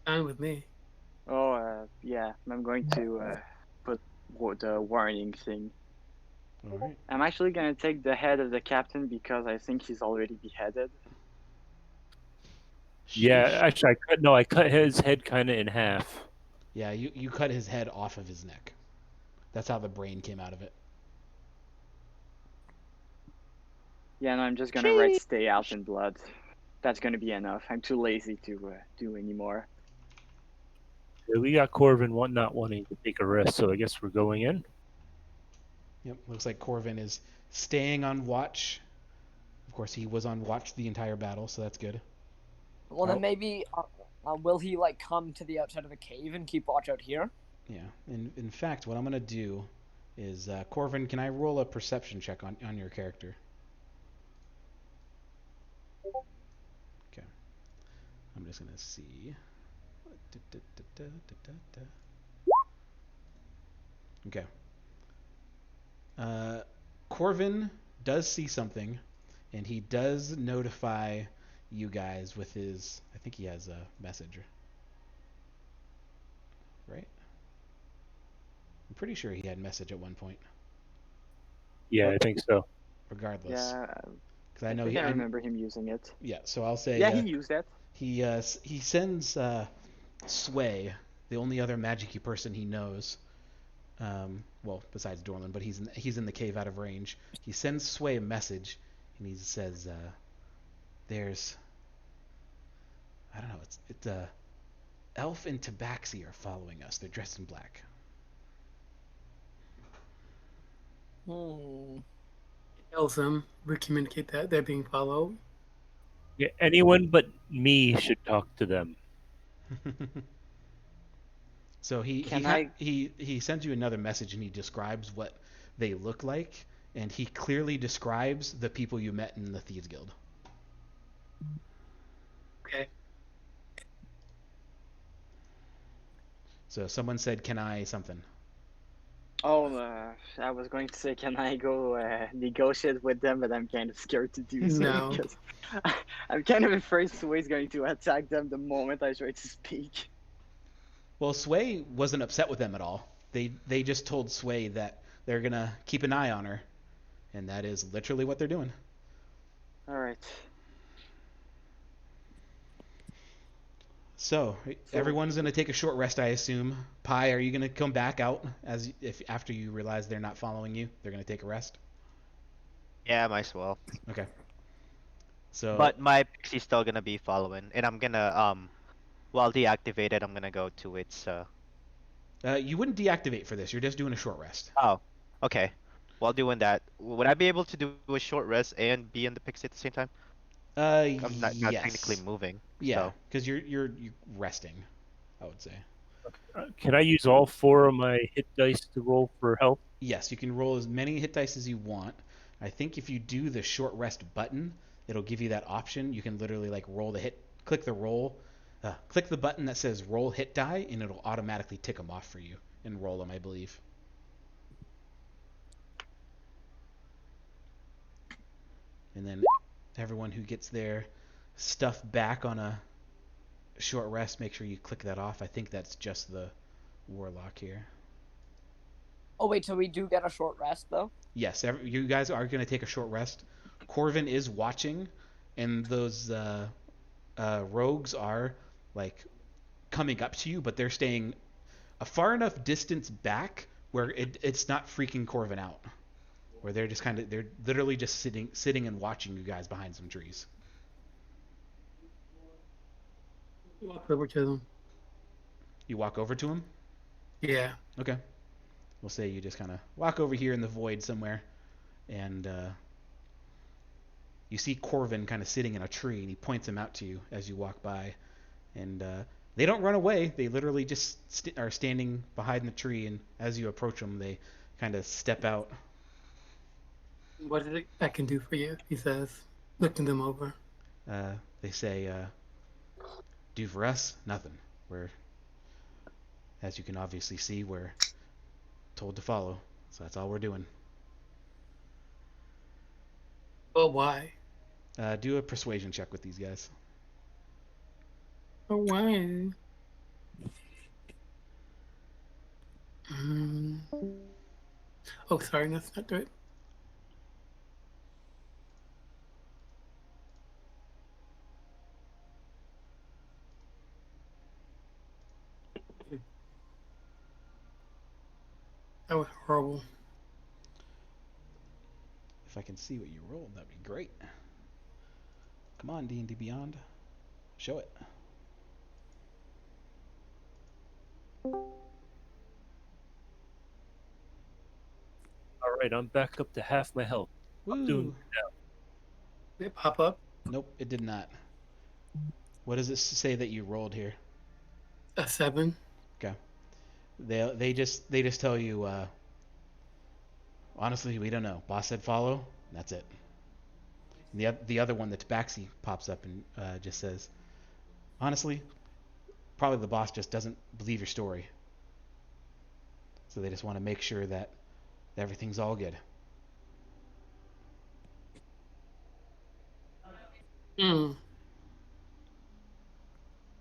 Fine with me. Oh, yeah, I'm going to put the warning thing. All right. I'm actually going to take the head of the captain because I think he's already beheaded. Yeah, actually, I cut his head kind of in half. Yeah, you cut his head off of his neck. That's how the brain came out of it. Yeah, no, I'm just going to write stay out in blood. That's going to be enough. I'm too lazy to do anymore. Yeah, we got Corvin not wanting to take a rest, so I guess we're going in. Yep, looks like Corvin is staying on watch. Of course, he was on watch the entire battle, so that's good. Well, then maybe will he like come to the outside of the cave and keep watch out here? Yeah. In fact, what I'm gonna do is Corvin, can I roll a perception check on your character? Okay. I'm just gonna see. Okay. Corvin does see something, and he does notify you guys with his. I think he has a message. Right? I'm pretty sure he had message at one point. Yeah, I think so. Regardless. Yeah, because I know I remember him using it. Yeah, so I'll say. Yeah, he used that. He sends Sway, the only other magic-y person he knows. Well, besides Dorlan, but he's in the cave out of range. He sends Sway a message, and he says, "There's, I don't know, it's Elf and Tabaxi are following us. They're dressed in black." Tells them we communicate that they're being followed. Yeah, anyone but me should talk to them. So he sends you another message, and he describes what they look like, and he clearly describes the people you met in the Thieves Guild. Okay. So someone said, "Can I something?" Oh, I was going to say, can I go negotiate with them? But I'm kind of scared to do so No. because I'm kind of afraid Sway's going to attack them the moment I try to speak. Well, Sway wasn't upset with them at all. They just told Sway that they're gonna keep an eye on her, and that is literally what they're doing. All right. So everyone's gonna take a short rest, I assume. Pi, are you gonna come back out after you realize they're not following you? They're gonna take a rest. Yeah, might as well. Okay. So. But my pixie's still gonna be following, and I'm gonna while deactivated, I'm gonna go to its. You wouldn't deactivate for this. You're just doing a short rest. Oh, okay. While doing that, would I be able to do a short rest and be in the pixie at the same time? I'm not Yes. technically moving. Yeah, because you're resting, I would say. Can I use all 4 of my hit dice to roll for health? Yes, you can roll as many hit dice as you want. I think if you do the short rest button, it'll give you that option. You can literally like roll the hit, click the button that says roll hit die, and it'll automatically tick them off for you and roll them, I believe. And then everyone who gets their stuff back on a short rest, make sure you click that off. I think that's just the warlock here. Oh wait, so we do get a short rest though? Yes, you guys are going to take a short rest. Corvin is watching, and those rogues are like coming up to you, but they're staying a far enough distance back where it's not freaking Corvin out. Where they're just they're literally just sitting and watching you guys behind some trees. Walk over to them. You walk over to him? Yeah. Okay. We'll say you just kind of walk over here in the void somewhere, and you see Corvin kind of sitting in a tree, and he points him out to you as you walk by. And They don't run away. They literally just are standing behind the tree, and as you approach them, they kind of step out. What is it I can do for you? He says, looking them over. They say, do for us? Nothing. We're, as you can obviously see, we're told to follow. So that's all we're doing. But why? Do a persuasion check with these guys. But why? Oh, sorry, that's not good. That was horrible. If I can see what you rolled, that'd be great. Come on, D&D Beyond. Show it. All right, I'm back up to half my health. I'm doing Woo. good now. Did it pop up? Nope, it did not. What does it say that you rolled here? A 7. Okay. They just tell you, honestly, we don't know. Boss said follow. That's it. And the other one, the tabaxi, pops up and just says, honestly, probably the boss just doesn't believe your story. So they just want to make sure that everything's all good.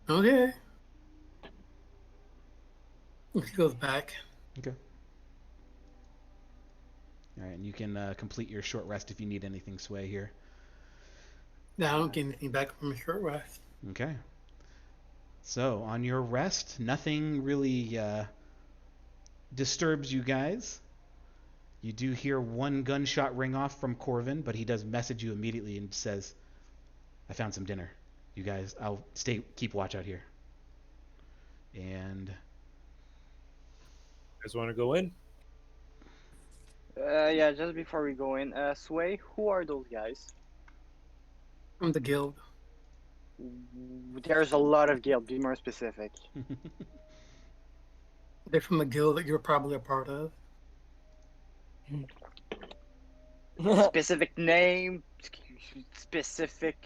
Okay. He goes back. Okay. All right, and you can complete your short rest if you need anything, Sway, here. Yeah, I don't get anything back from a short rest. Okay. So, on your rest, nothing really disturbs you guys. You do hear one gunshot ring off from Corvin, but he does message you immediately and says, I found some dinner. You guys, I'll keep watch out here. And... You guys want to go in? Yeah, just before we go in, Sway, who are those guys? From the guild. There's a lot of guild. Be more specific. They're from a guild that you're probably a part of. Specific name, specific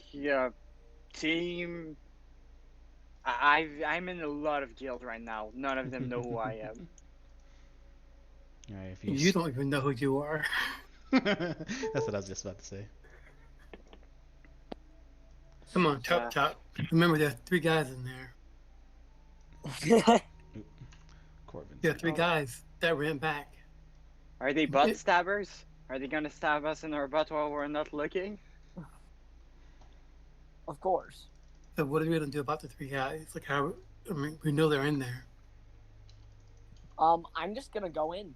team. I'm in a lot of guild right now. None of them know who I am. All right, if You don't even know who you are. That's what I was just about to say. Come on, chop. Remember, there's 3 guys in there. Corbin. There are 3 guys that ran back. Are they butt stabbers? Are they gonna stab us in our butt while we're not looking? Of course. So what are we gonna do about the 3 guys? Like, how? I mean, we know they're in there. I'm just gonna go in.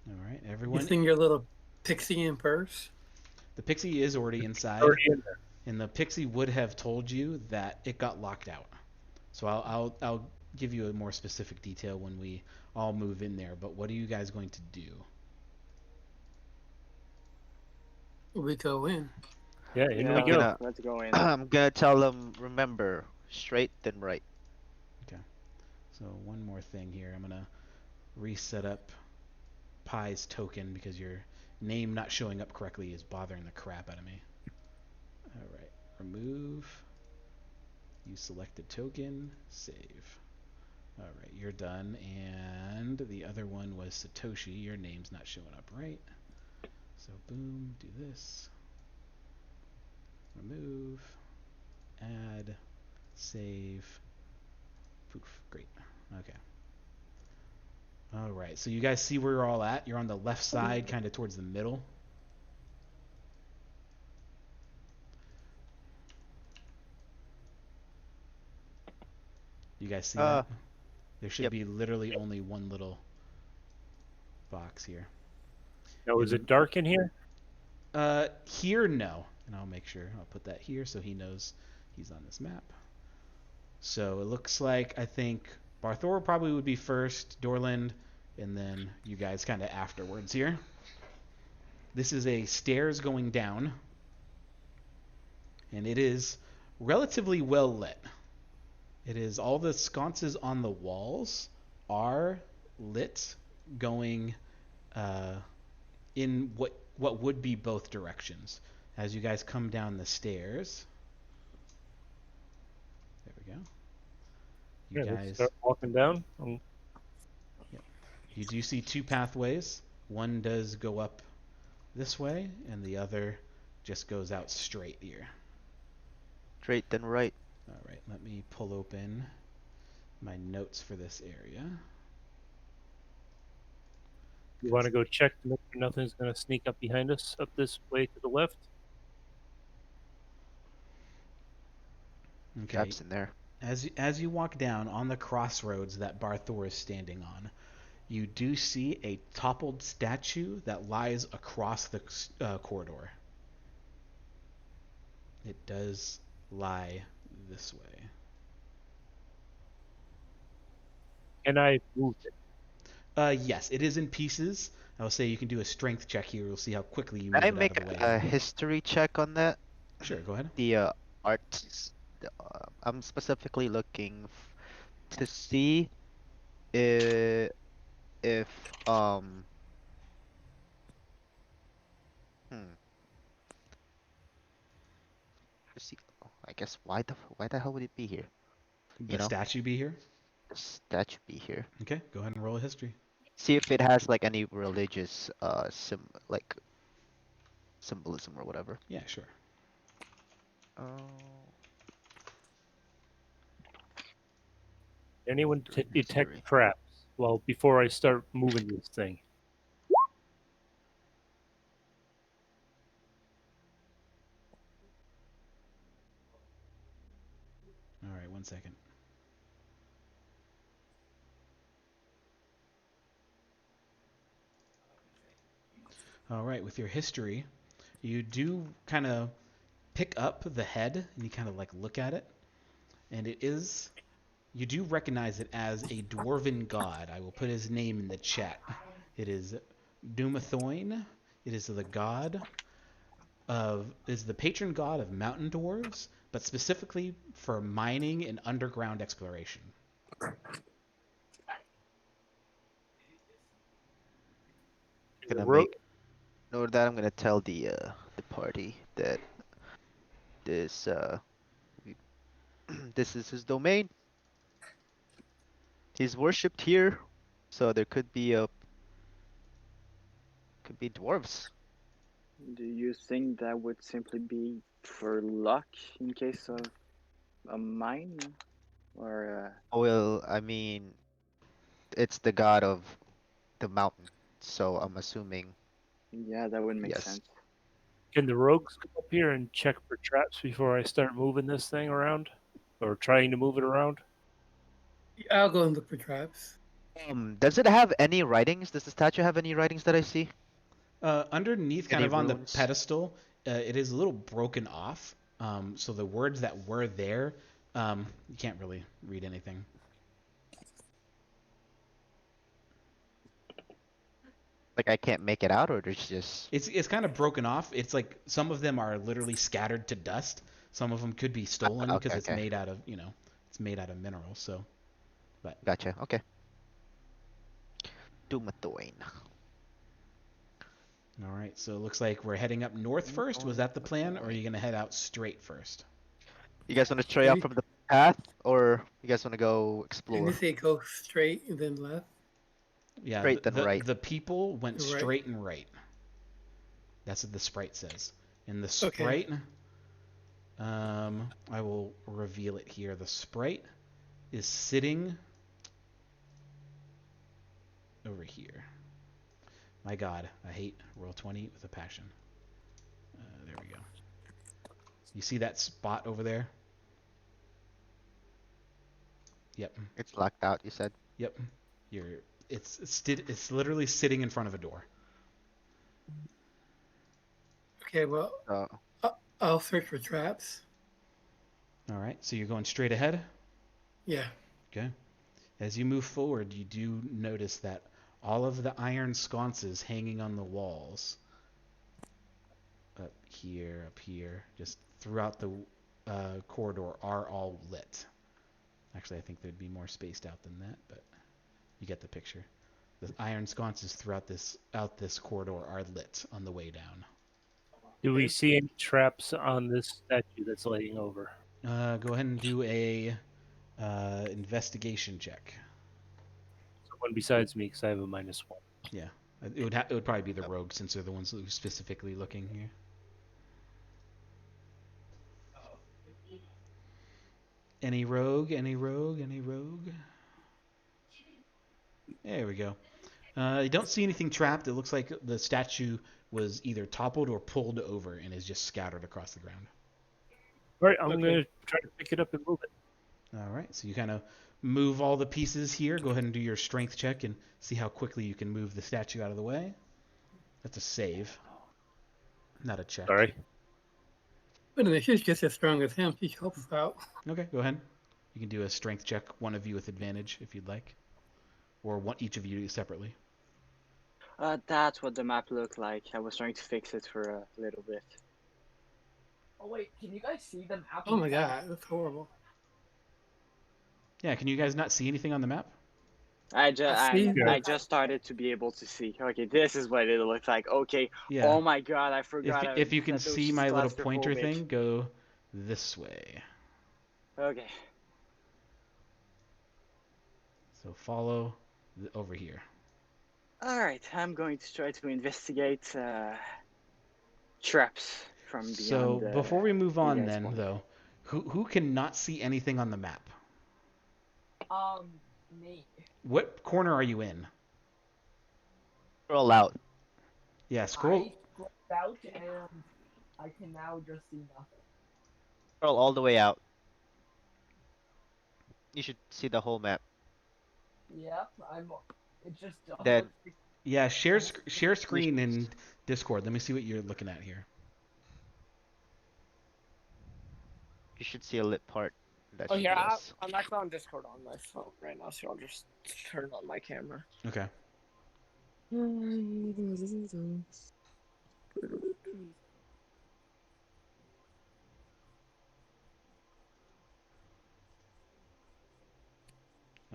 All right, everyone. You sing your little pixie in first. The pixie is already inside, and the pixie would have told you that it got locked out. So I'll give you a more specific detail when we all move in there. But what are you guys going to do? We go in. Yeah, in we go. Let's go in. I'm gonna tell them, remember, straight then right. Okay. So one more thing here. I'm gonna reset up Pi's token because your name not showing up correctly is bothering the crap out of me. All right. Remove. You selected token. Save. All right, you're done. And the other one was Satoshi. Your name's not showing up right. So boom, do this. Remove. Add. Save. Poof. Great. Okay. All right, so you guys see where you're all at? You're on the left side, kind of towards the middle. You guys see that? There should be literally only one little box here. Now, is it dark in here? Here, no. And I'll make sure. I'll put that here so he knows he's on this map. So it looks like, I think, Barthor probably would be first, Dorland, and then you guys kind of afterwards here. This is a stairs going down. And it is relatively well lit. It is all the sconces on the walls are lit, going in what would be both directions. As you guys come down the stairs, there we go. You Yeah, let's guys, start walking down. you do see two pathways. One does go up this way, and the other just goes out straight here. Straight then right. All right, let me pull open my notes for this area. You want to go check to make sure nothing's going to sneak up behind us up this way to the left? Okay. Traps in there. As you walk down on the crossroads that Barthor is standing on, you do see a toppled statue that lies across the corridor. It does lie this way. Can I move it? Yes, it is in pieces. I'll say you can do a strength check here. We'll see how quickly you Can move I it out make of the way. a history check on that? Sure, go ahead. The arts. I'm specifically looking to see if hmm. To see, oh, I guess why the hell would it be here? The statue be here? The statue be here. Okay, go ahead and roll a history. See if it has like any religious like symbolism or whatever. Yeah, sure. Oh. Anyone History. detect traps? Well, before I start moving this thing. All right, 1 second. All right, with your history, you do kind of pick up the head and you kind of like look at it, and you do recognize it as a dwarven god. I will put his name in the chat. It is Dumathoin. It is the patron god of mountain dwarves, but specifically for mining and underground exploration. I'm gonna tell the party that this this is his domain. He's worshipped here, so there could be dwarves. Do you think that would simply be for luck in case of a mine, or? Well, I mean, it's the god of the mountain, so I'm assuming. Yeah, that would make Yes. sense. Can the rogues come up here and check for traps before I start moving this thing around? Or trying to move it around? I'll go and look for traps. Does it have any writings? Does the statue have any writings that I see? Underneath, kind Any of on runes? the pedestal, it is a little broken off. So the words that were there, you can't really read anything. Like I can't make it out, or there's just. It's kind of broken off. It's like some of them are literally scattered to dust. Some of them could be stolen because it's made out of it's made out of minerals. So, but Gotcha. Okay. Dumathoin. all right. So it looks like we're heading up north first. Was that the plan, or are you gonna head out straight first? You guys want to try out from the path, or you guys want to go Did explore? you say go straight and then left? Yeah, Straight then right. The people went Right. straight and right. That's what the sprite says. And the sprite, I will reveal it here. The sprite is sitting over here. My God, I hate Roll20 with a passion. There we go. You see that spot over there? Yep. It's locked out, you said? Yep. It's literally sitting in front of a door. Okay, well, I'll search for traps. All right, so you're going straight ahead? Yeah. Okay. As you move forward, you do notice that all of the iron sconces hanging on the walls, up here, just throughout corridor are all lit. Actually, I think they'd be more spaced out than that, but you get the picture. The iron sconces throughout this corridor are lit on the way down. Do we see any traps on this statue that's laying over? Go ahead and do a investigation check. Someone besides me, because I have a -1. Yeah, it would probably be the rogue since they're the ones who are specifically looking here. Any rogue? Any rogue? Any rogue? There we go. You don't see anything trapped. It looks like the statue was either toppled or pulled over and is just scattered across the ground. All right, I'm going to try to pick it up and move it. All right, so you kind of move all the pieces here. Go ahead and do your strength check and see how quickly you can move the statue out of the way. That's a save, not a check. Sorry. But if she's just as strong as him, she helps out. Okay, go ahead. You can do a strength check, one of you with advantage if you'd like, or each of you separately. That's what the map looked like. I was trying to fix it for a little bit. Oh wait, can you guys see the map? Oh my god, that's horrible. Yeah, can you guys not see anything on the map? I just started to be able to see. Okay, this is what it looks like. Okay. Yeah. Oh my god, I forgot. If you can that those see my little pointer claustrophobic. thing, go this way. Okay. So follow over here. All right, I'm going to try to investigate traps from beyond. So before we move on, guys then want. though, who cannot see anything on the map? Me. What corner are you in? Scroll out. Yeah, scroll. I scrolled out and I can now just see nothing. Scroll all the way out. You should see the whole map. Yep, it just Then- Yeah, share screen in Discord. Let me see what you're looking at here. You should see a lit part. That Oh, should here, be us. I'm actually on Discord on my phone right now, so I'll just turn on my camera. Okay. Oh,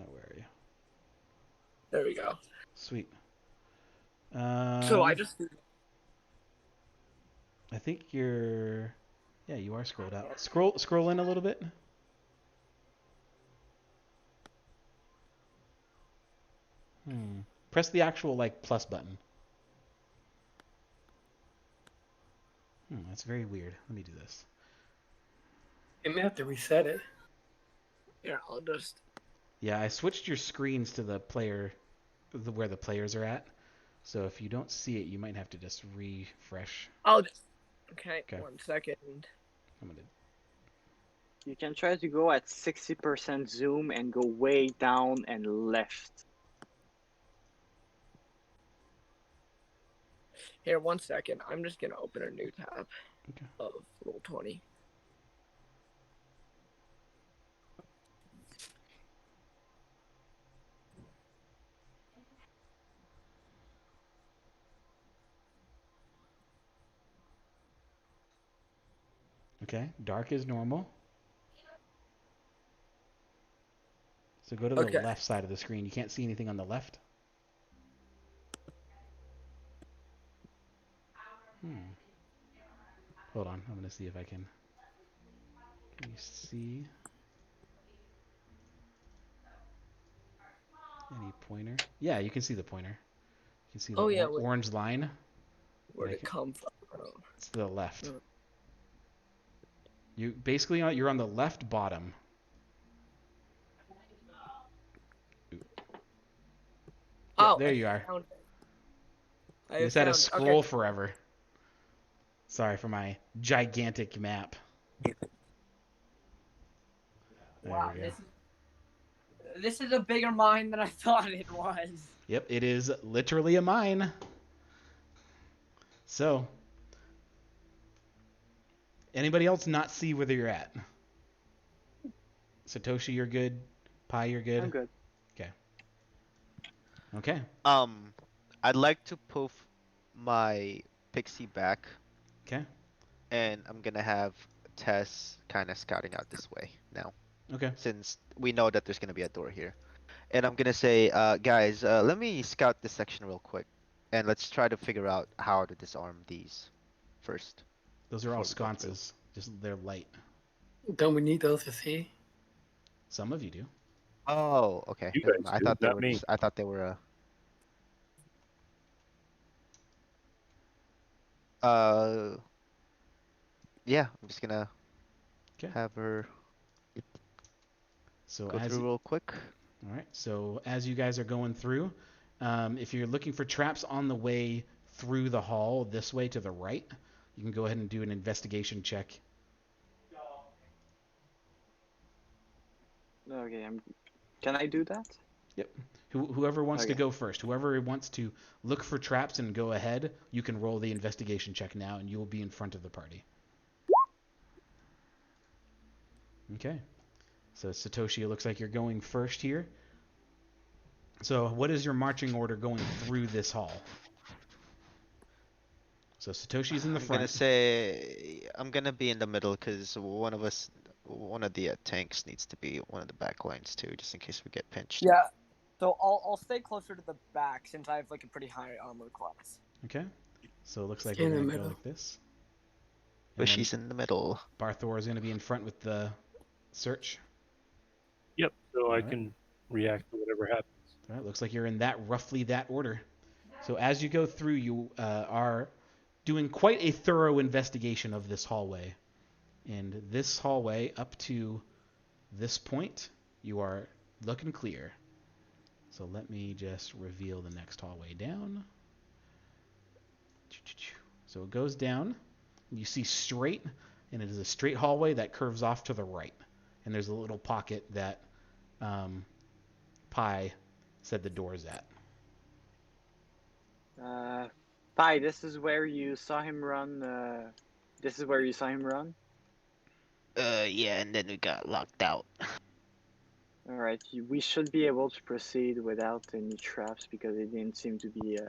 where are you? There we go. Sweet. So I just... I think you're. Yeah, you are scrolled out. Scroll in a little bit. Press the actual plus button. That's very weird. Let me do this. You may have to reset it. Yeah, I'll just... Yeah, I switched your screens to the player, where the players are at. So if you don't see it, you might have to just refresh. I'll just... Okay, 1 second. I'm gonna. You can try to go at 60% zoom and go way down and left. Here, 1 second. I'm just gonna open a new tab Okay. of Roll20. Okay, dark is normal. So go to the left side of the screen. You can't see anything on the left? Hold on, I'm gonna see if I can. Can you see any pointer? Yeah, you can see the pointer. You can see the orange line. Where'd it come from? It's to the left. You basically you're on the left bottom. Yeah, there you are. You just had to scroll forever. Sorry for my gigantic map. Wow, this is a bigger mine than I thought it was. Yep, it is literally a mine. So, anybody else not see where you're at? Satoshi, you're good. Pi, you're good. I'm good. Okay. I'd like to poof my pixie back. Okay. And I'm gonna have Tess kind of scouting out this way now, Okay. since we know that there's gonna be a door here. And I'm gonna say, guys, let me scout this section real quick, and let's try to figure out how to disarm these first. Those are all Before we go through. sconces. Just they're light. Don't we need those to see? Some of you do. Oh, okay. You Never guys mind. I do, thought they not were me. just. I thought they were. Yeah. I'm just gonna Okay. have her So go as through real quick. all right. So as you guys are going through, if you're looking for traps on the way through the hall this way to the right, you can go ahead and do an investigation check. Okay, can I do that? Yep. Whoever wants to Okay. go first, whoever wants to look for traps and go ahead, you can roll the investigation check now, and you will be in front of the party. Okay. So Satoshi, it looks like you're going first here. So what is your marching order going through this hall? So Satoshi's in the I'm front. gonna say I'm gonna be in the middle because one of the tanks needs to be one of the back lines too, just in case we get pinched. Yeah. So I'll stay closer to the back since I have like a pretty high armor class. Okay. So it looks like Stay we're in the going to go middle. like this. But And then she's in the middle. Barthor is going to be in front with the search. Yep. So I Alright. can react to whatever happens. All right, looks like you're in roughly that order. So as you go through, you are doing quite a thorough investigation of this hallway. And this hallway up to this point, you are looking clear. So let me just reveal the next hallway down. So it goes down. You see straight, and it is a straight hallway that curves off to the right. And there's a little pocket that Pi said the door's at. Pi, this is where you saw him run. This is where you saw him run. Yeah, and then we got locked out. All right, we should be able to proceed without any traps because they didn't seem to be.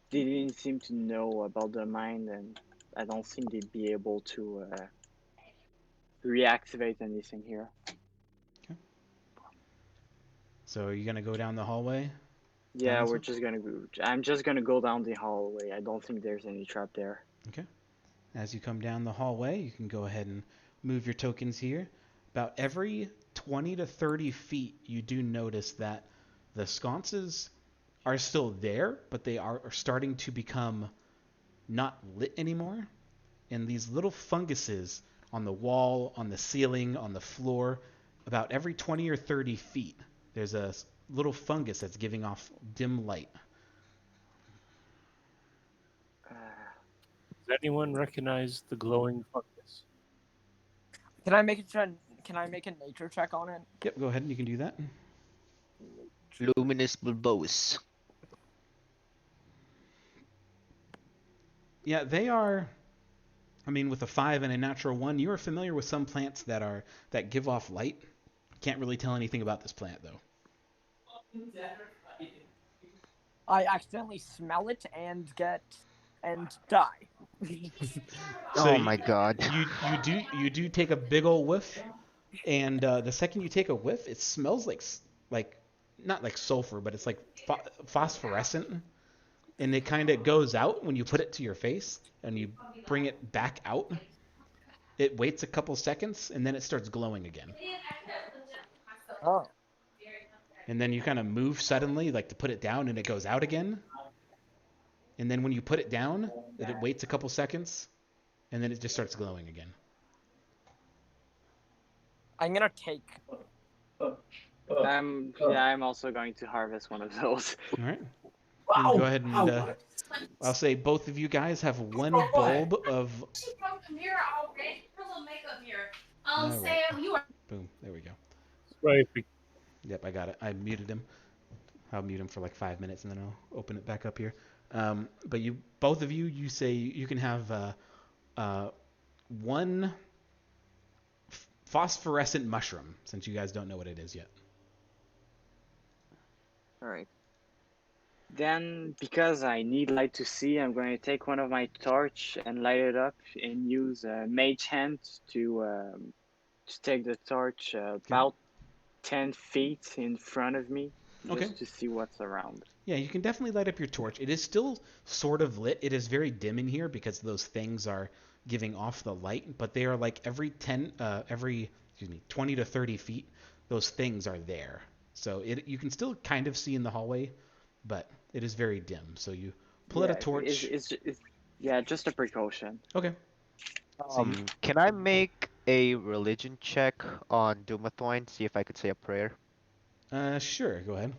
They didn't seem to know about the mine, and I don't think they'd be able to reactivate anything here. Okay. So are you gonna go down the hallway? Yeah, Down we're this just gonna go. I'm just gonna go down the hallway. I don't think there's any trap there. Okay. As you come down the hallway, you can go ahead and move your tokens here. About every 20 to 30 feet, you do notice that the sconces are still there, but they are starting to become not lit anymore. And these little funguses on the wall, on the ceiling, on the floor, about every 20 or 30 feet, there's a little fungus that's giving off dim light. Does anyone recognize the glowing fungus? Can I make a nature check on it? Yep, go ahead and you can do that. Luminous bulbous. Yeah, they are. I mean, with a 5 and a natural 1, you are familiar with some plants that give off light. Can't really tell anything about this plant though. I accidentally smell it and die. So Oh my god. You do take a big old whiff, and the second you take a whiff, it smells like not like sulfur, but it's like phosphorescent, and it kind of goes out when you put it to your face and you bring it back out. It waits a couple seconds and then it starts glowing again. Oh. And then you kind of move suddenly, like to put it down, and it goes out again. And then when you put it down, it waits a couple seconds, and then it just starts glowing again. I'm gonna take. I'm also going to harvest one of those. All right. You can go ahead and I'll say both of you guys have one bulb of. She broke the mirror already. Her little makeup mirror. All right. Sam, you are. Boom. There we go. Right. Yep, I got it. I muted him. I'll mute him for like 5 minutes and then I'll open it back up here. But both of you say you can have one phosphorescent mushroom, since you guys don't know what it is yet. All right. Then, because I need light to see, I'm going to take one of my torch and light it up and use mage hand to take the torch about 10 feet in front of me, Okay. just to see what's around. Yeah, you can definitely light up your torch. It is still sort of lit. It is very dim in here because those things are giving off the light, but they are like every 20 to 30 feet, those things are there. So you can still kind of see in the hallway, but it is very dim. So you pull out a torch. Yeah, just a precaution. Okay. Can I make a religion check on Dumathorn? See if I could say a prayer. Sure. Go ahead.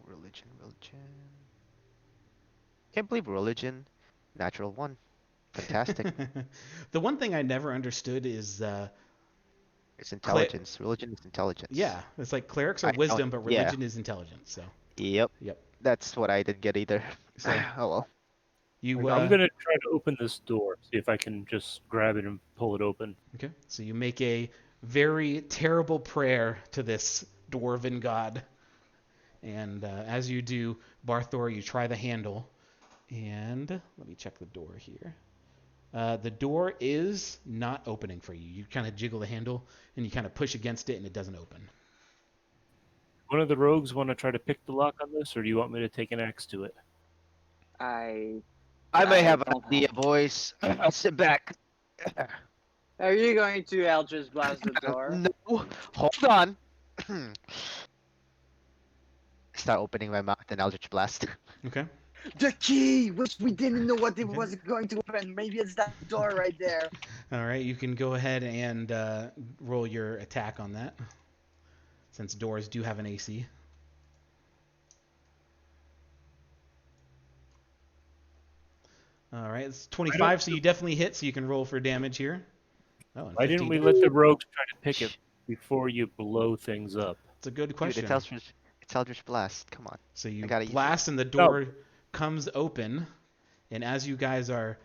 Religion. Can't believe religion. Natural one. Fantastic. The one thing I never understood is It's intelligence. Religion is intelligence. yeah, it's like clerics are I don't- wisdom, but yeah. religion is intelligence. So Yep. Yep. That's what I didn't get either. So Oh well. you I'm gonna try to open this door. See if I can just grab it and pull it open. Okay. So you make a very terrible prayer to this dwarven god. And as you do, Barthor, you try the handle. And let me check the door here. The door is not opening for you. You kind of jiggle the handle and you kind of push against it and it doesn't open. One of the rogues want to try to pick the lock on this, or do you want me to take an axe to it? I may have an idea, boys. Sit back. Are you going to Eldritch blast the door? No, hold on. Start opening my mouth and Eldritch blast. Okay. The key, which we didn't know what it was going to open. Maybe it's that door right there. All right. You can go ahead and roll your attack on that, since doors do have an AC. All right. It's 25, so you definitely hit, so you can roll for damage here. Oh, and Why didn't 15 we let the rogues try to pick it before you blow things up? It's a good Dude, question. it's Eldritch blast. Come on. So you gotta use blast and the door comes open, and as you guys are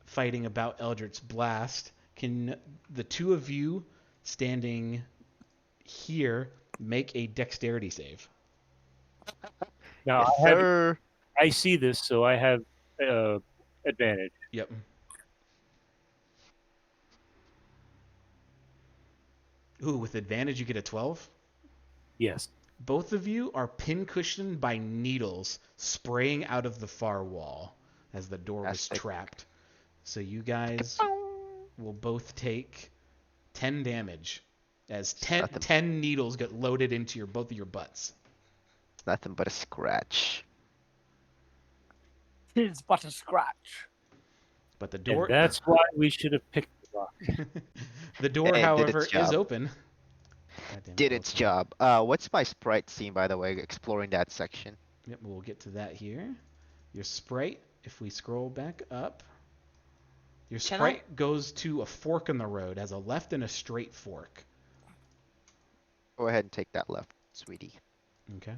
fighting about Eldritch blast, can the two of you standing here make a dexterity save? Now Yes, I see this, so I have advantage. Yep. Ooh, with advantage you get a 12? Yes. Both of you are pincushioned by needles spraying out of the far wall as the door was trapped. So you guys will both take 10 damage as 10 needles get loaded into both of your butts. Nothing but a scratch. Tis but a scratch. But the door... And that's why we should have picked the lock. The door, however, is open. Did its job. What's my sprite scene, by the way, exploring that section? Yep, we'll get to that here. Your sprite, if we scroll back up, your sprite goes to a fork in the road, has a left and a straight fork. Go ahead and take that left, sweetie. Okay.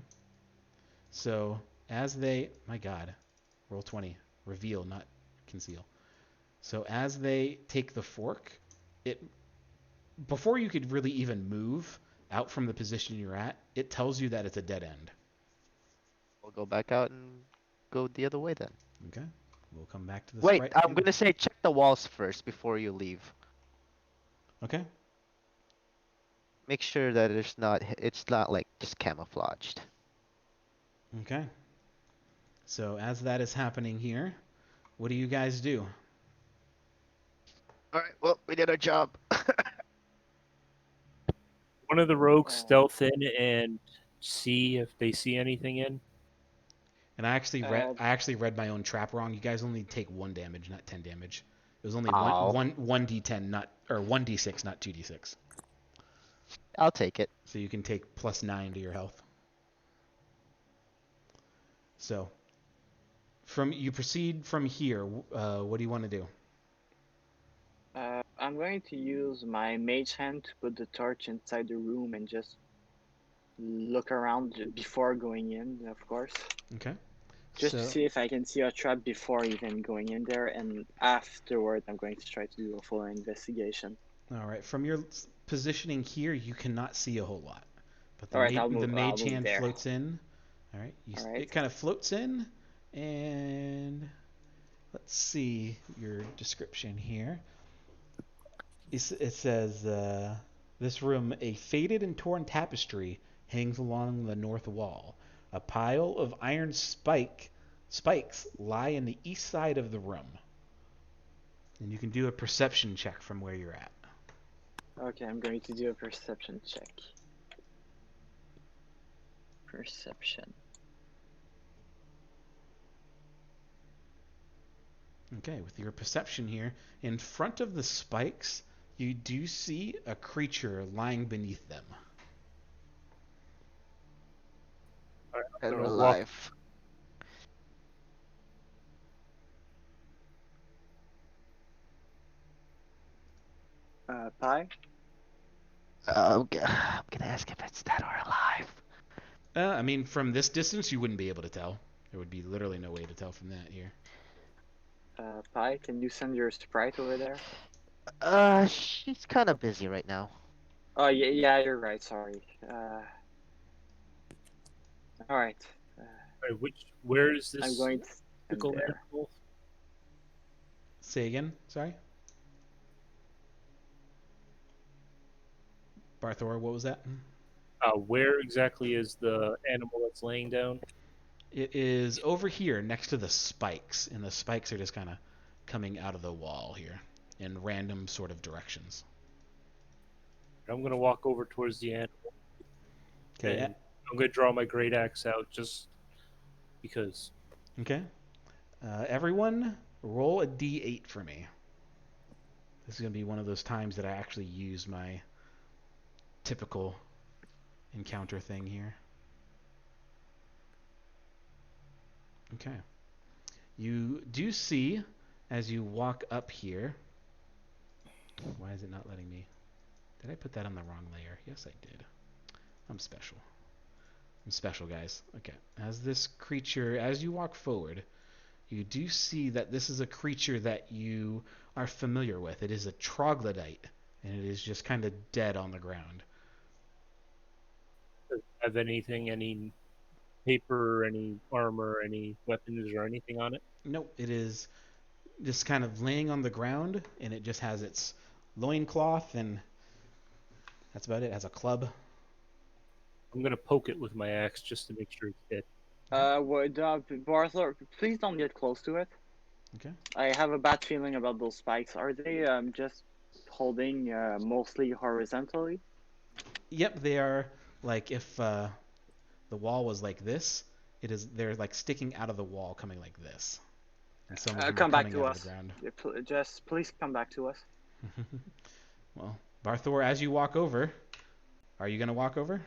So, as they... My god. Roll 20. Reveal, not conceal. So, as they take the fork, before you could really even move out from the position you're at, it tells you that it's a dead end. We'll go back out and go the other way then. Okay. We'll come back to the Wait, sprite. I'm gonna say check the walls first before you leave. Okay. Make sure that it's not like just camouflaged. Okay. So as that is happening here, what do you guys do? Alright, well, we did our job. One of the rogues stealth in and see if they see anything in. And I actually read my own trap wrong. You guys only take 1 damage, not 10 damage. It was only one d10, or 1d6, not 2d6. I'll take it. So you can take +9 to your health. So you proceed from here. What do you want to do? I'm going to use my mage hand to put the torch inside the room and just look around before going in, of course. Okay. Just to see if I can see a trap before even going in there, and afterward I'm going to try to do a full investigation. All right. From your positioning here, you cannot see a whole lot, but the All right, the I'll mage move hand there. floats in. All right. All right. It kind of floats in, and let's see your description here. It says this room, a faded and torn tapestry hangs along the north wall. A pile of iron spikes lie in the east side of the room. And you can do a perception check from where you're at. Okay, I'm going to do a perception check. Perception. Okay, with your perception here, in front of the spikes, you do see a creature lying beneath them. Dead or gonna walk- alive. Pi? I'm gonna ask if it's dead or alive. I mean, from this distance, you wouldn't be able to tell. There would be literally no way to tell from that here. Pi, can you send your sprite over there? She's kind of busy right now. Oh, yeah, you're right, sorry. Alright. Where is this I'm going to send mythical there. animal? Say again, sorry? Barthor, what was that? Where exactly is the animal that's laying down? It is over here next to the spikes, and the spikes are just kind of coming out of the wall here in random sort of directions. I'm gonna walk over towards the animal. Okay. And I'm gonna draw my great axe out just because. Okay. Everyone, roll a d8 for me. This is going to be one of those times that I actually use my typical encounter thing here. Okay. You do see, as you walk up here... Why is it not letting me... Did I put that on the wrong layer? Yes, I did. I'm special. I'm special, guys. Okay. As this creature... As you walk forward, you do see that this is a creature that you are familiar with. It is a troglodyte, and it is just kind of dead on the ground. Does it have anything, any paper, any armor, any weapons, or anything on it? Nope, it is just kind of laying on the ground, and it just has its loincloth, and that's about it. It has a club. I'm gonna poke it with my axe just to make sure it's dead. Barthor, please don't get close to it. Okay. I have a bad feeling about those spikes. Are they just holding mostly horizontally? Yep, they are. Like if the wall was like this, they're like sticking out of the wall, coming like this. And some of them Come are back coming to out us. of the ground. Yeah, just please come back to us. Well, Barthor, as you walk over, are you gonna walk over?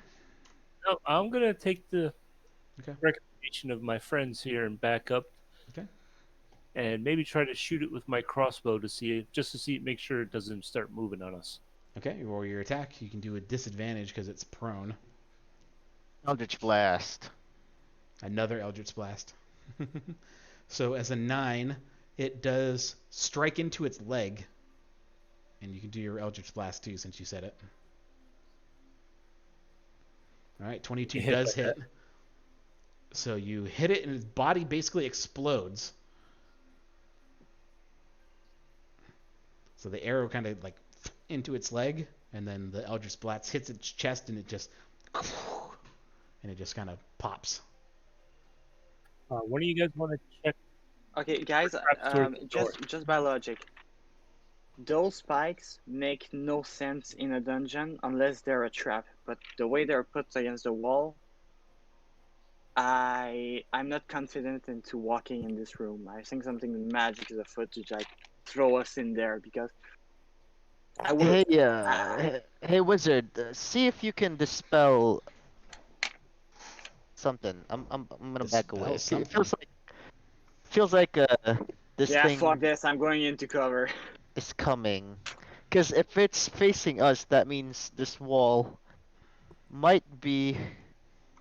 No, I'm gonna take the Okay. recommendation of my friends here and back up. Okay. And maybe try to shoot it with my crossbow to see, make sure it doesn't start moving on us. Okay, you roll your attack. You can do a disadvantage because it's prone. Eldritch Blast. Another Eldritch Blast. So as a 9, it does strike into its leg. And you can do your Eldritch Blast too, since you said it. Alright, 22 does hit. So you hit it, and its body basically explodes. So the arrow kind of like into its leg, and then the Eldritch Blast hits its chest, and it just... And it just kind of pops. When do you guys want to check? Okay, guys, just by logic, those spikes make no sense in a dungeon unless they're a trap. But the way they're put against the wall, I'm not confident into walking in this room. I think something magic is afoot to like throw us in there because I would. Hey, wizard, see if you can dispel something. I'm gonna back away. It feels like this thing fuck this. I'm going into cover. is coming. Because if it's facing us, that means this wall might be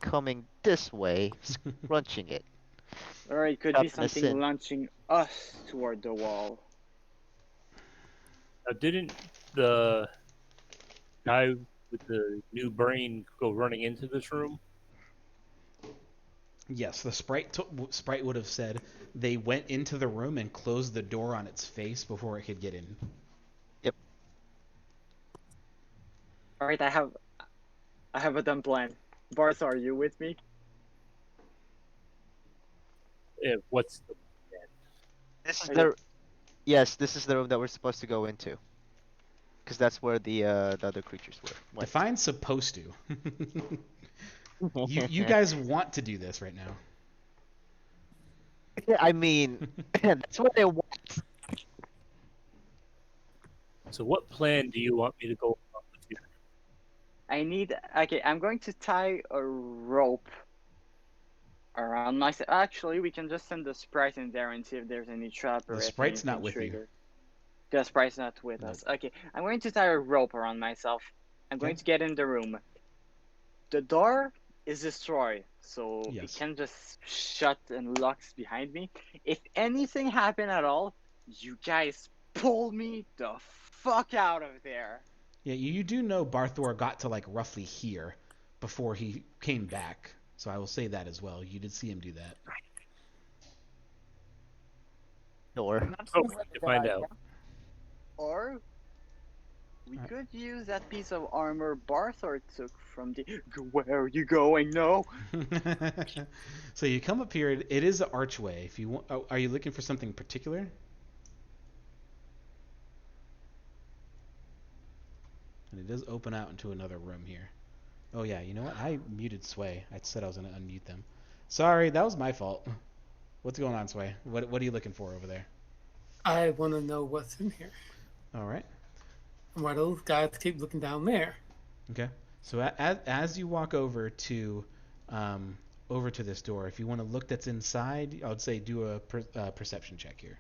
coming this way, scrunching it. Or it could be something launching us toward the wall. Didn't the guy with the new brain go running into this room? Yes, the sprite would have said they went into the room and closed the door on its face before it could get in. Yep. All right, I have a dumb plan. Barth, are you with me? What's the This is Okay. yes, this is the room that we're supposed to go into. Because that's where the other creatures went. Defiant's supposed to. You guys want to do this right now. I mean, that's what they want. So what plan do you want me to go along with here? Okay, I'm going to tie a rope around myself. Actually, we can just send the sprite in there and see if there's any trap or The if sprite's not anything with you. triggered. The sprite's not with us. Okay, I'm going to tie a rope around myself. I'm going to get in the room. The door is destroyed, so it Yes. can just shut and locks behind me. If anything happened at all, you guys pull me the fuck out of there. Yeah, you do know Barthor got to like roughly here before he came back. So I will say that as well. You did see him do that. Door. Oh, to find out. Or we could use that piece of armor Barthor took from the. Where are you going? No. So you come up here. It is an archway. If you want, are you looking for something particular? And it does open out into another room here. Oh yeah, you know what? I muted Sway. I said I was going to unmute them. Sorry, that was my fault. What's going on, Sway? What are you looking for over there? I want to know what's in here. All right. And why those guys keep looking down there. Okay. So as you walk over to this door, if you want to look that's inside, I would say do a perception check here.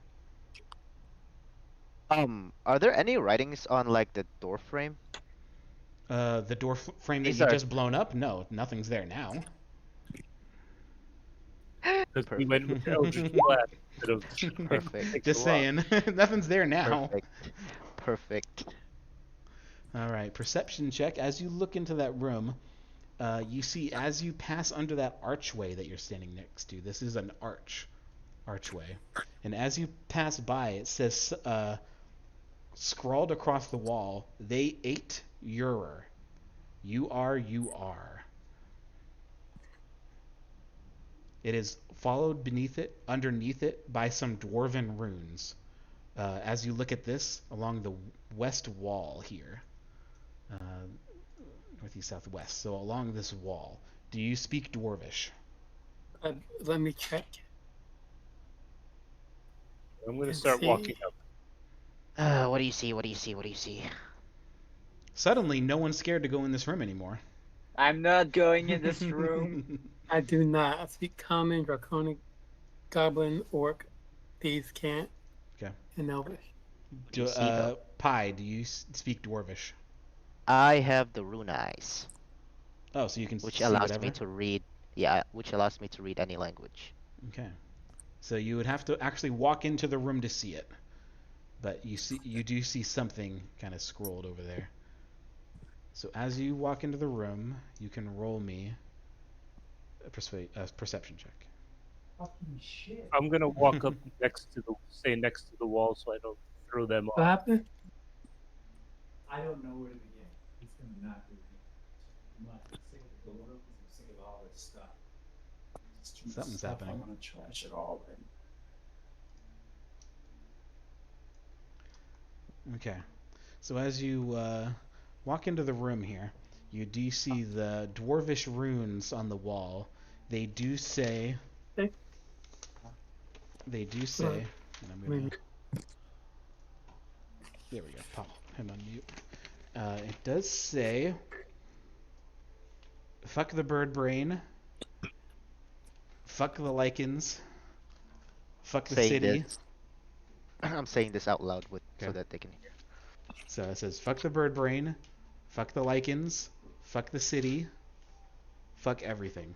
Are there any writings on like the door frame? The door frame that These you are- just blown up? No, nothing's there now. Because we went with Eldritch Blast instead of Perfect. Just saying, nothing's there now. Perfect. All right, perception check. As you look into that room, you see as you pass under that archway that you're standing next to. This is an archway, and as you pass by, it says scrawled across the wall, "They ate Urer. You are." It is followed underneath it by some dwarven runes. As you look at this along the west wall here, northeast, southwest. So along this wall, do you speak Dwarvish? Let me check. I'm going to start walking up. What do you see? What do you see? What do you see? Suddenly, no one's scared to go in this room anymore. I'm not going in this room. I do not. I speak common, draconic, goblin, orc. These can't. Okay. And elvish. Pi, do you speak Dwarvish? I have the rune eyes. Oh, so you can which see allows whatever? me to read. Yeah, which allows me to read any language. Okay. So you would have to actually walk into the room to see it, but you do see something kind of scrolled over there. So as you walk into the room, you can roll me a perception check. Fucking shit. I'm going to walk up next to the wall so I don't throw them off. What happened? I don't know where to begin. He's gonna not do it. I'm not sick of the door. I'm sick of all this stuff. Something's happening. I want to trash it all. Okay. So as you walk into the room here, you do see the dwarvish runes on the wall. They do say. Okay. They do say. And I'm gonna, there we go. Pop him on mute. It does say. Fuck the bird brain. Fuck the lichens. Fuck the city. I'm saying this out loud so Okay. that they can hear. So it says, fuck the bird brain, fuck the lichens, fuck the city, fuck everything.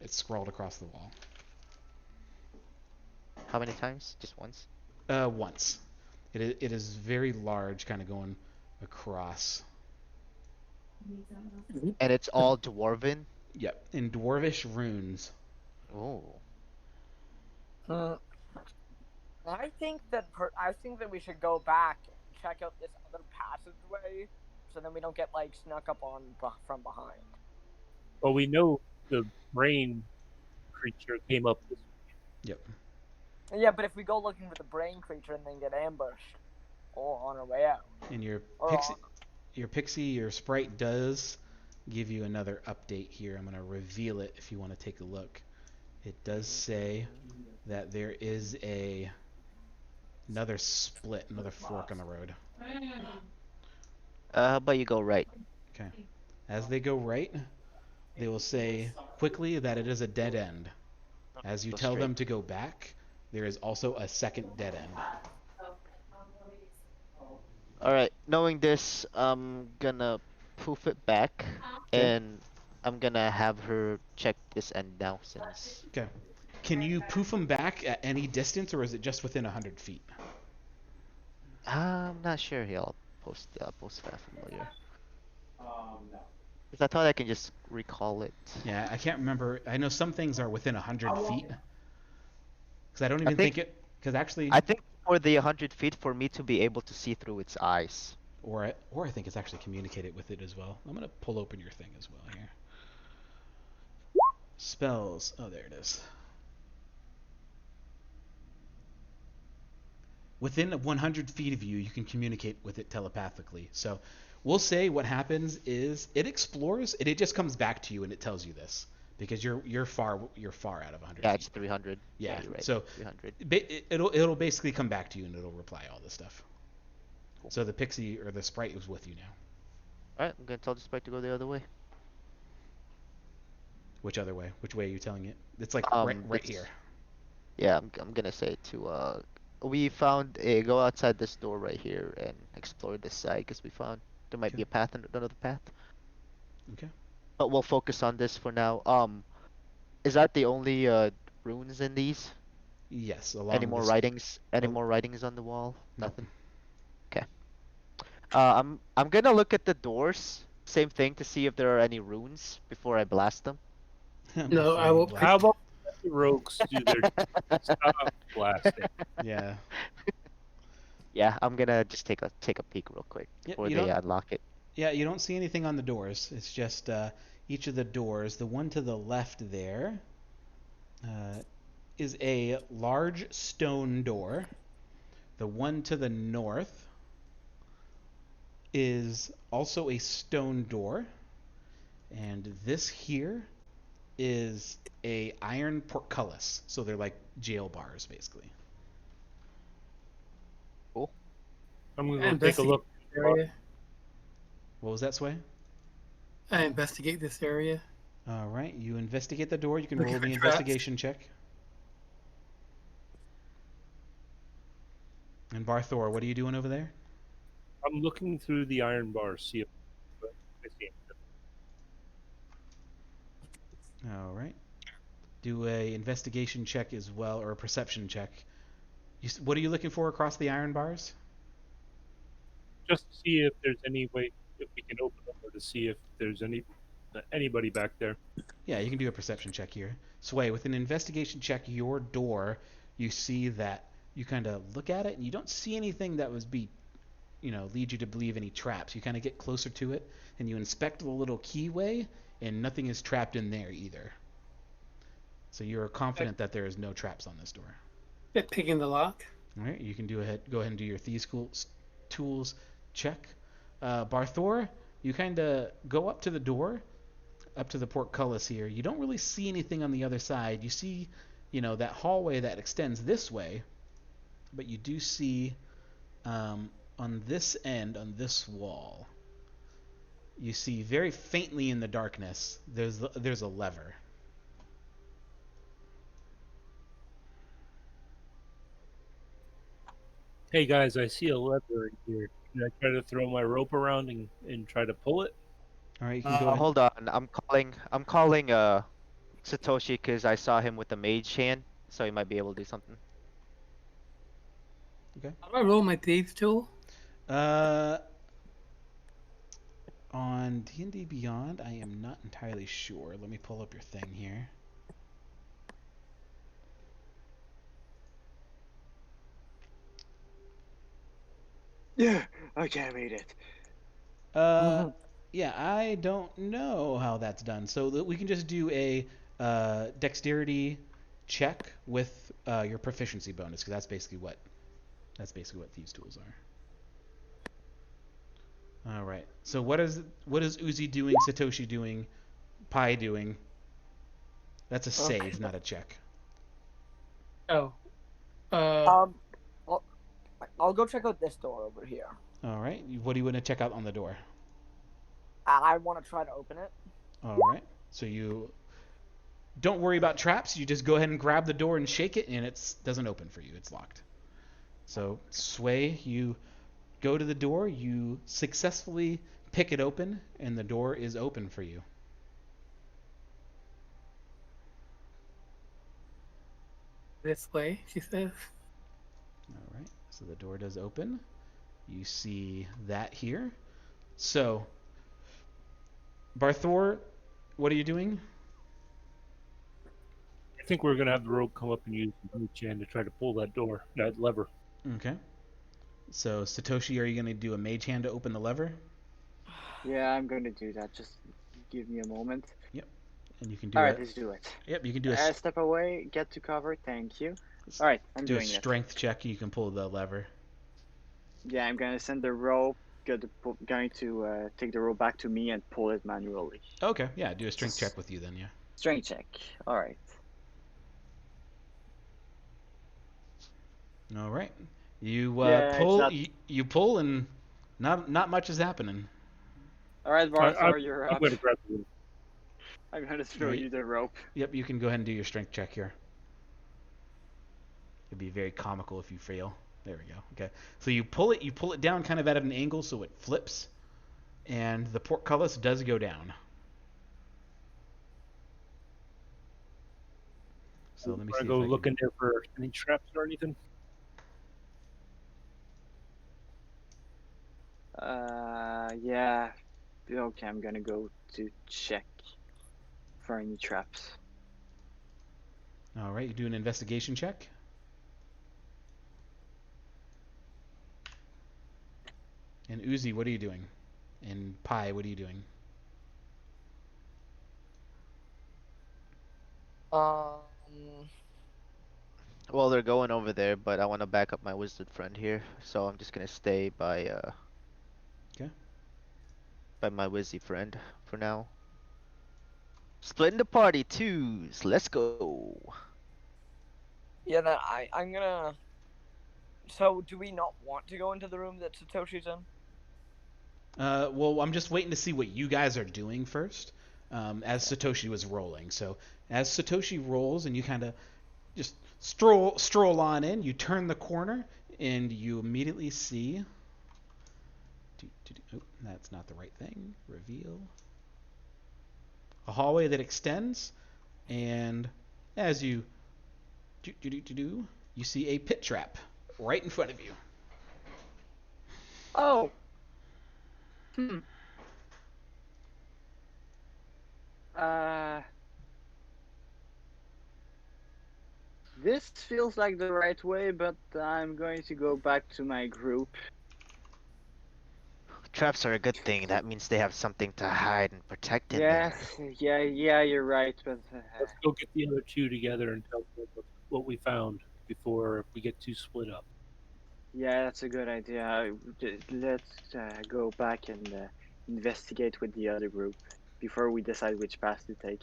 It's scrawled across the wall. How many times? Just once? Once. It is very large, kind of going across. And it's all dwarven. Yep, in dwarvish runes. Oh. I think that we should go back and check out this other passageway, so then we don't get like snuck up on from behind. Well, we know the brain creature came up this way. Yep. Yeah, but if we go looking for the brain creature and then get ambushed, or on our way out, And your or pixie, your sprite does give you another update here. I'm gonna reveal it if you want to take a look. It does say that there is another split, another fork on the road. How about you go right? Okay. As they go right, they will say quickly that it is a dead end. As you Go tell straight. them to go back, there is also a second dead end. Alright, knowing this, I'm gonna poof it back, Okay. and I'm gonna have her check this end now since... Okay. Can you poof them back at any distance, or is it just within 100 feet? I'm not sure here. I'll post that familiar. Because I thought I can just recall it. Yeah, I can't remember. I know some things are within 100 feet. Because I don't I even think- think it... Because actually... I think for the 100 feet, for me to be able to see through its eyes. Or I think it's actually communicated with it as well. I'm going to pull open your thing as well here. Spells. Oh, there it is. Within 100 feet of you, you can communicate with it telepathically. So we'll say what happens is it explores, and it just comes back to you and it tells you this. Because you're far out of 100 Yeah, feet. it's 300. Yeah, you're right. so 300. it'll basically come back to you and it'll reply all this stuff. Cool. So the pixie or the sprite is with you now. Alright, I'm gonna tell the sprite to go the other way. Which other way? Which way are you telling it? It's like right It's- here. Yeah, I'm gonna say to we found go outside this door right here and explore this side because we found there might Okay. be a path and another path. Okay. But we'll focus on this for now. Is that the only runes in these? Yes. Along Any more this... writings? Any Oh. more writings on the wall? Nope. Nothing. Okay. I'm gonna look at the doors. Same thing to see if there are any runes before I blast them. No, I will How about the rogues do their stop blasting? Yeah. Yeah, I'm gonna just take a peek real quick Yep, before you they don't- unlock it. Yeah, you don't see anything on the doors. It's just each of the doors. The one to the left there is a large stone door. The one to the north is also a stone door. And this here is a iron portcullis. So they're like jail bars, basically. Cool. I'm gonna I go take a look. this area. What was that, Sway? I investigate this area. All right, you investigate the door. You can Looking roll for the traps. investigation check. And Barthor, what are you doing over there? I'm looking through the iron bars, see if I see anything. All right. Do a investigation check as well, or a perception check. What are you looking for across the iron bars? Just to see if there's any way if we can open them or to see if there's anybody back there. Yeah, you can do a perception check here. Sway, with an investigation check, your door, you see that you kind of look at it and you don't see anything that would lead you to believe any traps. You kind of get closer to it and you inspect the little keyway and nothing is trapped in there either. So you're confident that there is no traps on this door. Picking the lock. All right, you can go ahead and do your thieves' tools check. Barthor, you kind of go up to the door, up to the portcullis here. You don't really see anything on the other side. You see, that hallway that extends this way, but you do see on this end, on this wall, you see very faintly in the darkness, there's a lever. Hey guys, I see a lever in here. Can I try to throw my rope around and try to pull it? All right, you can go ahead. Hold on. I'm calling Satoshi because I saw him with the mage hand, so he might be able to do something. How do I roll my thieves tool? On D&D Beyond, I am not entirely sure. Let me pull up your thing here. Yeah, I can't read it. Yeah, I don't know how that's done. So we can just do a dexterity check with your proficiency bonus, because that's basically what thieves' tools are. All right. So what is Uzi doing? Satoshi doing? Pi doing? That's a save, Okay. not a check. Oh. I'll go check out this door over here. All right. What do you want to check out on the door? I want to try to open it. All right. So you don't worry about traps. You just go ahead and grab the door and shake it, and it doesn't open for you. It's locked. So Sway, you go to the door. You successfully pick it open, and the door is open for you. This way, she says. All right. So the door does open. You see that here. So, Barthor, what are you doing? I think we're gonna have the rope come up and use the mage hand to try to pull that lever. Okay. So, Satoshi, are you going to do a mage hand to open the lever? Yeah, I'm going to do that. Just give me a moment. Yep. And you can do Alright, let's do it. Yep, you can do a Step away, get to cover, thank you. Alright, I'm do a doing it. strength check. You can pull the lever. Yeah, I'm going to send the rope, going to take the rope back to me and pull it manually. Okay, yeah, do a strength check with you then, yeah. Strength check. Alright. All right. You Yeah, pull. not... You pull, and not much is happening. Alright, Barthor, you're I'm up. going to grab the rope. I'm going to throw Right. you the rope. Yep, you can go ahead and do your strength check here. It'd be very comical if you fail. There we go. Okay. So you pull it down kind of at an angle so it flips, and the portcullis does go down. So let me see. Go look in there for any traps or anything. Yeah. Okay, I'm gonna go to check for any traps. All right, you do an investigation check. And Uzi, what are you doing? And Pi, what are you doing? Well, they're going over there, but I want to back up my wizard friend here, so I'm just gonna stay by Okay. by my wizzy friend for now. Splitting the party twos. Let's go. Yeah, then I'm gonna. So, do we not want to go into the room that Satoshi's in? Well, I'm just waiting to see what you guys are doing first, as Satoshi was rolling. So as Satoshi rolls and you kind of just stroll on in, you turn the corner and you immediately see. Oh, that's not the right thing. Reveal. A hallway that extends, and as you you see a pit trap right in front of you. Oh. This feels like the right way, but I'm going to go back to my group. Traps are a good thing. That means they have something to hide and protect in Yes, there. yeah, you're right, but Let's go get the other two together and tell them what we found before we get too split up. yeah, that's a good idea. Let's go back and investigate with the other group before we decide which path to take.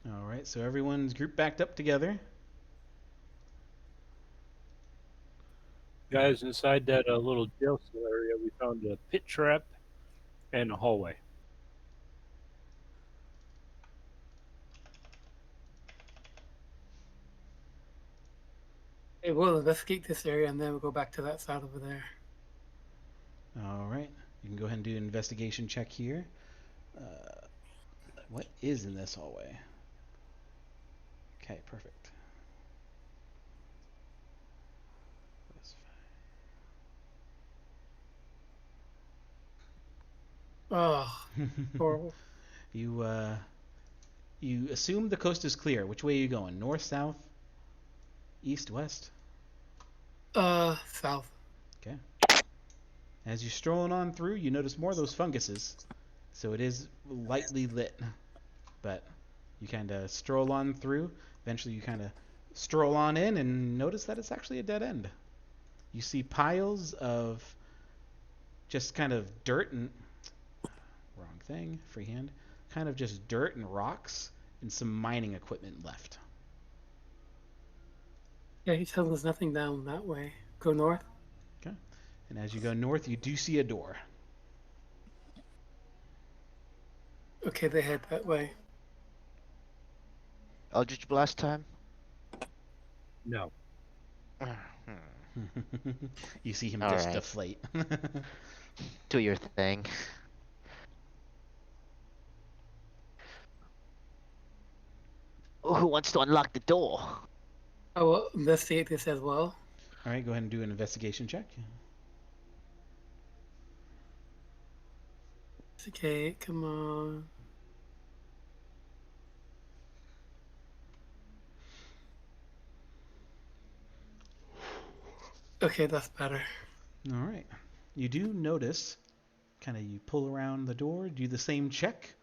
All right, so everyone's grouped backed up together. Guys, inside that little jail cell area, we found a pit trap and a hallway. Hey, we'll investigate this area and then we'll go back to that side over there. All right, you can go ahead and do an investigation check here. What is in this hallway? Okay, perfect. Oh, horrible. You you assume the coast is clear. Which way are you going? North, south, east, west? South. Okay. As you're strolling on through, you notice more of those funguses. So it is lightly lit. But you kind of stroll on through. Eventually you kind of stroll on in and notice that it's actually a dead end. You see piles of just kind of dirt and... Wrong thing. Freehand. Kind of just dirt and rocks and some mining equipment left. Yeah, he tells us nothing down that way. Go north. Okay. And as you go north, you do see a door. Okay, they head that way. Eldritch Blast time? No. You see him All just right. deflate. Do your thing. Who wants to unlock the door? I will investigate this as well. All right, go ahead and do an investigation check. Okay, come on. Okay, that's better. All right. You do notice, kind of you pull around the door, do the same check.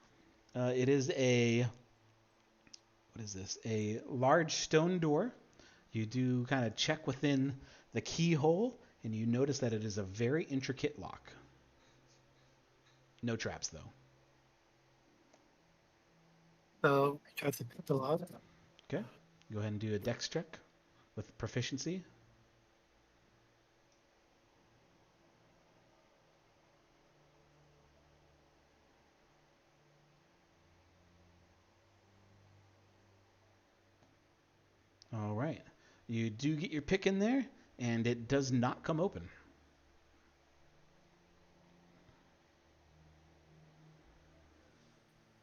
It is a, what is this? A large stone door. You do kind of check within the keyhole, and you notice that it is a very intricate lock. No traps, though. So, try to pick the lock. Okay. Go ahead and do a dex check with proficiency. All right. You do get your pick in there, and it does not come open.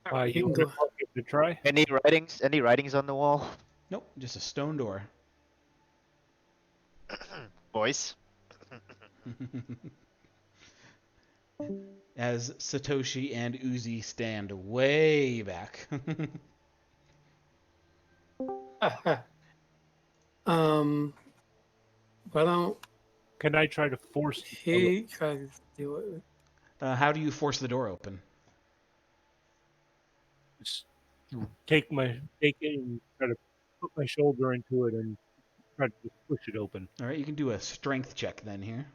You want to give it a try? Any writings? Any writings on the wall? Nope, just a stone door. Boys. As Satoshi and Uzi stand way back. Why don't Can I try to force he try to do it? How do you force the door open? just take it and try to put my shoulder into it and try to just push it open? All right, you can do a strength check then here.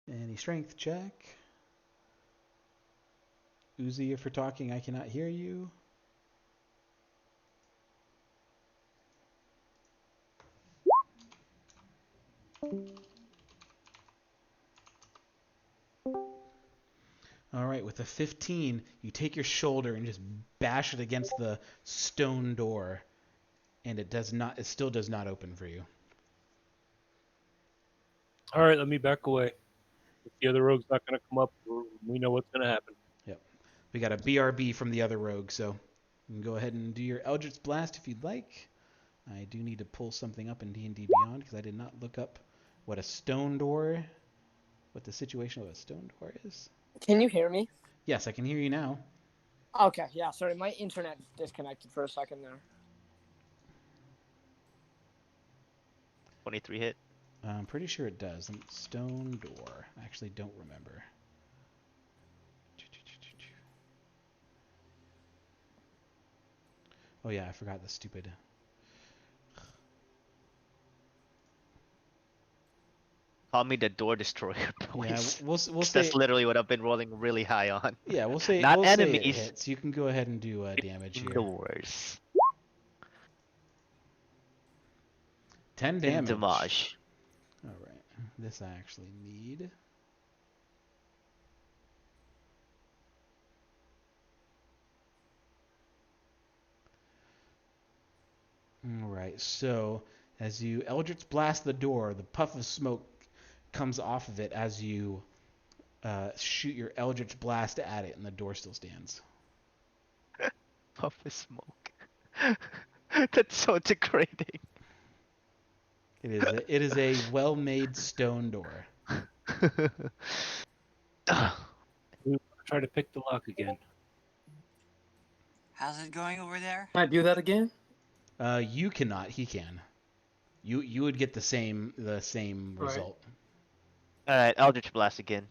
Any strength check? Uzi, if you're talking, I cannot hear you. All right, with a 15, you take your shoulder and just bash it against the stone door, and it still does not open for you. All right, let me back away. If the other rogue's not going to come up, we know what's going to happen. Yep. We got a BRB from the other rogue, so you can go ahead and do your Eldritch Blast if you'd like. I do need to pull something up in D&D Beyond because I did not look up what the situation of a stone door is. Can you hear me? Yes, I can hear you now. Okay, yeah, sorry, my internet disconnected for a second there. 23 hit. I'm pretty sure it does. Stone door. I actually don't remember. Oh yeah, I forgot the stupid... Call me the door destroyer, boys. Yeah, we'll say... That's literally what I've been rolling really high on. Yeah, we'll say Not say it enemies. hits. You can go ahead and do damage here. Doors. 10 In damage. damage. Alright, this I actually need. All right. So as you Eldritch blast the door, the puff of smoke comes off of it as you shoot your Eldritch blast at it, and the door still stands. Puff of smoke. That's so degrading. It is a well-made stone door. Try to pick the lock again. How's it going over there? Can I do that again? You cannot. He can. You would get the same Right. result. All right, Eldritch Blast again.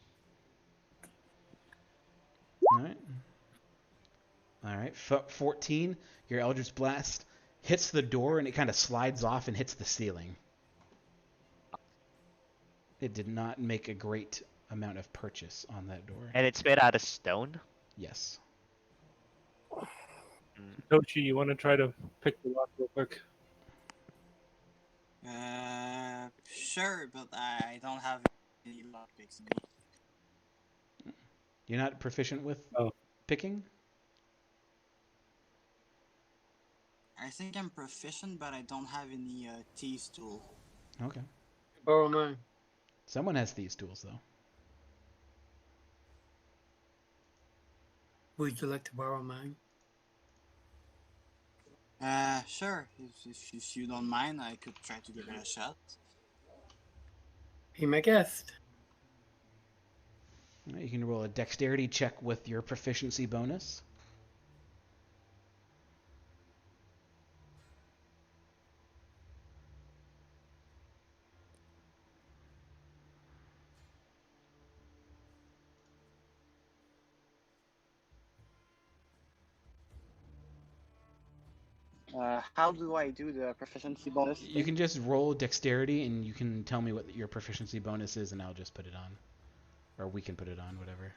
All right. All right. 14. Your Eldritch Blast hits the door and it kind of slides off and hits the ceiling. It did not make a great amount of purchase on that door. And it's made out of stone? Yes. Tochi, you want to try to pick the lock real quick? Sure, but I don't have any lockpicks. You're not proficient with picking? I think I'm proficient, but I don't have any thieves tool. Okay. Borrow mine. Someone has these tools, though. Would you like to borrow mine? Sure. If you don't mind, I could try to give it a shot. Be my guest. All right, you can roll a dexterity check with your proficiency bonus. How do I do the proficiency bonus? You can just roll dexterity, and you can tell me what your proficiency bonus is, and I'll just put it on. Or we can put it on, whatever.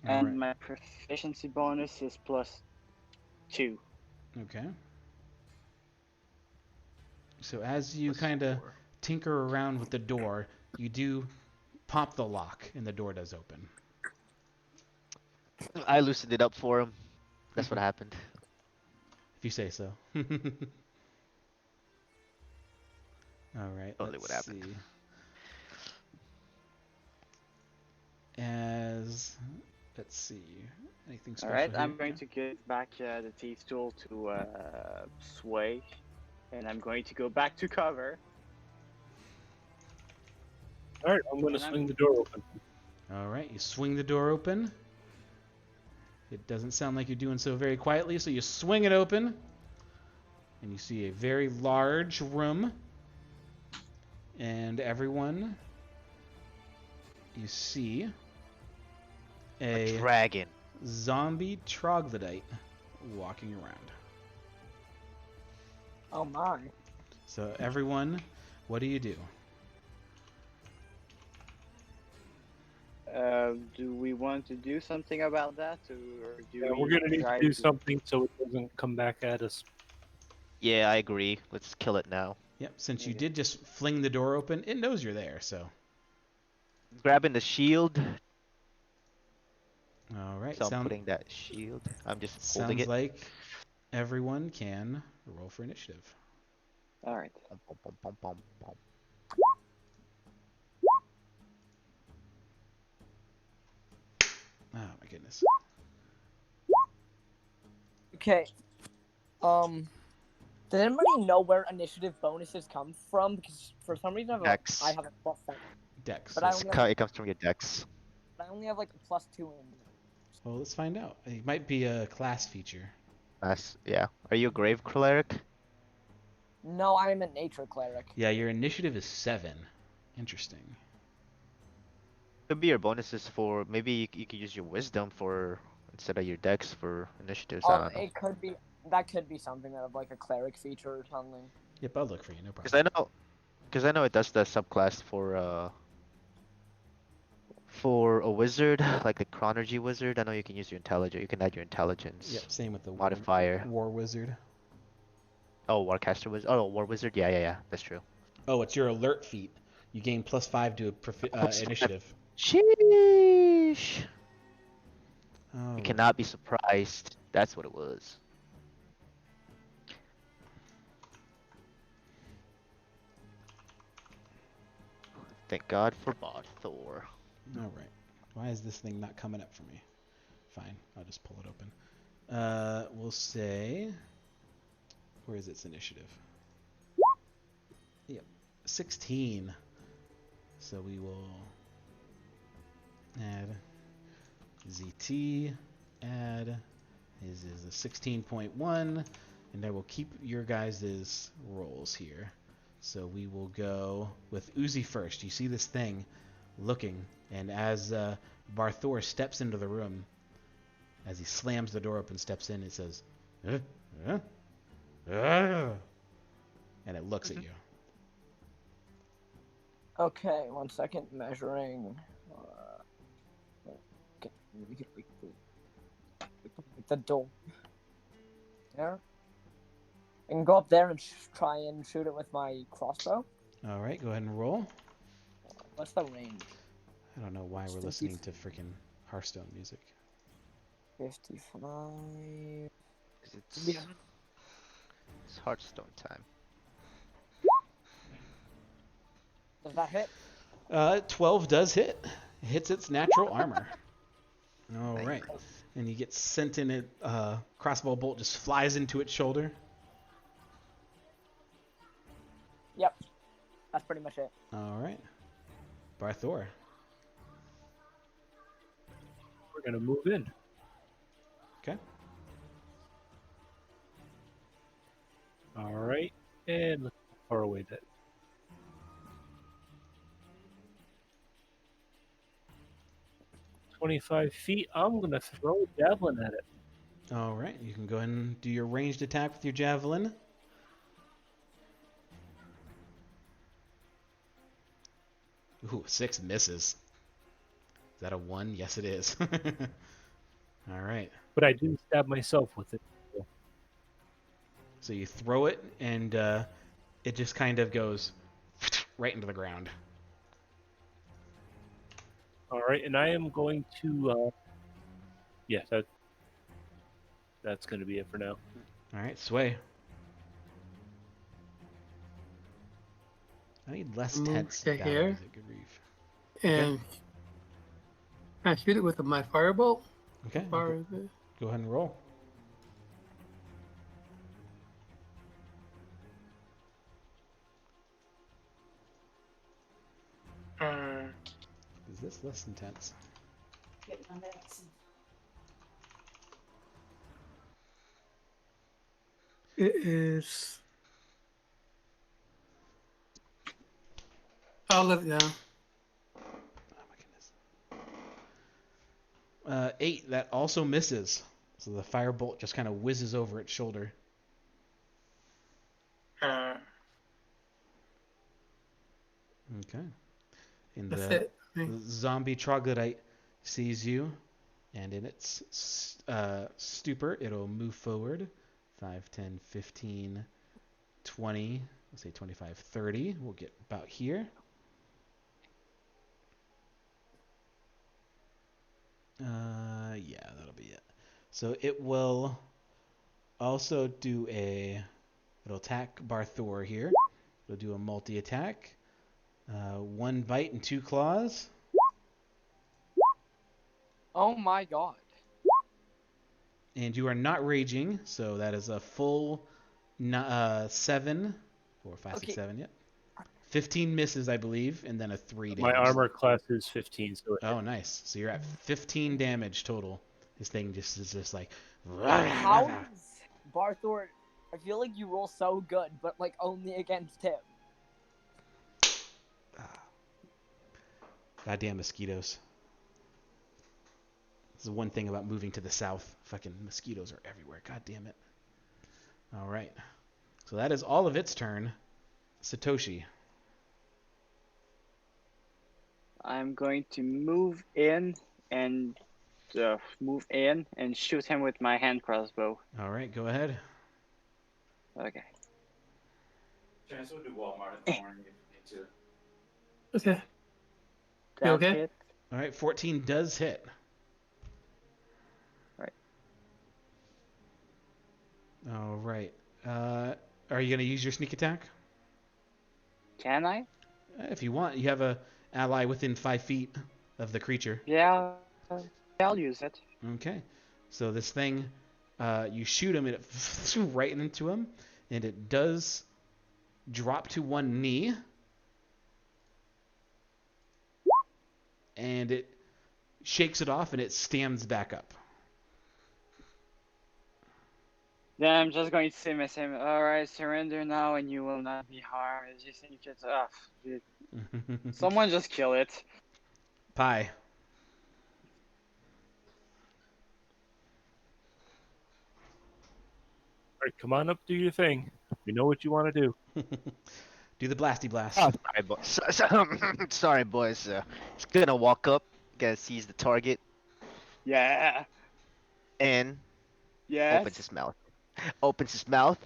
And Alright. my proficiency bonus is +2. Okay. So as you kind of tinker around with the door, you do pop the lock, and the door does open. I loosened it up for him. That's what happened. If you say so. Alright, Totally let's what happened. see. Let's see. Anything special Alright, here? I'm going to give back the thief tool to Sway. And I'm going to go back to cover. Alright, I'm going to swing the door open. Alright, you swing the door open. It doesn't sound like you're doing so very quietly, so you swing it open. And you see a very large room. And everyone, you see a dragon. Zombie troglodyte walking around. Oh my. So everyone, what do you do? Do we want to do something about that, or do Yeah, we we're going to need try to do something so it doesn't come back at us. Yeah, I agree. Let's kill it now. Yep, since you did just fling the door open, it knows you're there, so. Grabbing the shield. Alright, So I'm putting that shield. I'm just holding sounds it. like everyone can roll for initiative. Alright. Oh my goodness. Okay. Does anybody know where initiative bonuses come from? Because for some reason Dex. I have a +7. Dex. But I It's only co- have, it comes from your dex. but I only have like a +2 in. Well, let's find out. It might be a class feature. Yeah. Are you a grave cleric? No, I'm a nature cleric. Yeah, your initiative is 7. Interesting. Could be your bonuses for maybe you could use your wisdom for instead of your dex for initiatives. I don't know. It could be that could be something that of like a cleric feature or something. Yep, I'll look for you, no problem. Because I know it does the subclass for a wizard, like the chronergy wizard. I know you can use your intelligence. You can add your intelligence. Yep, same with the modifier. War Wizard. Oh, Warcaster wizard. Oh, War wizard. Yeah. That's true. Oh, it's your alert feat. You gain +5 to initiative. Sheesh. All You cannot be surprised. That's what it was. Thank God for Thor. All right. Why is this thing not coming up for me? Fine, I'll just pull it open. We'll say, where is its initiative? Yep, 16. So we will add ZT, add is a 16.1, and I will keep your guys' rolls here. So we will go with Uzi first. You see this thing looking, and as Barthor steps into the room, as he slams the door open, steps in, it says, and it looks at you. Okay, 1 second. Measuring. Okay, the door. There. I can go up there and try and shoot it with my crossbow. All right, go ahead and roll. What's the range? I don't know why we're listening to freaking Hearthstone music. 55. It's Hearthstone time. Does that hit? 12 does hit. It hits its natural armor. All right. And you get sent in it. Crossbow bolt just flies into its shoulder. Yep. That's pretty much it. All right. Barthor. We're gonna move in. Okay. All right, and look how far away that. 25 feet. I'm gonna throw a javelin at it. All right. You can go ahead and do your ranged attack with your javelin. Ooh, 6 misses. Is that a 1? Yes, it is. All right. But I didn't stab myself with it. So you throw it, and it just kind of goes right into the ground. All right, and I am going to. Yeah, that's going to be it for now. All right, Sway. I need less Move tense to battle here. music, good grief. And I shoot it with my firebolt. Okay. Far is it? Go ahead and roll. Is this less intense? It is. I'll let it down. Oh my goodness. 8. That also misses. So the firebolt just kind of whizzes over its shoulder. Okay. And That's the it. zombie troglodyte sees you, and in its stupor, it'll move forward 5, 10, 15, 20, let's say 25, 30. We'll get about here. Yeah, that'll be it. So it will also do it'll attack Barthor here. It'll do a multi-attack. 1 bite and 2 claws. Oh my god. And you are not raging, so that is a full 7, 4, 5, 6, 7, yep. 15 misses, I believe, and then a 3 damage. My armor class is 15, so. Oh, nice. So you're at 15 damage total. This thing is just like. How is Barthor? I feel like you roll so good, but like only against him. Goddamn mosquitoes. This is one thing about moving to the south. Fucking mosquitoes are everywhere. God damn it. All right. So that is all of its turn. Satoshi. I'm going to move in and shoot him with my hand crossbow. All right, go ahead. Okay. Chance will do Walmart in the morning if you need to. Okay. That's okay? it. All right, 14 does hit. All right. Are you gonna use your sneak attack? Can I? If you want, you have a ally within 5 feet of the creature. Yeah, I'll use it. Okay. So this thing, you shoot him, and it right into him, and it does drop to one knee, and it shakes it off, and it stands back up. Then I'm just going to say my same. Alright, surrender now and you will not be harmed. As you think it's dude. Someone just kill it. Pie. All right, come on up, do your thing. We know what you want to do. Do the blasty blast. Oh, sorry, boys. Sorry, boys. It's gonna walk up, gonna seize the target, Yeah. and Yes. opens his mouth. Opens his mouth.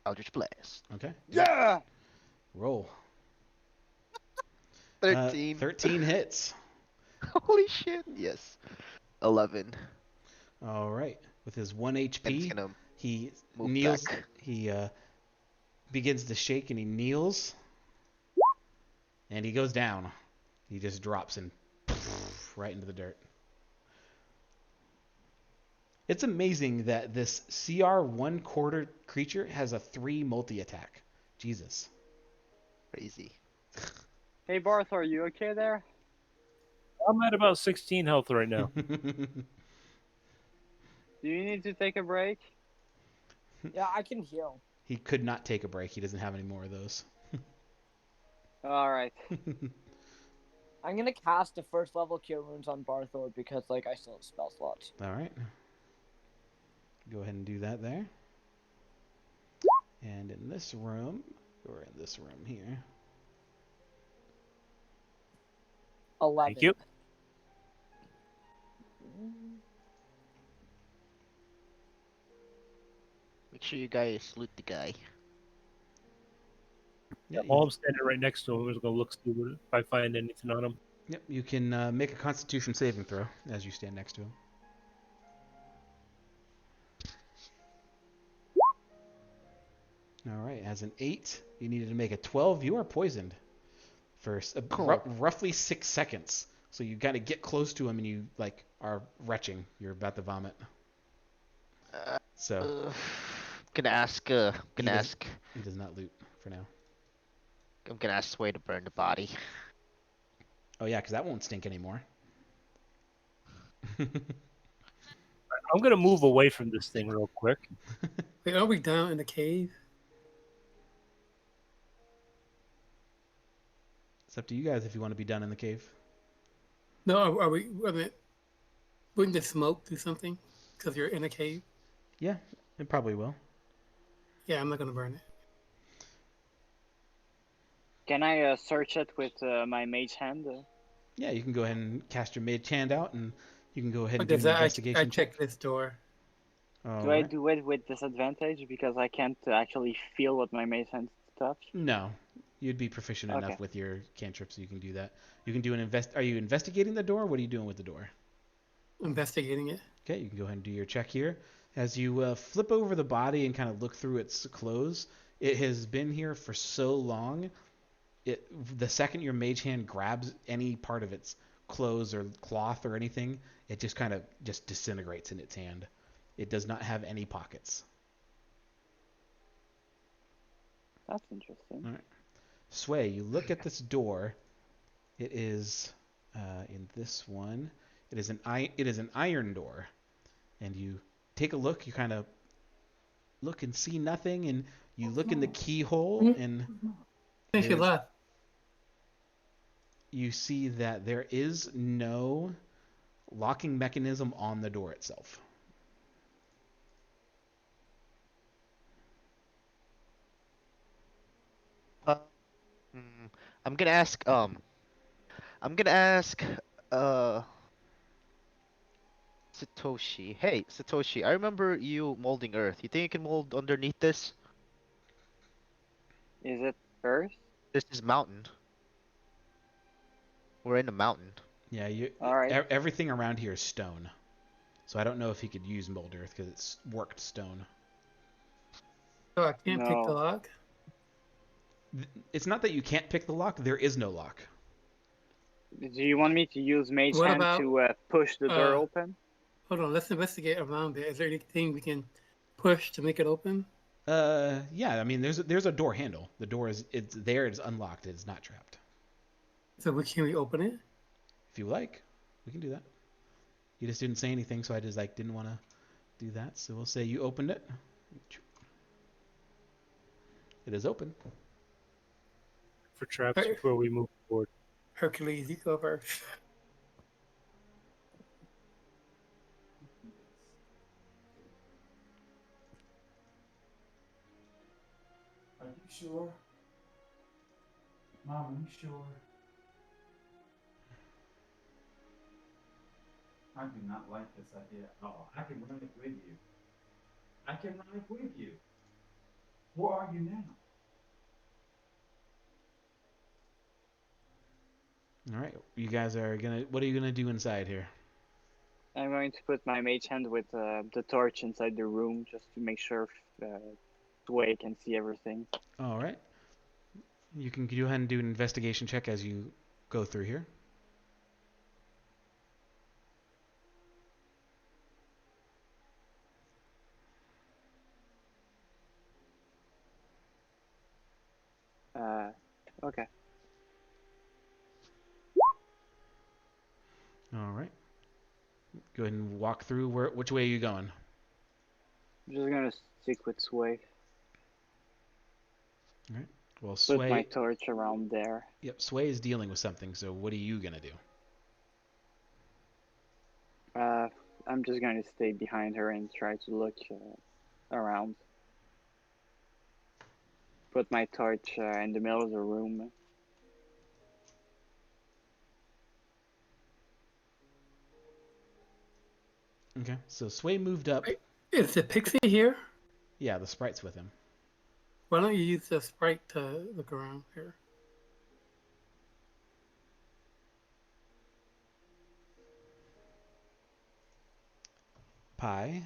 Eldritch Blast. Okay. Yeah. Roll. 13. 13 hits. Holy shit. Yes. 11. All right. With his 1 And it's HP, gonna he move kneels. back. He begins to shake, and he kneels, and he goes down. He just drops and right into the dirt. It's amazing that this CR 1/4 creature has a 3 multi-attack. Jesus. Crazy. Hey Barth, are you okay there? I'm at about 16 health right now. Do you need to take a break? Yeah, I can heal. He could not take a break. He doesn't have any more of those. Alright. I'm gonna cast a first level cure wounds on Barthor because like I still have spell slots. All right. Go ahead and do that there. And in this room, or in this room here. 11. Thank you. Make sure you guys loot the guy. Yeah, While I'm standing right next to him, I'm just gonna look see if I find anything on him. Yep, you can make a Constitution saving throw as you stand next to him. All right, as an 8, you needed to make a 12. You are poisoned for Cool. roughly 6 seconds. So you got to get close to him, and you like are retching. You're about to vomit. So Gonna ask. he does not loot for now. I'm gonna ask Sway to burn the body. Oh yeah, because that won't stink anymore. I'm gonna move away from this thing real quick. Wait, are we down in the cave? It's up to you guys if you want to be done in the cave. No, are we? I mean, wouldn't the smoke do something? Because you're in a cave. Yeah, it probably will. Yeah, I'm not gonna burn it. Can I search it with my mage hand? Yeah, you can go ahead and cast your mage hand out, and you can go ahead and do Because an I investigation check. checked this door. Do I do it with disadvantage because I can't actually feel what my mage hand touch? No, you'd be proficient Okay. enough with your cantrips, so you can do that. You can do an Are you investigating the door? What are you doing with the door? Investigating it. Okay, you can go ahead and do your check here. As you flip over the body and kind of look through its clothes, it has been here for so long. The second your mage hand grabs any part of its clothes or cloth or anything, it just kind of just disintegrates in its hand. It does not have any pockets. That's interesting. All right. Sway, you look at this door. It is in this one. It is an iron door, and you take a look. You kind of look and see nothing, and you look in the keyhole, and Thank you, left. you see that there is no locking mechanism on the door itself. I'm gonna ask. I'm gonna ask. Satoshi. Hey, Satoshi. I remember you molding Earth. You think you can mold underneath this? Is it Earth? This is mountain. We're in a mountain. Yeah, All right. Everything around here is stone. So I don't know if he could use mold earth because it's worked stone. So I can't pick the No. lock. It's not that you can't pick the lock. There is no lock. Do you want me to use Mage What Hand about to push the door open? Hold on, let's investigate around it. Is there anything we can push to make it open? Yeah. I mean, there's a door handle. The door it's there. It's unlocked. It's not trapped. So can we open it? If you like, we can do that. You just didn't say anything, so I just didn't want to do that. So we'll say you opened it. It is open. For traps before we move forward. Hercules, you go first. Are you sure? Mom, are you sure? I do not like this idea at all. I can run it with you. I can run it with you. Where are you now? All right. You guys are gonna. What are you gonna do inside here? I'm going to put my Mage Hand with the torch inside the room just to make sure Sway can see everything. All right. You can go ahead and do an investigation check as you go through here. Okay. All right. Go ahead and walk through. Which way are you going? I'm just gonna stick with Sway. All right. Well, Put my Sway. torch around there. Yep. Sway is dealing with something. So what are you gonna do? I'm just going to stay behind her and try to look around. Put my torch in the middle of the room. Okay. So Sway moved up. Is the pixie here? Yeah, the sprite's with him. Why don't you use the sprite to look around here? Pi.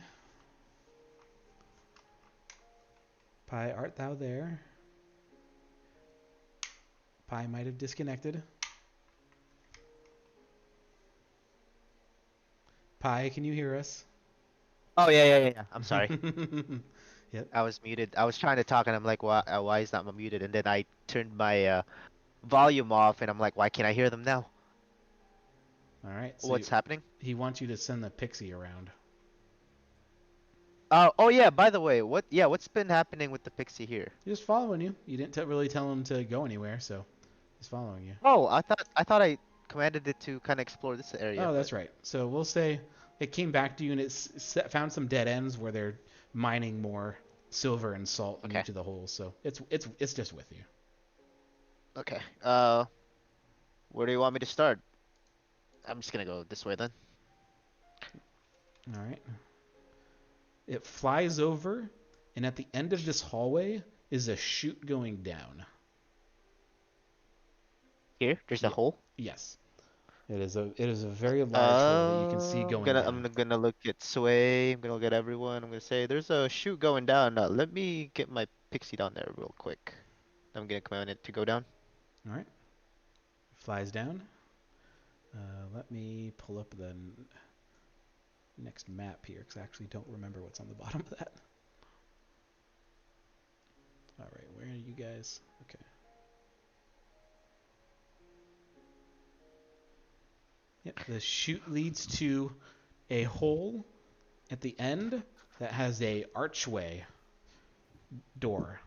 Pi, art thou there? Pi might have disconnected. Pi, can you hear us? Oh yeah. I'm sorry. Yep. I was muted. I was trying to talk and I'm like, why is that muted? And then I turned my volume off and I'm like, why can't I hear them now? All right. So What's happening? He wants you to send the pixie around. Oh yeah. By the way, what's been happening with the pixie here? He's just following you. You didn't really tell him to go anywhere, so he's following you. Oh, I thought I commanded it to kind of explore this area. Oh, that's right. So we'll say it came back to you and found some dead ends where they're mining more silver and salt in each of the holes. So it's just with you. Okay. Where do you want me to start? I'm just gonna go this way then. All right. It flies over, and at the end of this hallway is a chute going down. Here, there's a hole. Yes. It is a very large hole that you can see going down. I'm gonna look at Sway. I'm gonna look at everyone. I'm gonna say there's a chute going down. Let me get my pixie down there real quick. I'm gonna command it to go down. All right. Flies down. Let me pull up the next map here because I actually don't remember what's on the bottom of that. All right, where are you guys? Okay. Yep, the chute leads to a hole at the end that has a archway door.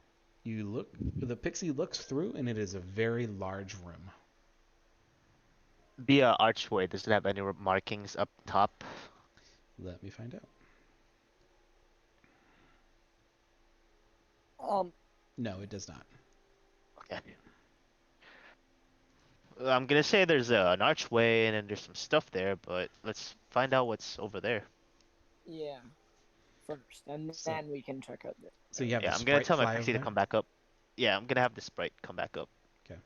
You look, the pixie looks through, and it is a very large room. The archway, does it have any markings up top? Let me find out. No, it does not. Okay. I'm gonna say there's an archway and then there's some stuff there, but let's find out what's over there. Yeah. First, and then we can check out this. So you have I'm gonna tell my pixie to come back up. Yeah, I'm gonna have the sprite come back up. Okay.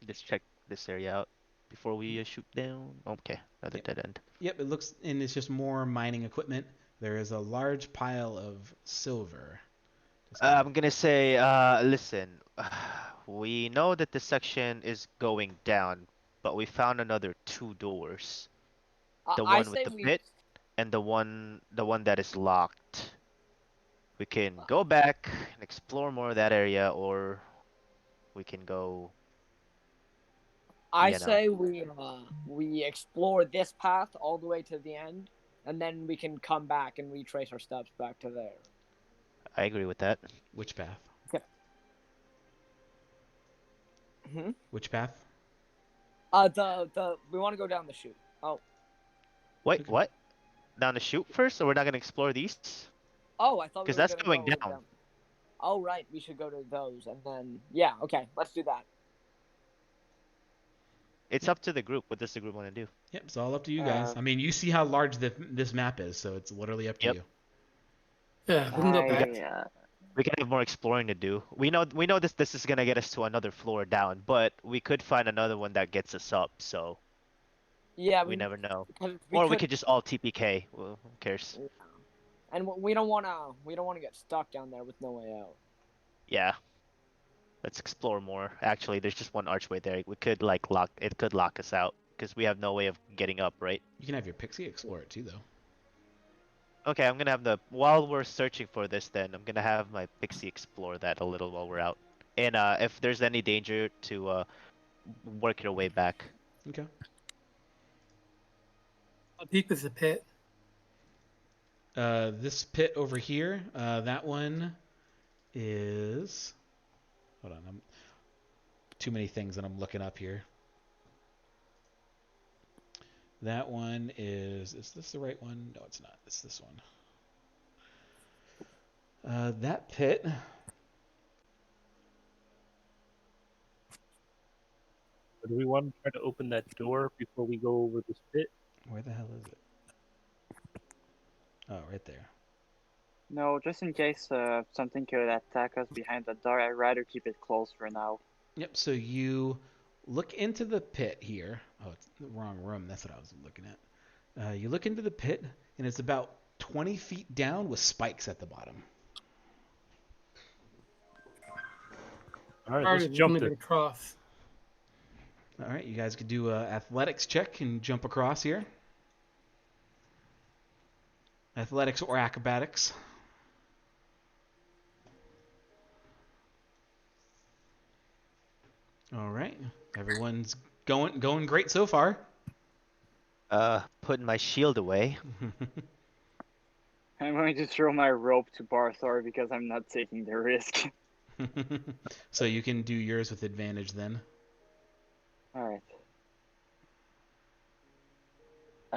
Let's check this area out before we shoot down. Okay, another dead end. Yep, it looks, and it's just more mining equipment. there is a large pile of silver. I'm gonna say, listen, we know that this section is going down, but we found another 2 doors. The I one with say the we. pit and the one that is locked. We can go back and explore more of that area, or we can go, I you know. say we explore this path all the way to the end, and then we can come back and retrace our steps back to there. I agree with that. Which path? Hmm? Which path? The we want to go down the chute. Oh. Wait, what? Down the chute first, or we're not gonna explore these? Oh, I thought we Because were that's gonna going go down. down. Oh, right. We should go to those, and then yeah. Okay, let's do that. It's up to the group. What does the group want to do? Yep, it's all up to you guys. I mean, you see how large this map is, so it's literally up to you. Yeah, we can go back. We can have more exploring to do. We know this is gonna get us to another floor down, but we could find another one that gets us up. So Yeah, we never know. we Or we could- could just all TPK. Well, who cares? And we don't wanna get stuck down there with no way out. Yeah. Let's explore more. Actually, there's just one archway there. We could like lock. It could lock us out because we have no way of getting up, right? You can have your pixie explore it too, though. Okay, I'm gonna have while we're searching for this, then I'm gonna have my pixie explore that a little while we're out. And if there's any danger, to work your way back. Okay. How deep is the pit? This pit over here, that one is. Hold on, I'm too many things that I'm looking up here. That one is this the right one? No, it's not. It's this one. That pit. Do we want to try to open that door before we go over this pit? Where the hell is it? Oh, right there. No, just in case something could attack us behind the door, I'd rather keep it closed for now. Yep, so you look into the pit here. Oh, it's the wrong room. That's what I was looking at. You look into the pit, and it's about 20 feet down with spikes at the bottom. All right, let's jump it. Across. All right, you guys could do an athletics check and jump across here. Athletics or acrobatics. All right, everyone's going great so far. Putting my shield away. I'm going to throw my rope to Barthor because I'm not taking the risk. So you can do yours with advantage then. Alright.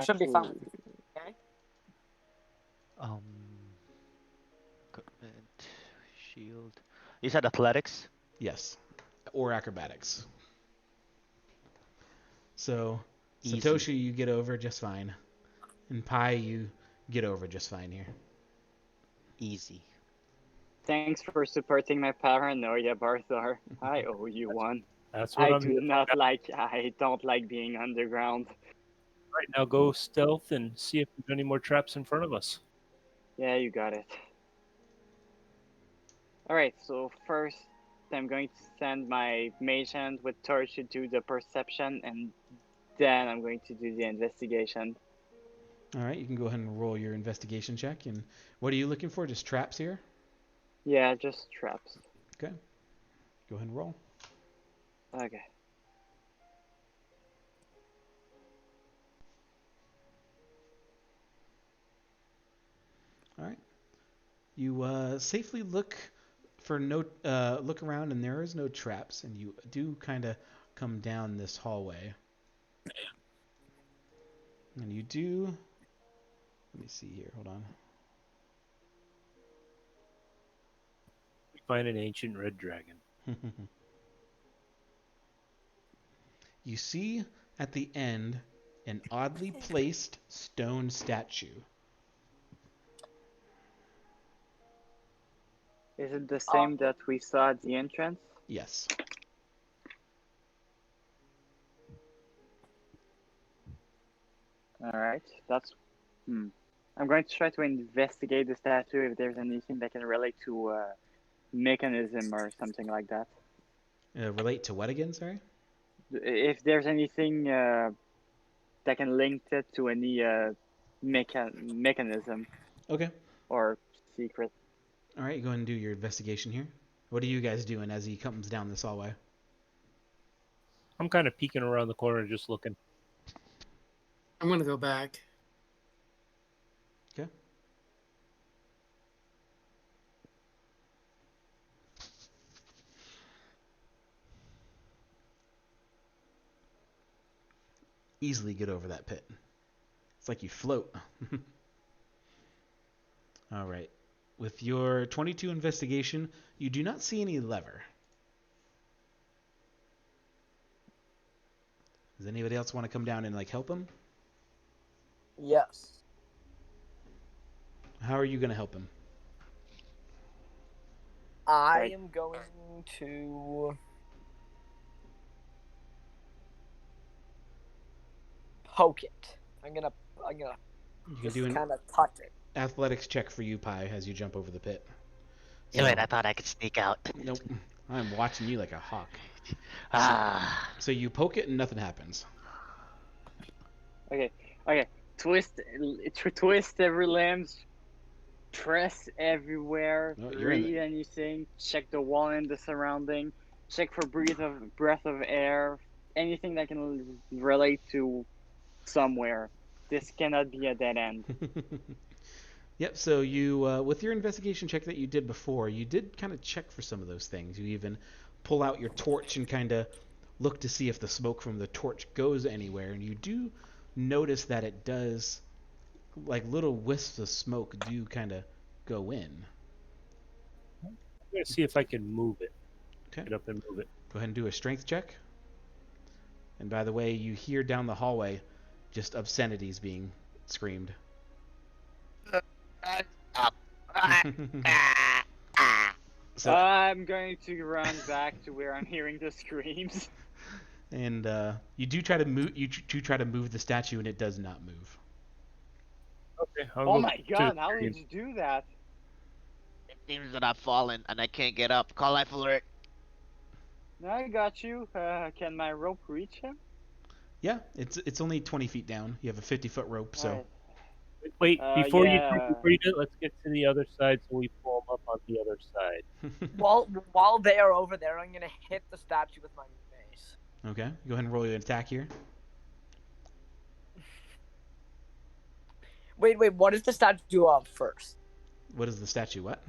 Should be fine. Okay. Equipment, shield. You said athletics? Yes, or acrobatics. So Easy. Satoshi, you get over just fine, and Pi, you get over just fine here. Easy. Thanks for supporting my paranoia, Barthor. I owe you one. That's what I'm here for. I don't like being underground. Right, now go stealth and see if there's any more traps in front of us. Yeah, you got it. Alright, so first I'm going to send my mage hand with torch to do the perception, and then I'm going to do the investigation. All right, you can go ahead and roll your investigation check. And what are you looking for? Just traps here? Yeah, just traps. Okay. Go ahead and roll. Okay. All right. You safely look look around, and there is no traps, and you do kind of come down this hallway. And you do. Let me see here. Hold on. We find an ancient red dragon. You see at the end an oddly placed stone statue. Is it the same that we saw at the entrance? Yes. Alright, that's... I'm going to try to investigate the statue if there's anything that can relate to mechanism or something like that. Relate to what again? Sorry. If there's anything that can link it to any mechanism Okay. or secret. All right, go ahead and do your investigation here. What are you guys doing as he comes down this hallway? I'm kind of peeking around the corner, just looking. I'm gonna go back. Okay. Easily get over that pit. It's like you float. All right. With your 22 investigation, you do not see any lever. Does anybody else want to come down and like help him? Yes. How are you going to help him? I am going to poke it. I'm gonna You can just do an kind of touch it. athletics check for you, Pi, as you jump over the pit. Damn it, I thought I could sneak out. Nope. I'm watching you like a hawk. Ah. So you poke it and nothing happens. Okay. Twist every limb. Press everywhere. Oh, you're in read anything. Check the wall and the surrounding. Check for breath of air. Anything that can relate to somewhere. This cannot be a dead end. Yep, so you, with your investigation check that you did before, you did kind of check for some of those things. You even pull out your torch and kind of look to see if the smoke from the torch goes anywhere, and you do notice that it does, like little wisps of smoke do kind of go in. I'm going to see if I can move it. Okay. Get up and move it. Go ahead and do a strength check. And by the way, you hear down the hallway just obscenities being screamed. So, I'm going to run back to where I'm hearing the screams. and you do try to move. You try to move the statue, and it does not move. Okay. Oh my god! How did you do that? It seems that I've fallen and I can't get up. Call life alert. No, I got you. Can my rope reach him? Yeah, it's only 20 feet down. You have a 50-foot rope, so. Alright. Wait, before you yeah. do it, let's get to the other side so we pull them up on the other side. While they are over there, I'm gonna hit the statue with my mace. Okay, go ahead and roll your attack here. Wait, what is the statue of first? What is the statue? What?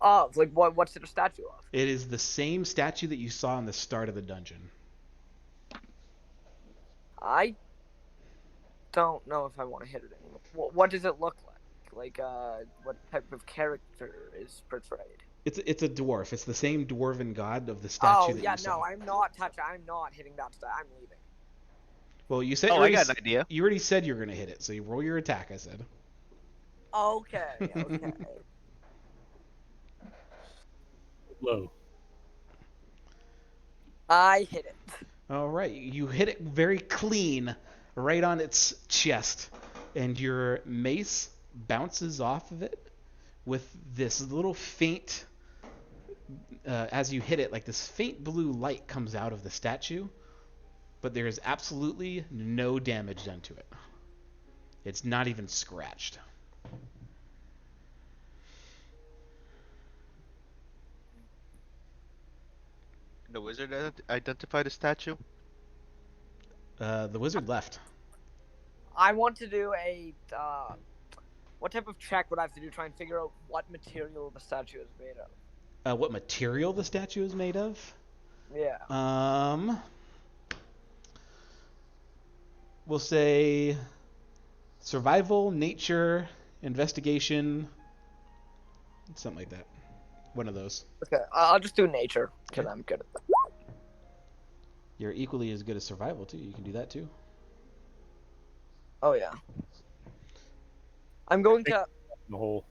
Of, like, what's it a statue of? It is the same statue that you saw in the start of the dungeon. I don't know if I want to hit it anymore. What does it look like? Like, what type of character is portrayed? It's a dwarf. It's the same dwarven god of the statue that you saw. No, I'm not hitting that statue. I'm leaving. Well, you said. I got an idea. You already said you were gonna hit it, so you roll your attack. I said. Okay. Low. I hit it. All right, you hit it very clean, right on its chest, and your mace bounces off of it with this little faint. As you hit it, like this faint blue light comes out of the statue, but there is absolutely no damage done to it. It's not even scratched. The wizard identified the statue? The wizard left. I want to do a what type of check would I have to do to try and figure out what material the statue is made of? What material the statue is made of? Yeah. We'll say survival, nature, investigation, something like that. One of those. Okay, I'll just do nature because I'm good at that. You're equally as good as survival too. You can do that too. Oh yeah. I'm going to. The hole.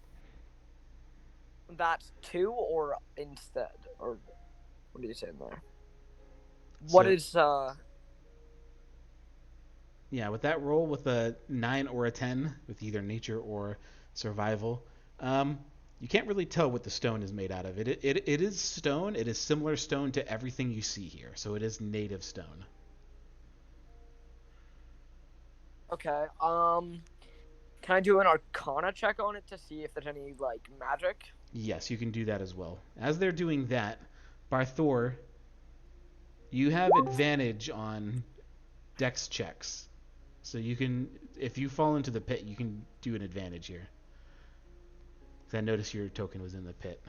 That's 2 or instead, or what are you saying there? What is Yeah, with that roll with a 9 or a 10, with either nature or survival, you can't really tell what the stone is made out of. It is stone. It is similar stone to everything you see here, so it is native stone. Okay. Can I do an Arcana check on it to see if there's any like magic? Yes, you can do that as well. As they're doing that, Barthor, you have advantage on dex checks. So you can, if you fall into the pit, you can do an advantage here. 'Cause I noticed your token was in the pit.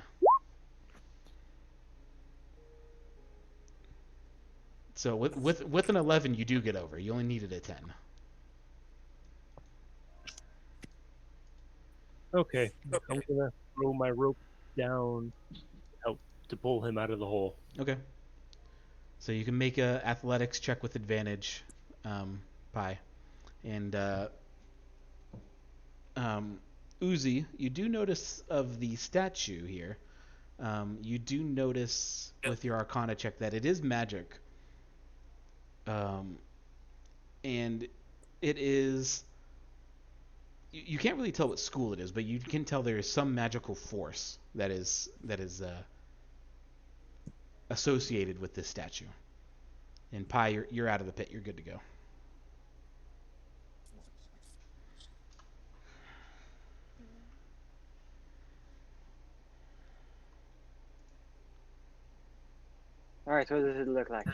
So with an 11, you do get over. You only needed a 10. Okay, I'm gonna throw my rope down, help to pull him out of the hole. Okay. So you can make a athletics check with advantage, Pi, and Uzi. You do notice of the statue here. You do notice with your Arcana check that it is magic. And it is. You can't really tell what school it is, but you can tell there is some magical force that is associated with this statue. And Pi, you're out of the pit. You're good to go. All right, what does it look like?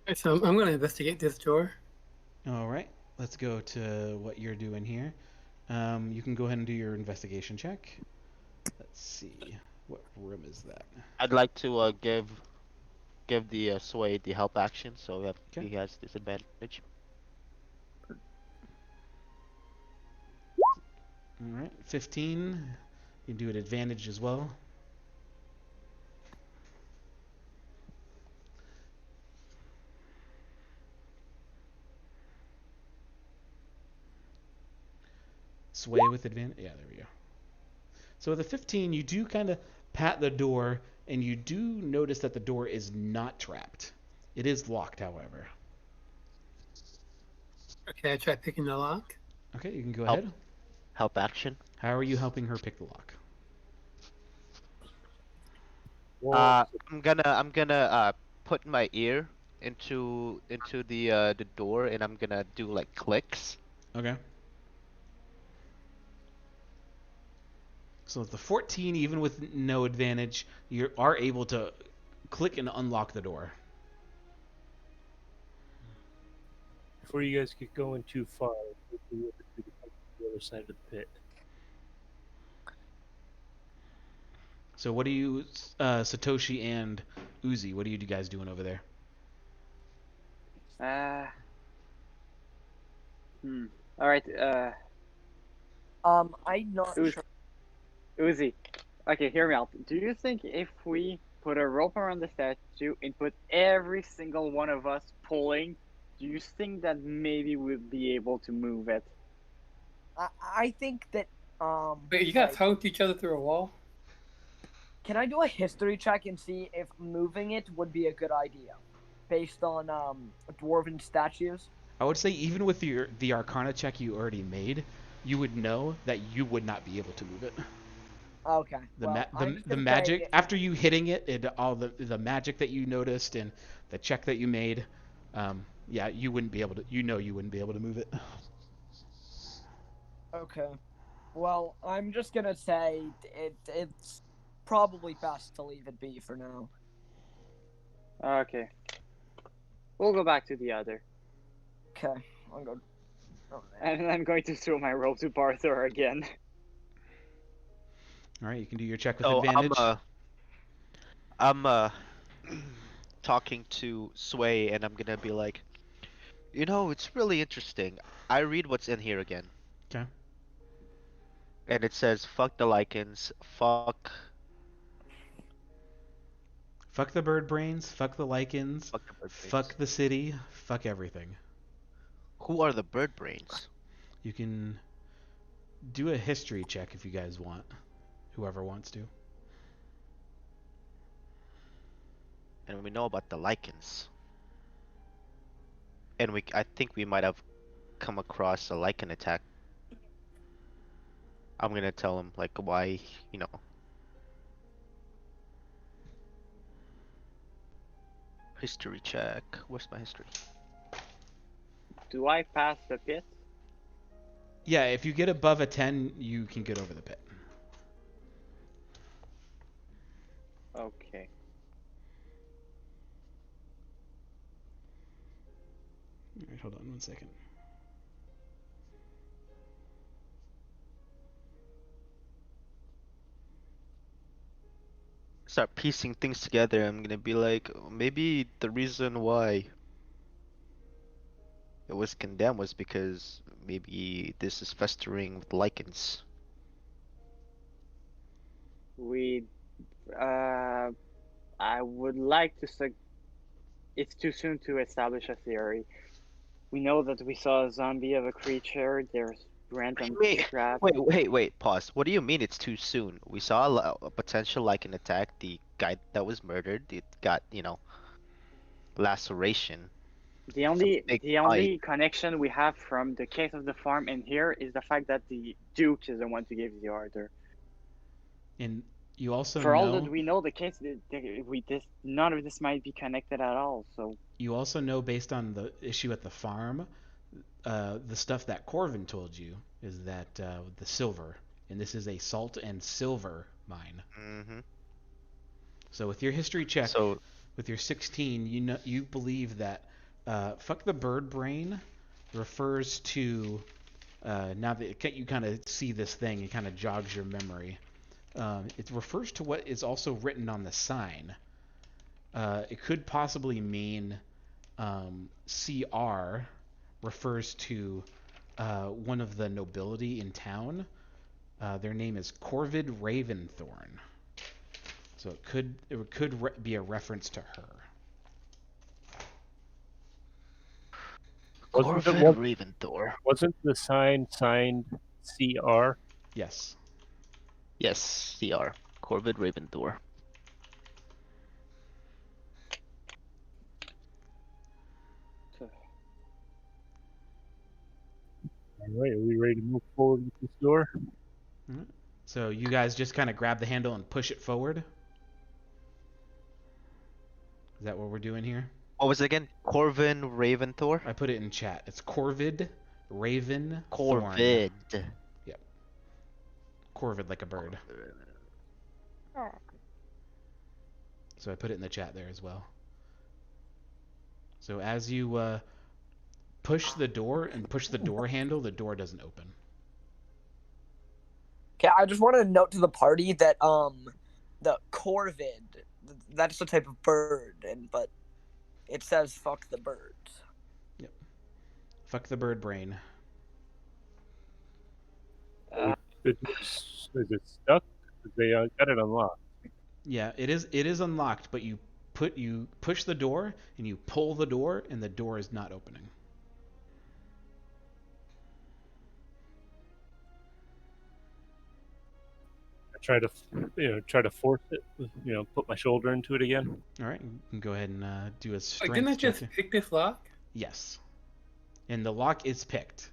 Okay, so I'm going to investigate this door. All right, let's go to what you're doing here. You can go ahead and do your investigation check. Let's see, what room is that? I'd like to give the Sway the help action, so that Okay. he has disadvantage. All right, 15. You can do an advantage as well. Sway with advantage. Yeah, there we go. So with a 15, you do kind of pat the door, and you do notice that the door is not trapped. It is locked, however. Okay, I try picking the lock. Okay, you can go Help. ahead. Help action. How are you helping her pick the lock? I'm gonna put my ear into the door, and I'm gonna do like clicks. Okay. So with the 14, even with no advantage, you are able to click and unlock the door. Before you guys get going too far, we have to come to the other side of the pit. So what do you, Satoshi and Uzi, what are you guys doing over there? All right. I'm not Uzi. sure. Uzi. Okay, hear me out. Do you think if we put a rope around the statue and put every single one of us pulling, do you think that maybe we'll be able to move it? I think that Wait, you guys hugged each other through a wall? Can I do a history check and see if moving it would be a good idea, based on dwarven statues? I would say even with the Arcana check you already made, you would know that you would not be able to move it. Okay. The magic after you hitting it, all the magic that you noticed and the check that you made, yeah, you wouldn't be able to. You wouldn't be able to move it. Okay. Well, I'm just gonna say it's probably best to leave it be for now. Okay. We'll go back to the other. Okay. I'll go. And I'm going to throw my rope to Barthor again. All right, you can do your check with advantage. I'm talking to Sway, and I'm gonna be like, it's really interesting. I read what's in here again. Okay. And it says, "Fuck the lichens, fuck the bird brains, fuck the lichens, fuck the city, fuck everything." Who are the bird brains? You can do a history check if you guys want. Whoever wants to. and we know about the lichens. And I think we might have come across a lichen attack. I'm gonna tell him like why, you know. History check. Where's my history? Do I pass the pit? Yeah, if you get above a 10, you can get over the pit. Okay. All right, hold on 1 second. Start piecing things together. I'm gonna be like, maybe the reason why it was condemned was because maybe this is festering with lichens. We, I would like to it's too soon to establish a theory. We know that we saw a zombie of a creature. There's random traps. Wait, pause. What do you mean it's too soon? We saw a potential lichen attack. The guy that was murdered, it got, you know, laceration. The only connection we have from the case of the farm and here is the fact that the Duke is the one to give the order. And you also For know, all that we know, the case none of this might be connected at all. So you also know, based on the issue at the farm, the stuff that Corvin told you is that the silver, and this is a salt and silver mine. Mm-hmm. So with your history check, with your 16, you believe that fuck the bird brain refers to now that you kind of see this thing, it kind of jogs your memory. It refers to what is also written on the sign. It could possibly mean CR refers to one of the nobility in town. Their name is Corvid Raventhorn. So it could be a reference to her. Wasn't the sign signed CR? Yes. Yes, CR. Corvid Raventhor. Alright, are we ready to move forward with this door? Mm-hmm. So you guys just kind of grab the handle and push it forward? Is that what we're doing here? What was it again? Corvin Raventhor? I put it in chat. It's Corvid Raventhorn. Corvid. Yep. Corvid like a bird. So I put it in the chat there as well. So as you push the door and push the door handle, the door doesn't open. Okay, I just wanted to note to the party that the corvid, that's the type of bird, but it says fuck the birds. Yep. Fuck the bird brain. Is it stuck? They got it unlocked. Yeah, it is unlocked, but you push the door and you pull the door and the door is not opening. I try to force it. Put my shoulder into it again. All right, you can go ahead and do a strength didn't I check. just pick this lock? Yes, and the lock is picked.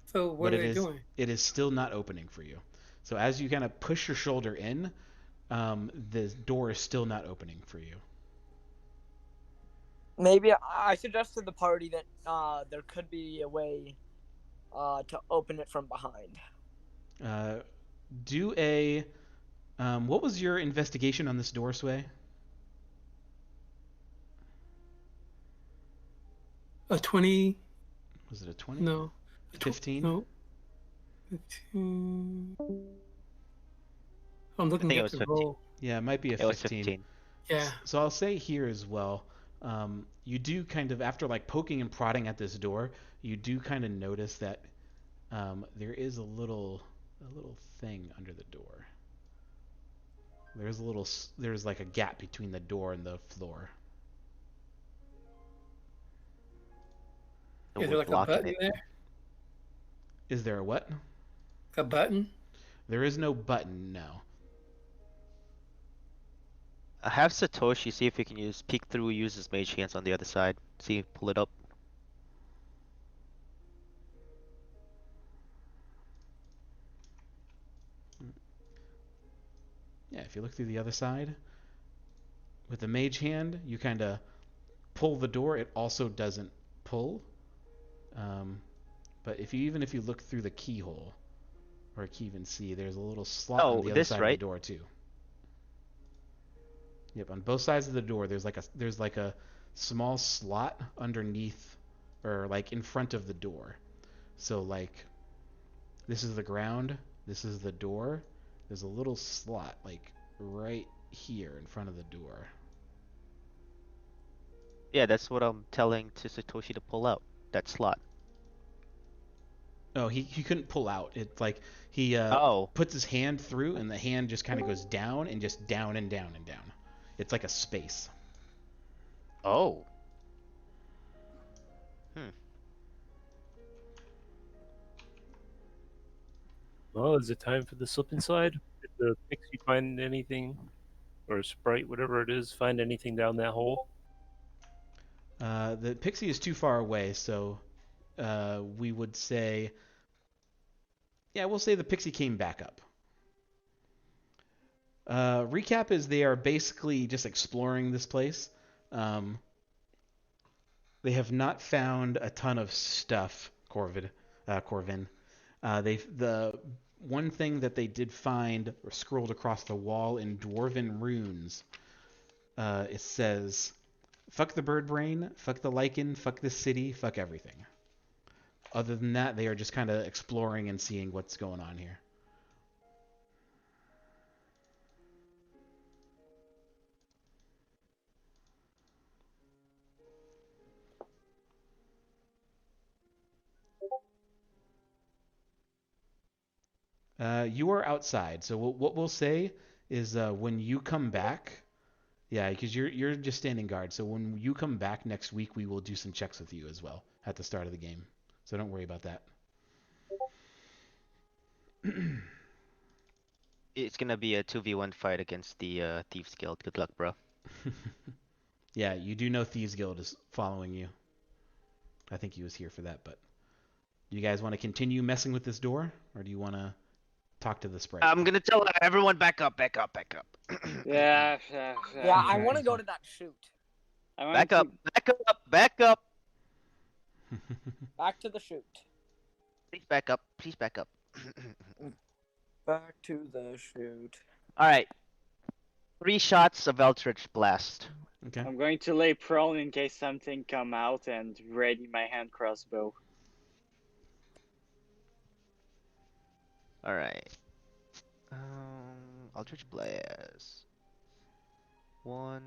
So what are they doing? It is still not opening for you. So as you kind of push your shoulder in, the door is still not opening for you. Maybe I suggested the party that there could be a way to open it from behind. Do a what was your investigation on this door, Sway? A 20. Was it a 20? No. 15? No. 15. I'm looking at the roll. Yeah, it might be a 15. It was 15. Yeah. So I'll say here as well, you do kind of, after like poking and prodding at this door, you do kind of notice that there is a little thing under the door. There's like a gap between the door and the floor. Is there like a button there? Is there a what? A button? There is no button, no. Have Satoshi see if he can peek through, use his mage hands on the other side. See, pull it up. Yeah, if you look through the other side, with the mage hand, you kind of pull the door. It also doesn't pull. But even if you look through the keyhole, or you can even see, there's a little slot on Oh, the other this side of the right? door too. Yep, on both sides of the door, there's like a small slot underneath, or like in front of the door. So like, this is the ground, this is the door. There's a little slot like right here in front of the door. Yeah, that's what I'm telling to Satoshi to pull out. That slot. Oh, he couldn't pull out. It's like he Oh. puts his hand through, and the hand just kind of goes down and just down and down and down. It's like a space. Oh. Hmm. Well, is it time for the slip and slide? Did the pixie find anything, or sprite, whatever it is, find anything down that hole? The pixie is too far away, so we would say, yeah, we'll say the pixie came back up. Recap is they are basically just exploring this place. They have not found a ton of stuff, Corvin. The one thing that they did find scrolled across the wall in dwarven runes. It says, "Fuck the bird brain, fuck the lichen, fuck the city, fuck everything." Other than that, they are just kind of exploring and seeing what's going on here. You are outside, so what we'll say is when you come back, yeah, because you're just standing guard. So when you come back next week, we will do some checks with you as well at the start of the game. So don't worry about that. It's gonna be a 2v1 fight against the Thieves Guild. Good luck, bro. Yeah, you do know Thieves Guild is following you. I think he was here for that, but do you guys want to continue messing with this door, or do you want to talk to the sprite? I'm gonna tell everyone back up, back up, back up. Yeah. Yeah, I want to go to that shoot. Back up, back up, back up. Back to the shoot. Please back up, please back up. Back to the shoot. Alright. 3 shots of Eldritch Blast. Okay. I'm going to lay prone in case something come out and ready my hand crossbow. Alright. Eldritch Blast. 1,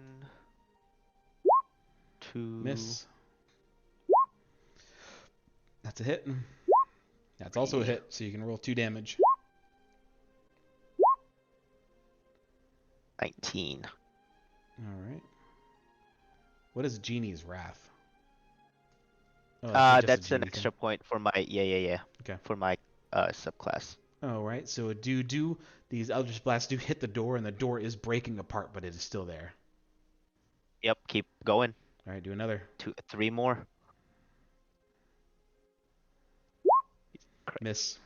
2. Miss. That's a hit. That's also a hit, so you can roll 2 damage. 19. All right. What is Genie's Wrath? Oh, that's an extra point for my Okay. For my subclass. All right. So these Eldritch Blasts do hit the door, and the door is breaking apart, but it is still there. Yep, keep going. All right, do another. 3 more. Miss.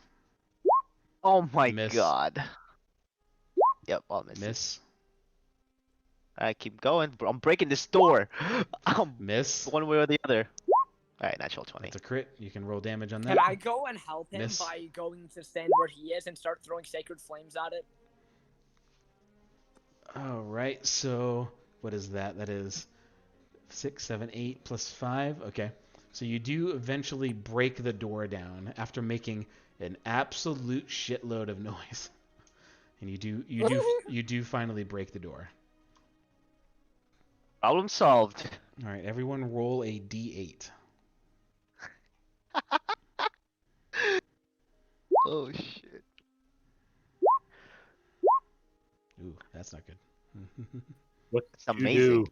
Oh my Miss. god. Yep, all misses. Miss. Alright, keep going. Bro, I'm breaking this door. Miss. One way or the other. Alright, natural 20. That's a crit. You can roll damage on that. Can I go and help him Miss. by going to stand where he is and start throwing sacred flames at it? All right. So what is that? That is 6, 7, 8 plus 5. Okay. So you do eventually break the door down after making an absolute shitload of noise. And you do finally break the door. Problem solved. All right, everyone roll a d8. Oh shit. Ooh, that's not good. What's amazing.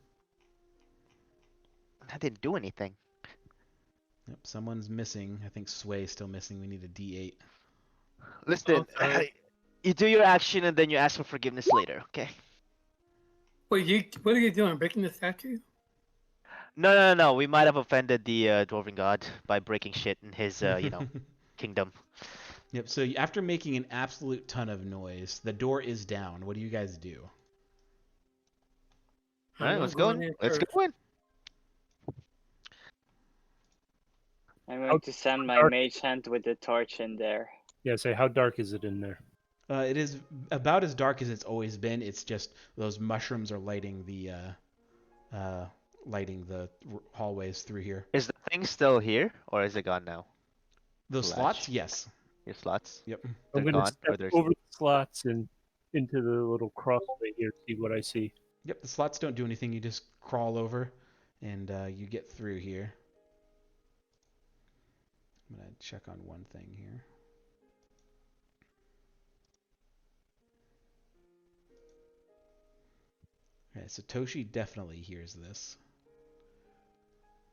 I didn't do anything. Yep, someone's missing. I think Sway's still missing. We need a d8. Listen, you do your action and then you ask for forgiveness later, okay? Wait, what are you doing? Breaking the statue? No. We might have offended the dwarven god by breaking shit in his, kingdom. Yep. So after making an absolute ton of noise, the door is down. What do you guys do? All right, I'm let's going go. in Let's first. go in. I'm How going to send my dark- mage hand with the torch in there. Yeah, say how dark is it in there? It is about as dark as it's always been. It's just those mushrooms are lighting the hallways through here. Is the thing still here, or is it gone now? Those Latch. slots, yes. Your slots? Yep. I'm They're gonna gone, or step there's... over the slots and into the little crossway here, see what I see. Yep. The slots don't do anything. You just crawl over, and you get through here. I'm gonna check on one thing here. Okay, Satoshi definitely hears this.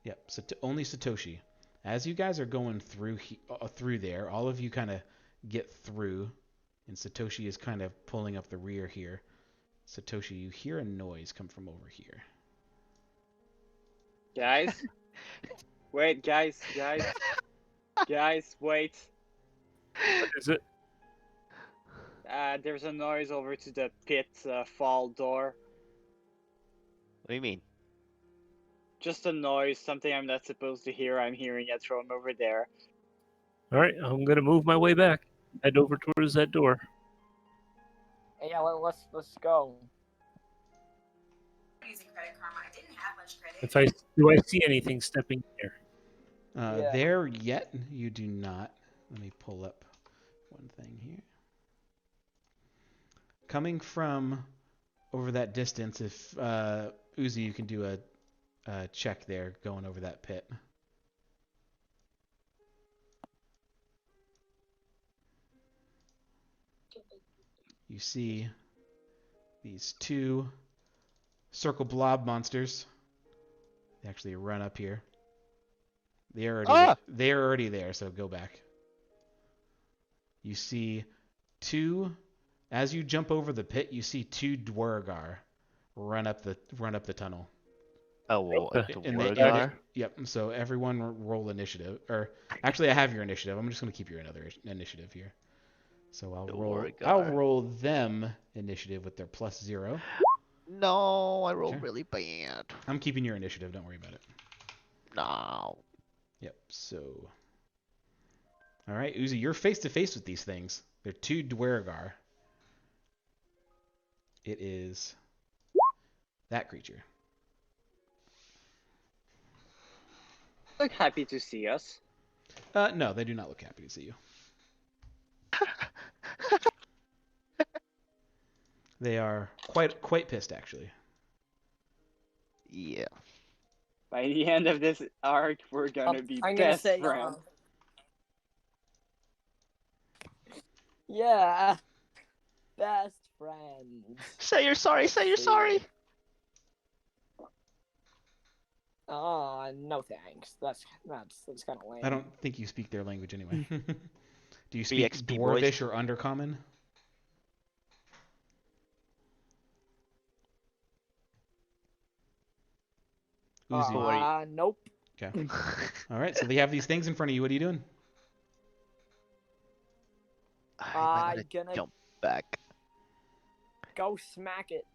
Yep, so only Satoshi. As you guys are going through there, all of you kind of get through, and Satoshi is kind of pulling up the rear here. Satoshi, you hear a noise come from over here. Guys? Wait, guys, wait. What is it? There's a noise over to the pit fall door. What do you mean? Just a noise, something I'm not supposed to hear. I'm hearing it from over there. All right, I'm gonna move my way back. Head over towards that door. Yeah, let's go. Using credit karma. I didn't have much credit. If I do, I see anything stepping here. Yeah. There yet, you do not. Let me pull up one thing here. Coming from over that distance, if Uzi, you can do a check there, going over that pit. You see these two circle blob monsters. They actually run up here. They're already there, so go back. You see two, as you jump over the pit, you see two Dwargar run up the tunnel. Oh, well, a And Dwargar? Yep. So everyone roll initiative, or actually, I have your initiative. I'm just gonna keep your another initiative here. So I'll roll them initiative with their +0. No, I rolled really bad. I'm keeping your initiative. Don't worry about it. No. Yep. So, all right, Uzi, you're face to face with these things. They're two Dwargar. It is that creature. Look happy to see us. No, they do not look happy to see you. They are quite pissed, actually. Yeah. By the end of this arc, we're gonna be best friends. Yeah. Best friends. Say you're sorry. Say you're sorry. No thanks. That's kind of lame. I don't think you speak their language anyway. Do you speak BXP Dwarvish boys. or Undercommon? Uzi. Nope. Okay. All right. So they have these things in front of you. What are you doing? I'm gonna jump back. Go smack it.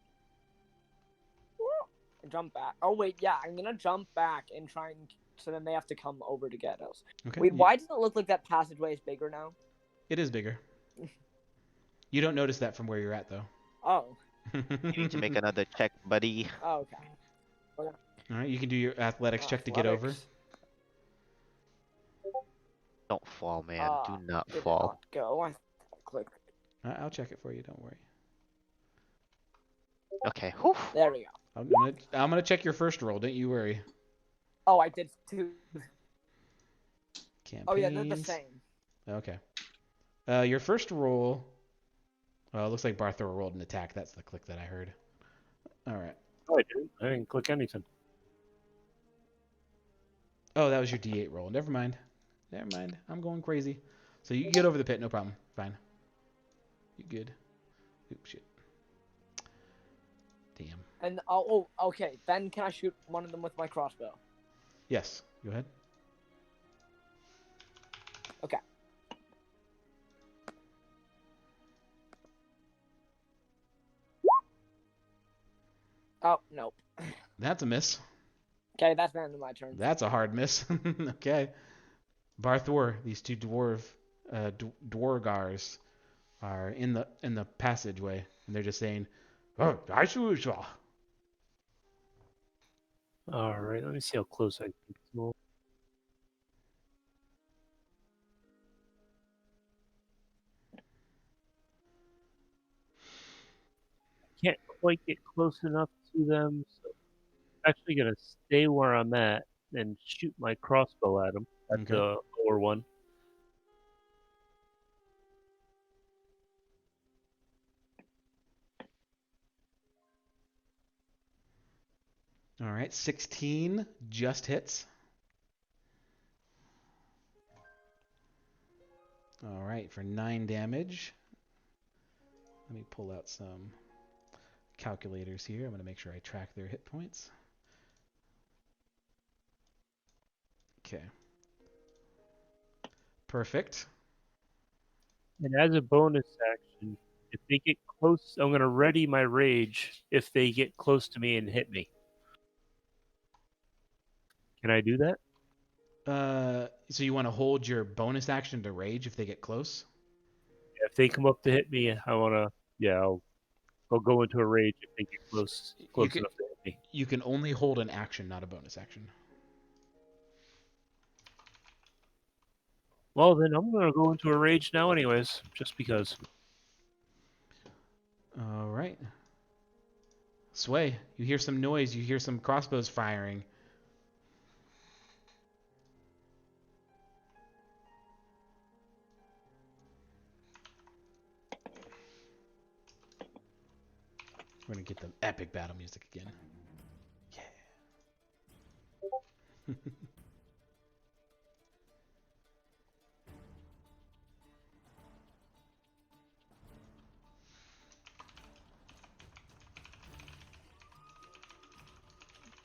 Jump back. Oh wait, yeah, I'm gonna jump back and try and so then they have to come over to get us. Okay. Wait, why does it look like that passageway is bigger now? It is bigger. You don't notice that from where you're at, though. Oh. You need to make another check, buddy. Oh, okay. All right, you can do your athletics check to get over. Don't fall, man. Do not did fall. Not go. I clicked. I'll check it for you. Don't worry. Okay. Whew. There we go. I'm gonna check your first roll. Don't you worry. Oh, I did too. Campaigns. Oh yeah, they're the same. Okay. Your first roll. Well, it looks like Barthor rolled an attack. That's the click that I heard. All right. Oh, I didn't click anything. Oh, that was your D8 roll. Never mind. I'm going crazy. So you can get over the pit. No problem. Fine. You good. Oops, shit. Damn. And okay. Then can I shoot one of them with my crossbow? Yes. Go ahead. Okay. Oh, nope. That's a miss. Okay, that's the end of my turn. That's a hard miss. Okay. Barthor, these two dwargars are in the passageway, and they're just saying, "Oh, All right, let me see how close I can go. Can't quite get close enough to them, so I'm actually gonna stay where I'm at and shoot my crossbow at them, at Okay. the lower one. All right, 16 just hits. All right, for 9 damage. Let me pull out some calculators here. I'm going to make sure I track their hit points. Okay. Perfect. And as a bonus action, if they get close, I'm gonna ready my rage if they get close to me and hit me. Can I do that? So you want to hold your bonus action to rage if they get close? Yeah, if they come up to hit me, I wanna. Yeah, I'll go into a rage if they get close You can enough to hit me. you can only hold an action, not a bonus action. Well, then I'm gonna go into a rage now, anyways, just because. All right. Sway, you hear some noise. You hear some crossbows firing. We're going to get the epic battle music again. Yeah.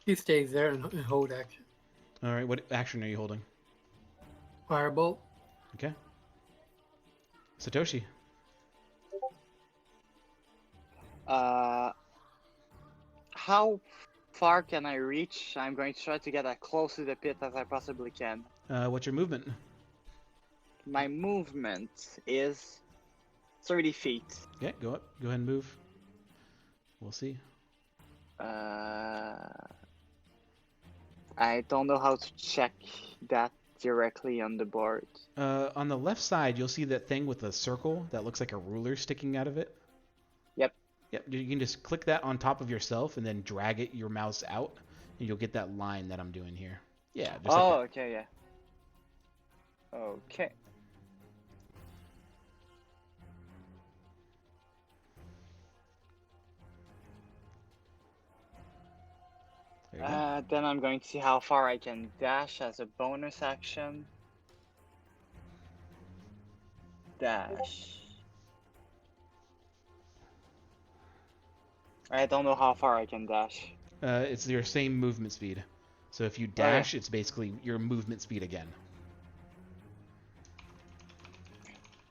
He stays there and hold action. All right, what action are you holding? Firebolt. Okay. Satoshi. How far can I reach? I'm going to try to get as close to the pit as I possibly can. What's your movement? My movement is 30 feet. Yeah, go up. Go ahead and move. We'll see. I don't know how to check that directly on the board. On the left side, you'll see that thing with a circle that looks like a ruler sticking out of it. Yep. Yep. You can just click that on top of yourself and then drag your mouse out, and you'll get that line that I'm doing here. Yeah. Just Oh, like okay, yeah. Okay. There you go. Then I'm going to see how far I can dash as a bonus action. Dash. I don't know how far I can dash. It's your same movement speed. So if you dash, it's basically your movement speed again.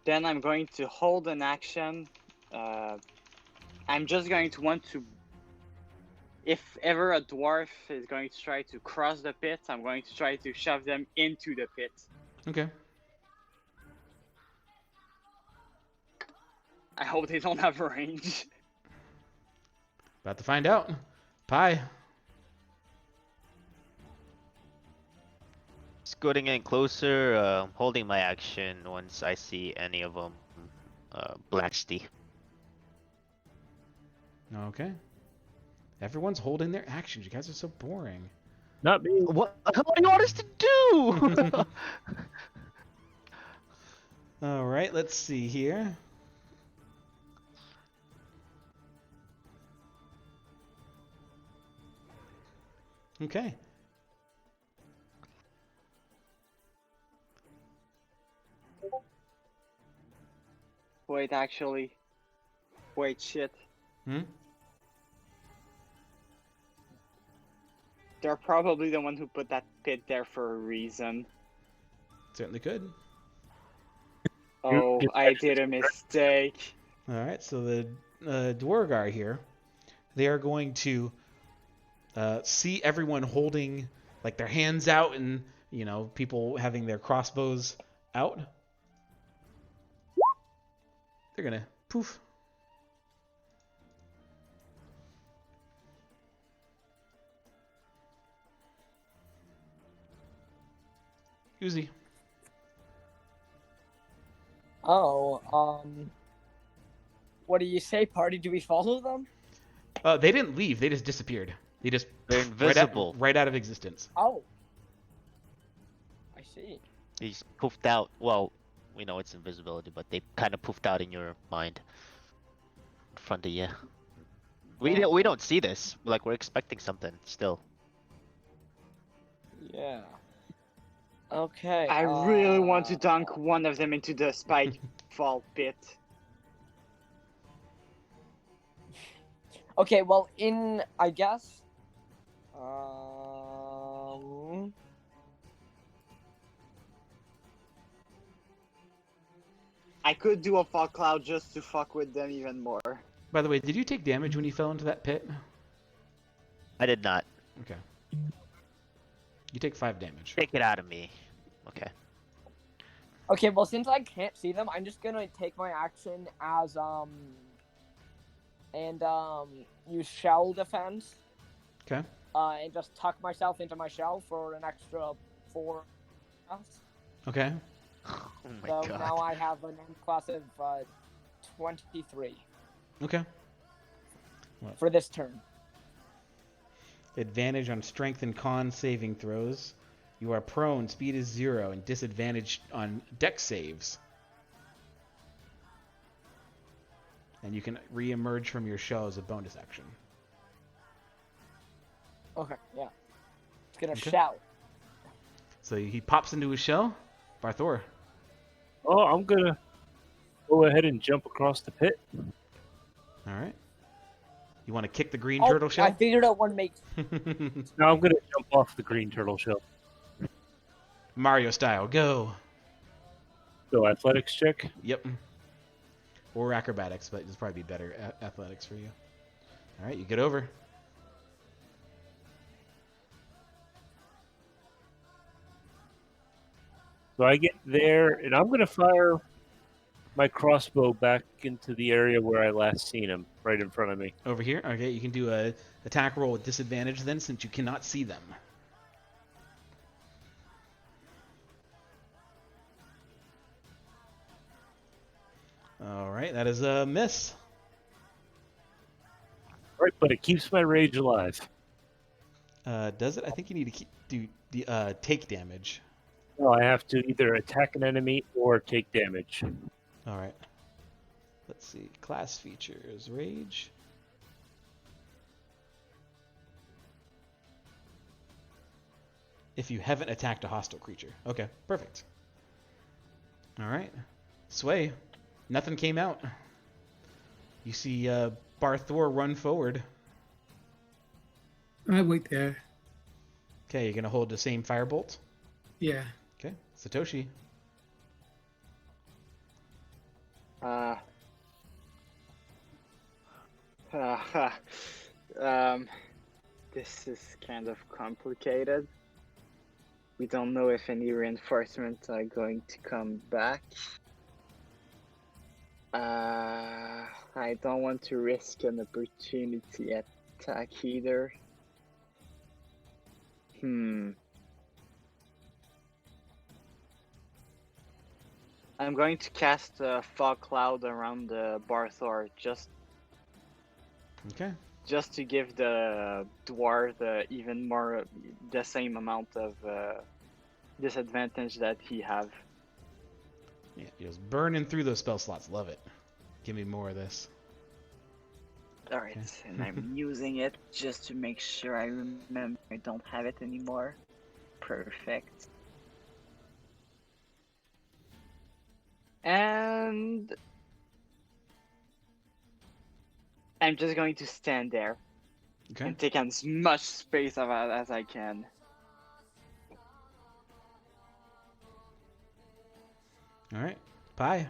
Then I'm going to hold an action. I'm just going to want to... If ever a dwarf is going to try to cross the pit, I'm going to try to shove them into the pit. Okay. I hope they don't have range. About to find out. Pie. Scooting in closer, holding my action once I see any of them blasty. Okay. Everyone's holding their actions. You guys are so boring. Not me. What do you want us to do? All right, let's see here. Okay. Wait, actually. Wait, shit. Hmm? They're probably the one who put that pit there for a reason. Certainly could. Oh, I did a mistake. All right, so the Dwargar here, they are going to see everyone holding like their hands out and, you know, people having their crossbows out. They're going to poof. Uzi. Oh, what do you say, party? Do we follow them? They didn't leave. They just disappeared. They just They're invisible. right out of existence. Oh. I see. He's poofed out. Well, we know it's invisibility, but they kind of poofed out in your mind. In front of you. We don't see this. Like, we're expecting something still. Yeah. Okay. I really want to dunk one of them into the spike fall pit. Okay, well, I guess. I could do a fog cloud just to fuck with them even more. By the way, did you take damage when you fell into that pit? I did not. Okay. You take 5 damage. Take it out of me. Okay. Okay, well, since I can't see them, I'm just gonna take my action as use shell defense. Okay. And just tuck myself into my shell for an extra 4 rounds. Okay. Oh my So god. now I have an end class of 23 Okay. for this turn. Advantage on strength and con saving throws. You are prone, speed is 0, and disadvantage on dex saves. And you can re-emerge from your shell as a bonus action. Okay, yeah. It's gonna Okay. shell. So he pops into his shell. Barthor. Oh, I'm gonna go ahead and jump across the pit. All right. You want to kick the green Oh, turtle shell? I figured out what makes. Now I'm gonna jump off the green turtle shell. Mario style, go. So athletics check. Yep. Or acrobatics, but it'll probably be better athletics for you. All right, you get over. So I get there, and I'm gonna fire my crossbow back into the area where I last seen him, right in front of me. Over here? Okay, you can do a attack roll with disadvantage then, since you cannot see them. All right, that is a miss. Right, but it keeps my rage alive. Does it? I think you need to take damage. No, I have to either attack an enemy or take damage. All right. Let's see. Class features. Rage. If you haven't attacked a hostile creature. Okay, perfect. All right. Sway. Nothing came out. You see Barthor run forward. I wait there. Okay, you're going to hold the same firebolt? Yeah. Okay, Satoshi. This is kind of complicated. We don't know if any reinforcements are going to come back. I don't want to risk an opportunity attack either. I'm going to cast a fog cloud around the Barthor just to give the dwarf even more the same amount of disadvantage that he have. Yeah, just burning through those spell slots. Love it. Give me more of this. Alright, and I'm using it just to make sure I remember I don't have it anymore. Perfect. And I'm just going to stand there. Okay. and take as much space as I can. All right. Pie.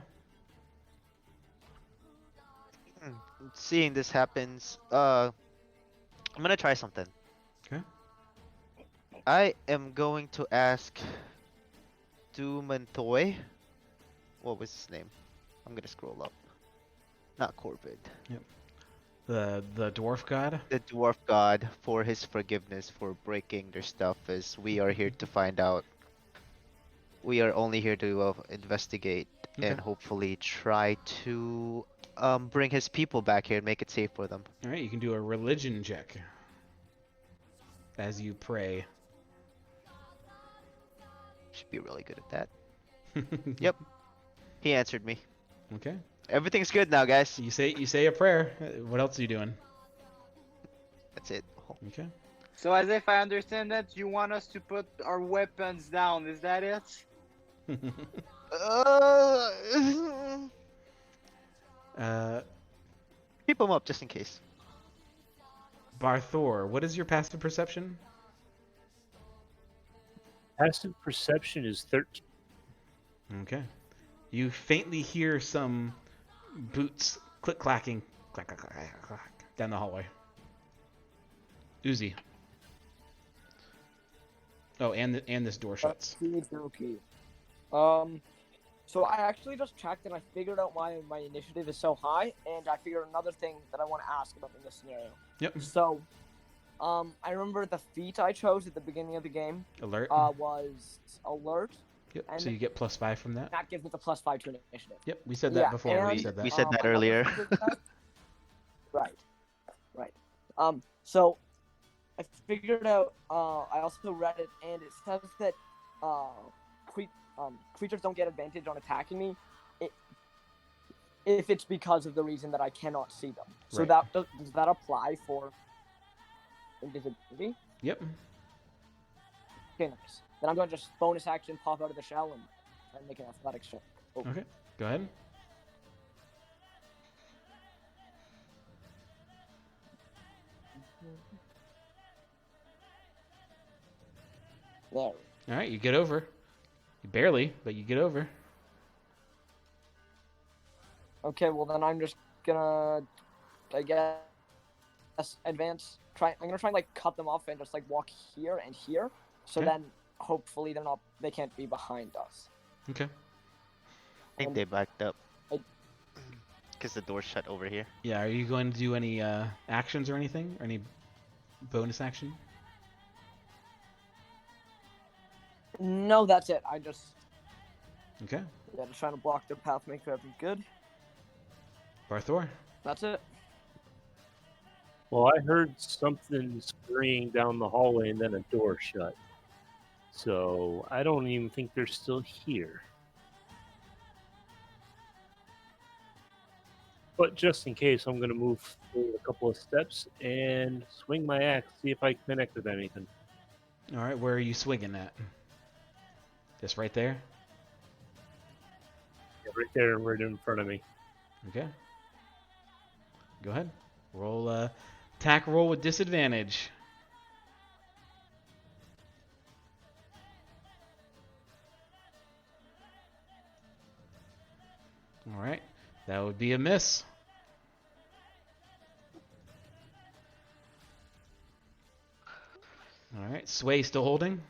Seeing this happens, I'm gonna try something. Okay. I am going to ask Dumantoy. What was his name? I'm gonna scroll up. Not Corvid. Yep. The dwarf god. The dwarf god for his forgiveness for breaking their stuff, as we are here to find out. We are only here to investigate Okay. and hopefully try to bring his people back here and make it safe for them. All right. You can do a religion check as you pray. Should be really good at that. Yep. He answered me. Okay. Everything's good now, guys. You say a prayer. What else are you doing? That's it. Okay. So as if I understand that, you want us to put our weapons down, is that it? Keep them up just in case. Barthor, what is your passive perception? Passive perception is 13. Okay. You faintly hear some boots click-clacking clack, clack, clack, clack, clack, down the hallway. Uzi. Oh, and this door shuts. Okay. So I actually just checked and I figured out why my initiative is so high, and I figured another thing that I want to ask about in this scenario. Yep. So, I remember the feat I chose at the beginning of the game. Alert. Was alert. Yep. And So you get +5 from that. that gives me the +5 to initiative. Yep. We said that before. And, We said that. We said that earlier. Right. So I figured out. I also read it, and it says that creatures don't get advantage on attacking me if it's because of the reason that I cannot see them. So Right. does that apply for invisibility? Yep. Okay, nice. Then I'm going to just bonus action pop out of the shell and make an athletics check. Oh. Okay. Go ahead. There. All right. You get over. You barely, but you get over. Okay, well then I'm just gonna, I guess, advance. I'm gonna try and like cut them off and just like walk here and here. So Okay. then hopefully they can't be behind us. Okay. I think they backed up. Because the door's shut over here. Yeah. Are you going to do any actions or anything, or any bonus action? No, that's it. I just Okay. just trying to block their path, make sure everything's good. Barthor. That's it. Well, I heard something scurrying down the hallway and then a door shut. So I don't even think they're still here. But just in case, I'm going to move forward a couple of steps and swing my axe, see if I can connect with anything. All right. Where are you swinging at? Just right there. Yeah, right there, right in front of me. Okay. Go ahead. Roll attack roll with disadvantage. All right. That would be a miss. All right. Sway still holding.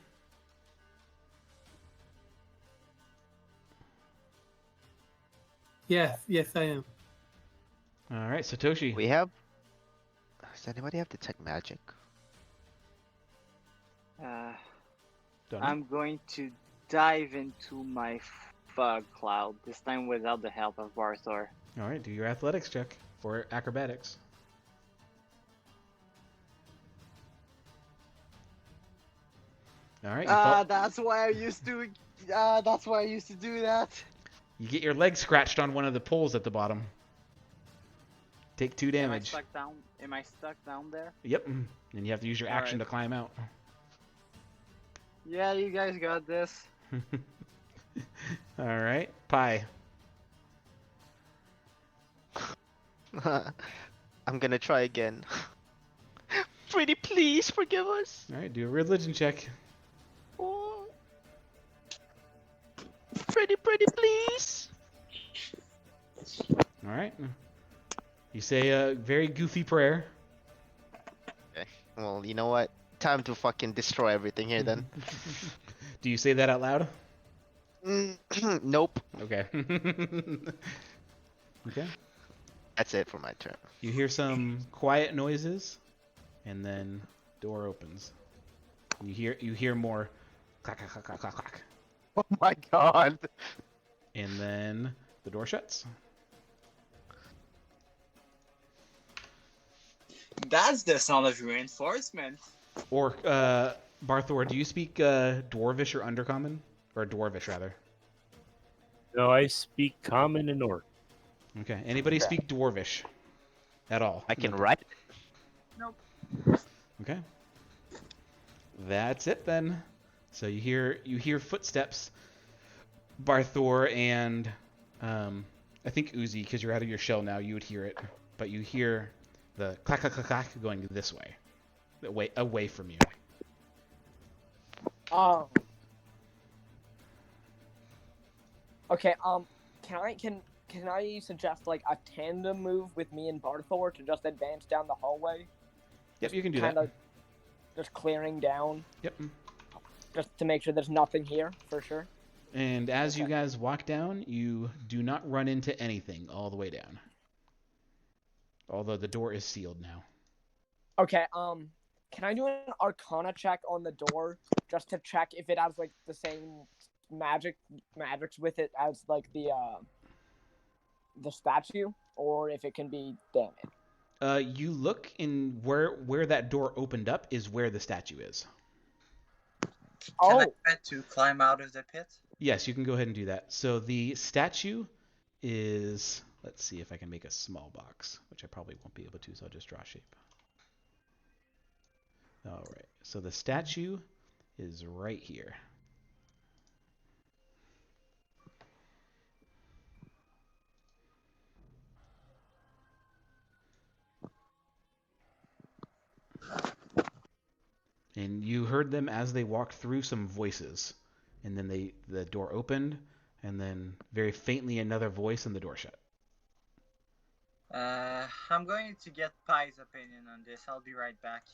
Yes, I am. All right. Satoshi. We have. Does anybody have detect magic? Don't know. I'm going to dive into my fog cloud, this time without the help of Barthor. All right. Do your athletics check for acrobatics. All right. You fall- That's why I used to. That's why I used to do that. You get your leg scratched on one of the poles at the bottom. Take 2 damage. Am I stuck down there? Yep. And you have to use your action Alright. to climb out. Yeah, you guys got this. Alright. Pie. I'm gonna try again. Pretty please forgive us. All right, do a religion check. Oh. Pretty please. All right. You say a very goofy prayer. Okay. Well, you know what? Time to fucking destroy everything here then. Do you say that out loud? Nope. Okay. Okay. That's it for my turn. You hear some quiet noises, and then door opens. You hear more clack clack clack clack clack clack, Oh my god. and then the door shuts. That's the sound of reinforcement. Or Barthor, do you speak Dwarvish or Undercommon, or Dwarvish rather? No, I speak Common and Orc. Okay. Anybody speak Dwarvish at all? I can write. Nope. Okay. That's it then. So you hear footsteps, Barthor, and I think Uzi, because you're out of your shell now, you would hear it, but you hear the clack clack clack clack going this way, away from you. Oh. Okay. Can I suggest like a tandem move with me and Barthor to just advance down the hallway? Yep, you can do Kind that. of just clearing down. Yep. Just to make sure there's nothing here for sure. And as you guys walk down, you do not run into anything all the way down. Although the door is sealed now. Okay. Can I do an Arcana check on the door just to check if it has like the same magics with it as like the statue, or if it can be damaged? You look in where that door opened up is where the statue is. Can I try to climb out of the pit? Yes, you can go ahead and do that. So the statue is, let's see if I can make a small box, which I probably won't be able to, so I'll just draw shape. All right, so the statue is right here. And you heard them as they walked through, some voices. And then the door opened, and then very faintly another voice, and the door shut. I'm going to get Pai's opinion on this. I'll be right back.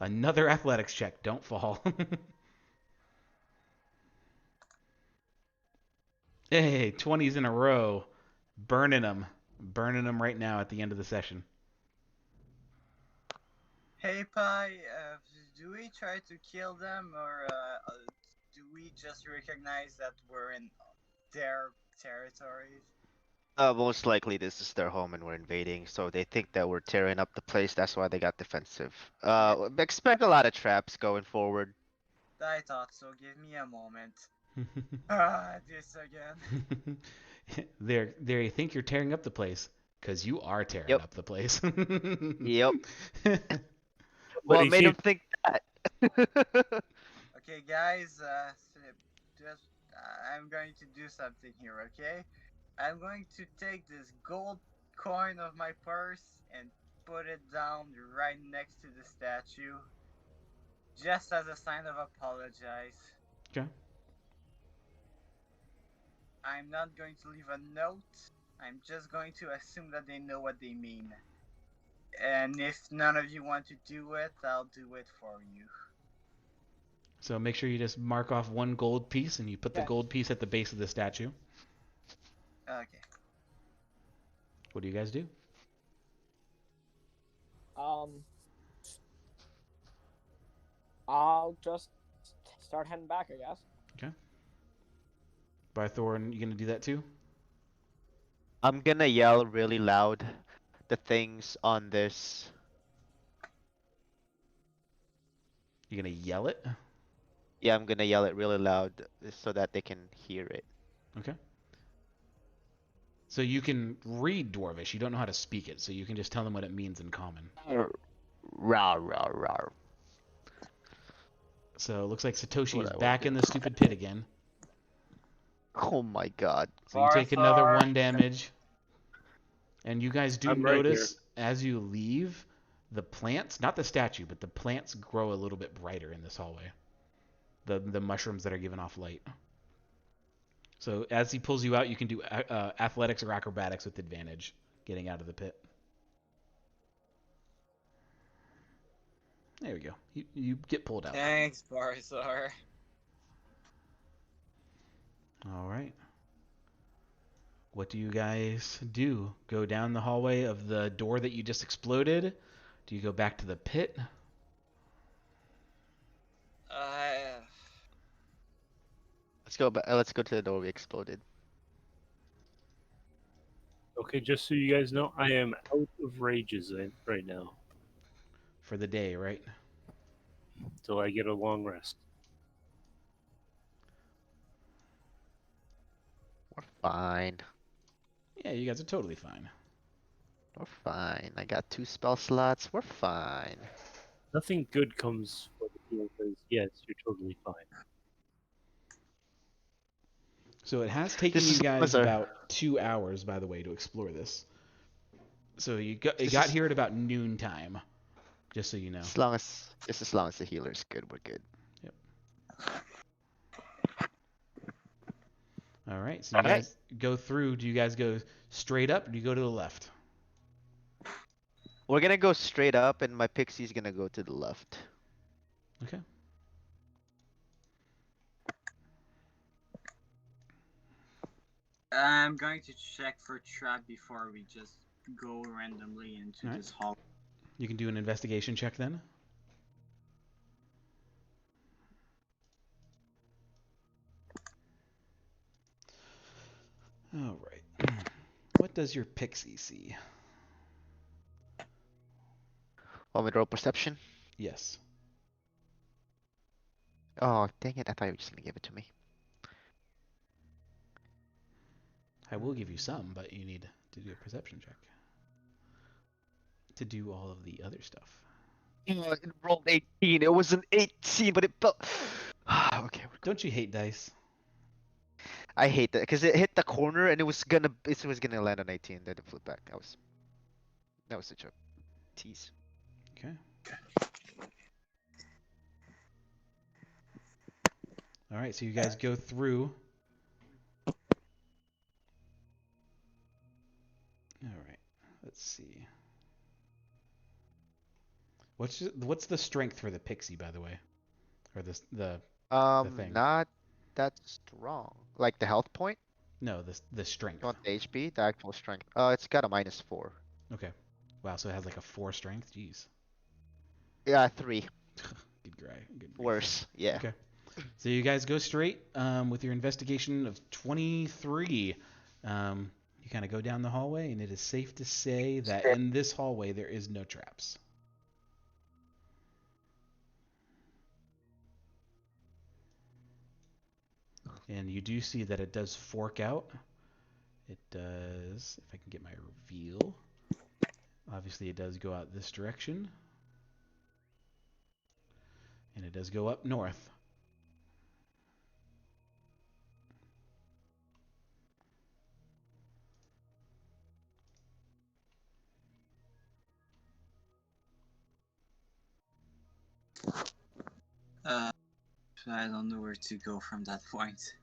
Another athletics check. Don't fall. Hey, 20s in a row. Burning them. Burning them right now at the end of the session. Hey Pai, do we try to kill them, or do we just recognize that we're in their territories? Most likely this is their home and we're invading, so they think that we're tearing up the place. That's why they got defensive. Expect a lot of traps going forward. I thought so. Give me a moment. This again. They think you're tearing up the place, because you are tearing up the place. Yep. What made him think that? Okay, guys, I'm going to do something here, okay? I'm going to take this gold coin of my purse and put it down right next to the statue, just as a sign of apologize. Okay. I'm not going to leave a note. I'm just going to assume that they know what they mean. And if none of you want to do it, I'll do it for you. So make sure you just mark off one gold piece, and you put the gold piece at the base of the statue. Okay. What do you guys do? I'll just start heading back, I guess. Okay. Barthorn, you gonna do that too? I'm gonna yell really loud the things on this. You're gonna yell it? Yeah, I'm gonna yell it really loud so that they can hear it. Okay. So you can read Dwarvish, you don't know how to speak it, so you can just tell them what it means in common. Rawr, rawr, rawr. So it looks like Satoshi is back in the stupid pit again. Oh my god. So you take another 1 damage. And you guys do I'm right notice, as you leave, the plants, not the statue, but the plants grow a little bit brighter in this hallway. The mushrooms that are giving off light. So as he pulls you out, you can do athletics or acrobatics with advantage getting out of the pit. There we go. You get pulled out. Thanks, Barzar. All right. What do you guys do? Go down the hallway of the door that you just exploded? Do you go back to the pit? Let's go back. Let's go to the door we exploded. Okay, just so you guys know, I am out of rages right now. For the day, right? Till I get a long rest. We're fine. Yeah, you guys are totally fine. We're fine. I got 2 spell slots. We're fine. Nothing good comes for the heal because, yes, you're totally fine. So it has taken you guys about 2 hours, by the way, to explore this. So it got here at about noontime, just so you know. Just as long as the healer's good, we're good. Yep. All right, so you guys go through. Do you guys go straight up, or do you go to the left? We're gonna go straight up, and my pixie's gonna go to the left. Okay. I'm going to check for trap before we just go randomly into this hall. You can do an investigation check then. All right. What does your pixie see? Want me to roll perception? Yes. Oh, dang it. I thought you were just gonna give it to me. I will give you some, but you need to do a perception check to do all of the other stuff. Oh, it rolled 18. It was an 18, but it felt... Okay. Don't you hate dice? I hate that because it hit the corner and it was gonna land on 18. Then it flipped back. That was such a tease. Okay. All right, so you guys go through. All right, let's see. What's the strength for the pixie, by the way, or the thing? Not that strong. Like the health point? No, the strength. You want the HP? The actual strength. It's got a -4. Okay. Wow, so it has like a 4 strength. Jeez. Yeah, 3. Good guy. Good. Worse. Yeah. Okay. So you guys go straight with your investigation of 23. You kind of go down the hallway, and it is safe to say that in this hallway there is no traps. And you do see that it does fork out. It does, if I can get my reveal. Obviously it does go out this direction. And it does go up north. I don't know where to go from that point.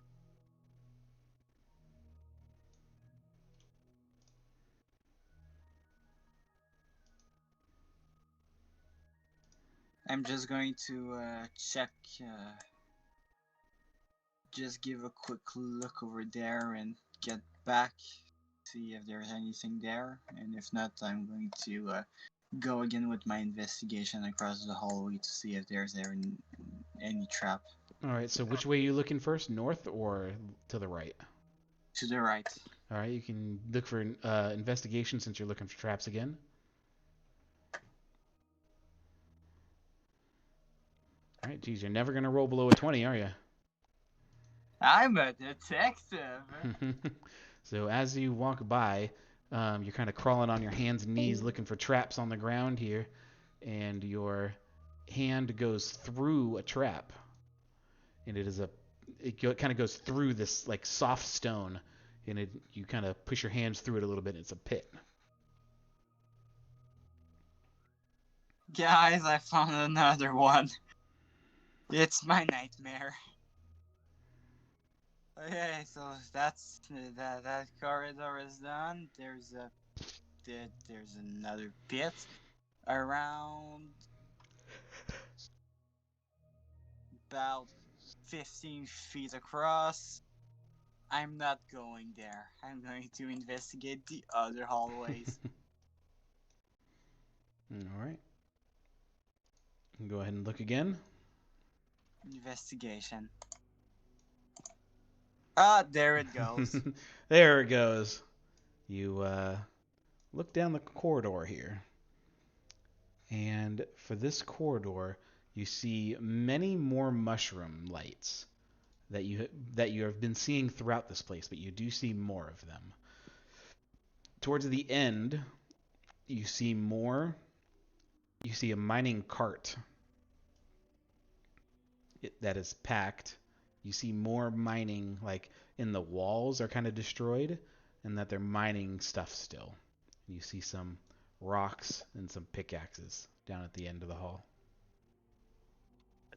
I'm just going to check, just give a quick look over there and get back, see if there's anything there, and if not, I'm going to go again with my investigation across the hallway to see if there's any trap. Alright, so which way are you looking first? North or to the right? To the right. Alright, you can look for investigation since you're looking for traps again. Alright, geez, you're never going to roll below a 20, are you? I'm a detective! So as you walk by, you're kind of crawling on your hands and knees looking for traps on the ground here, and your hand goes through a trap. And it kind of goes through this like soft stone, and you kind of push your hands through it a little bit, and it's a pit. Guys, I found another one. It's my nightmare. Okay, so that's that corridor is done. There's another pit around about 15 feet across. I'm not going there. I'm going to investigate the other hallways. All right. Go ahead and look again. Investigation. Ah, there it goes. There it goes. You look down the corridor here. And for this corridor, you see many more mushroom lights that you have been seeing throughout this place, but you do see more of them. Towards the end, you see more. You see a mining cart that is packed. You see more mining, like in the walls are kind of destroyed, and that they're mining stuff still. You see some rocks and some pickaxes down at the end of the hall.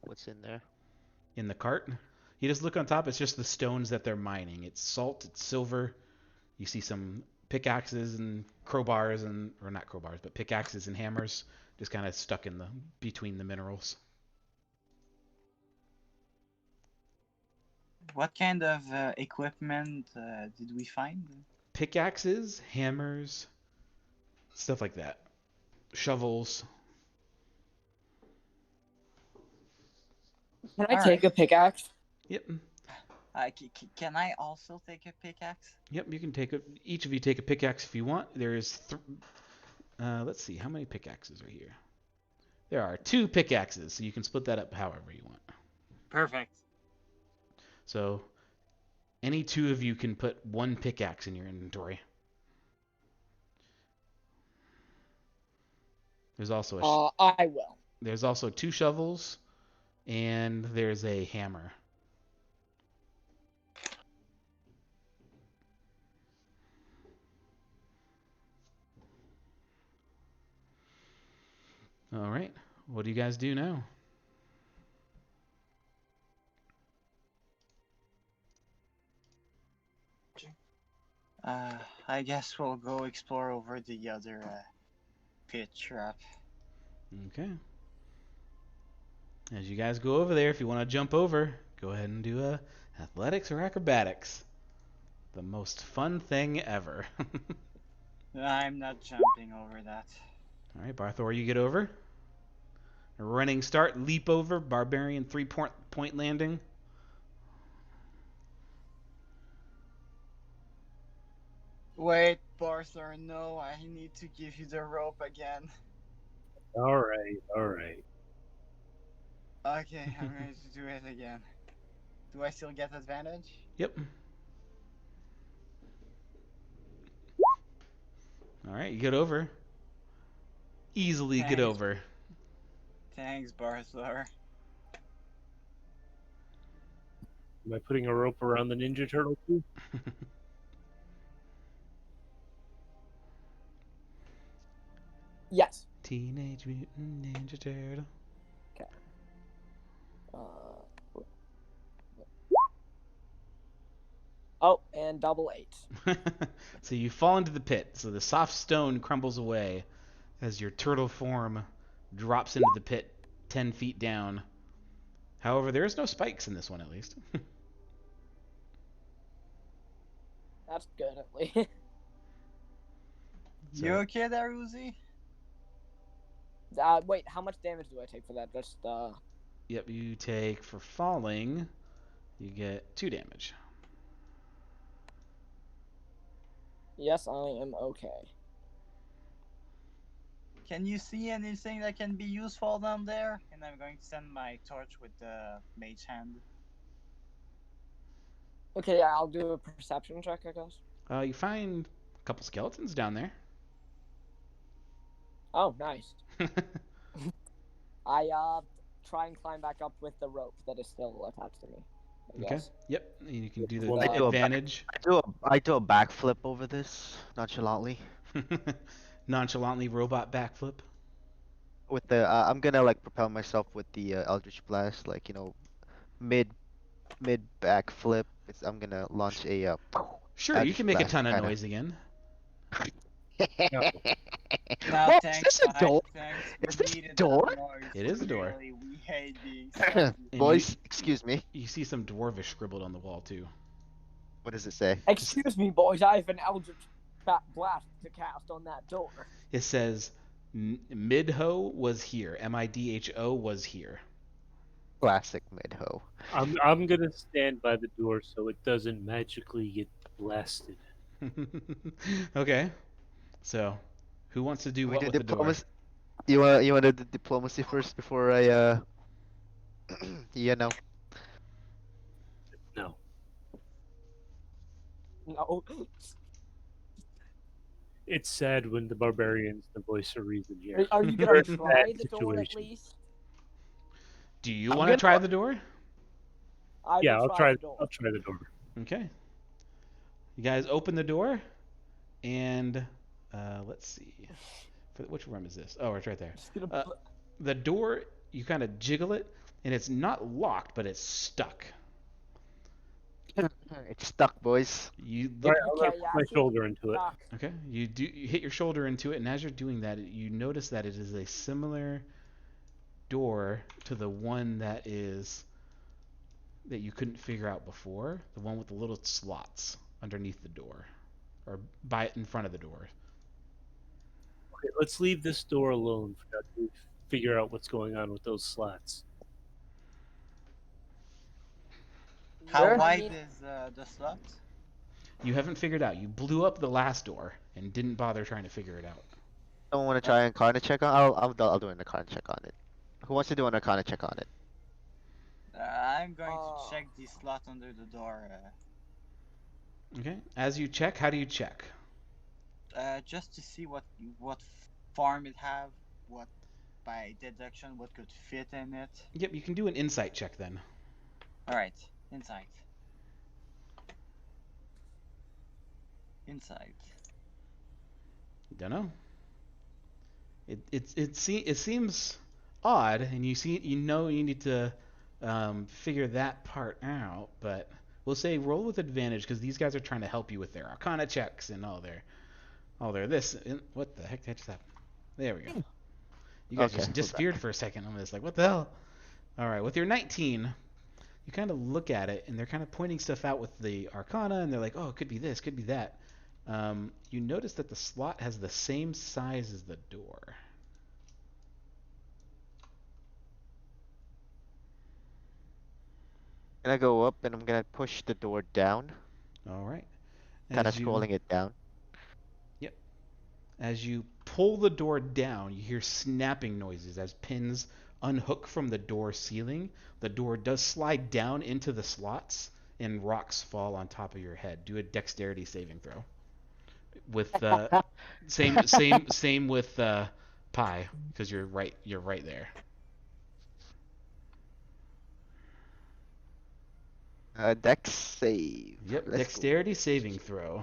What's in there? In the cart, you just look on top. It's just the stones that they're mining. It's salt. It's silver. You see some pickaxes and crowbars or not crowbars, but pickaxes and hammers, just kind of stuck in between the minerals. What kind of equipment did we find? Pickaxes, hammers, stuff like that. Shovels. Can I take a pickaxe? Yep. Can I also take a pickaxe? Yep, you can take each of you take a pickaxe if you want. There is let's see, how many pickaxes are here? There are 2 pickaxes, so you can split that up however you want. Perfect. So any 2 of you can put 1 pickaxe in your inventory. There's also I will. There's also 2 shovels, and there's a hammer. All right. What do you guys do now? I guess we'll go explore over the other pit trap. Okay. As you guys go over there, if you want to jump over, go ahead and do athletics or acrobatics. The most fun thing ever. I'm not jumping over that. All right, Barthor, you get over. A running start, leap over, barbarian 3-point landing. Wait, Barthor, no, I need to give you the rope again. All right. Okay, I'm going to do it again. Do I still get advantage? Yep. All right, you get over. Easily get over. Thanks, Barthor. Am I putting a rope around the Ninja Turtle too? Yes. Teenage Mutant Ninja Turtle. Okay. Oh, and double 8. So you fall into the pit. So the soft stone crumbles away as your turtle form drops into the pit 10 feet down. However, there is no spikes in this one, at least. That's good, at least. You okay there, Uzi? Wait, how much damage do I take for that? Just, Yep, you take, for falling, you get 2 damage. Yes, I am okay. Can you see anything that can be useful down there? And I'm going to send my torch with the mage hand. Okay, yeah, I'll do a perception check, I guess. You find a couple skeletons down there. Oh, nice. I try and climb back up with the rope that is still attached to me. Okay. Yep. You can do the I do advantage. I do a backflip over this nonchalantly. Nonchalantly robot backflip. with the I'm gonna like propel myself with the Eldritch Blast, like mid back flip. I'm gonna launch a Sure, you Eldritch can make a Blast ton of kind of. noise again. No, Whoa, is thanks, this a guys. door? Thanks. Is We this a needed door? that noise. It is a door. Really, we hate being salty. And Boys, excuse me. You see some dwarvish scribbled on the wall too. What does it say? Excuse me, boys. I have an Eldritch Blast to cast on that door. It says Midho was here. Midho was here. Classic Midho. I'm gonna stand by the door so it doesn't magically get blasted. Okay. So, who wants to do We what do with the door? You want to do diplomacy first before I No. No. It's sad when the barbarians the voice of reason here. Are you gonna try the door at least? Do you want to try the door? Yeah, I'll try the door. I'll try the door. Okay. You guys open the door, and let's see. Which room is this? Oh, it's right there. The door, you kind of jiggle it, and it's not locked, but it's stuck. It's stuck, boys. You Right, look. I'll put my shoulder into it. Okay. You hit your shoulder into it, and as you're doing that, you notice that it is a similar door to the one that you couldn't figure out before, the one with the little slots underneath the door, or in front of the door. Okay, let's leave this door alone for now to figure out what's going on with those slots. How wide is the slot? You haven't figured out. You blew up the last door and didn't bother trying to figure it out. Don't want to try an Arcana check on. I'll do an Arcana check on it. Who wants to do an Arcana check on it? I'm going to check the slot under the door. Okay. As you check, how do you check? Just to see what form it have, what by deduction what could fit in it. Yep. You can do an insight check then. All right, insight. Insight. Don't know. It seems odd, and you need to figure that part out. But we'll say roll with advantage because these guys are trying to help you with their Arcana checks and all their this. What the heck just happened? There we go. You guys just disappeared for a second. I'm just like, what the hell? All right, with your 19, you kind of look at it, and they're kind of pointing stuff out with the Arcana, and they're like, oh, it could be this, could be that. You notice that the slot has the same size as the door. I'm gonna go up and I'm gonna push the door down. All right. Kind of scrolling it down. Yep. As you pull the door down, you hear snapping noises as pins unhook from the door ceiling. The door does slide down into the slots, and rocks fall on top of your head. Do a dexterity saving throw. With same with Pi, because you're right there. Dex save. Yep, dexterity saving throw.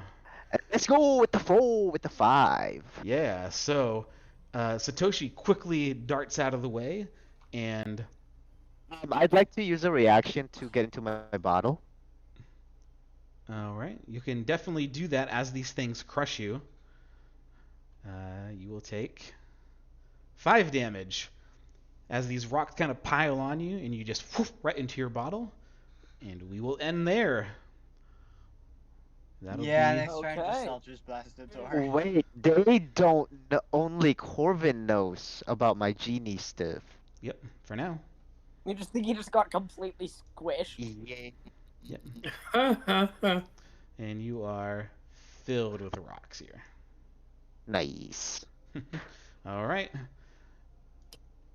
Let's go with the 5. Yeah, so Satoshi quickly darts out of the way, and I'd like to use a reaction to get into my bottle. All right, you can definitely do that as these things crush you. You will take 5 damage as these rocks kind of pile on you, and you just whoosh right into your bottle. And we will end there. That'll be... next turn I'll just blast the door. Wait, they don't know, only Corvin knows about my genie stuff. Yep, for now. You just think he just got completely squished? Yeah. Yep. And you are filled with rocks here. Nice. All right.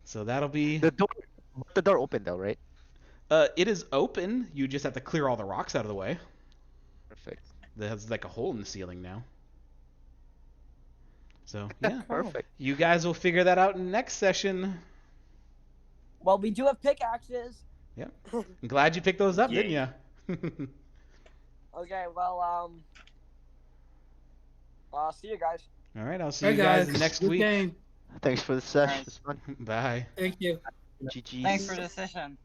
So that'll be... The door open though, right? It is open. You just have to clear all the rocks out of the way. Perfect. There's like a hole in the ceiling now. So, yeah. Perfect. You guys will figure that out in next session. Well, we do have pickaxes. Yep. I'm glad you picked those up, didn't you? Okay, well, see you guys. All right, I'll see you guys next week. Game. Thanks for the session. Alright. It was fun. Bye. Thank you. GG's. Thanks for the session.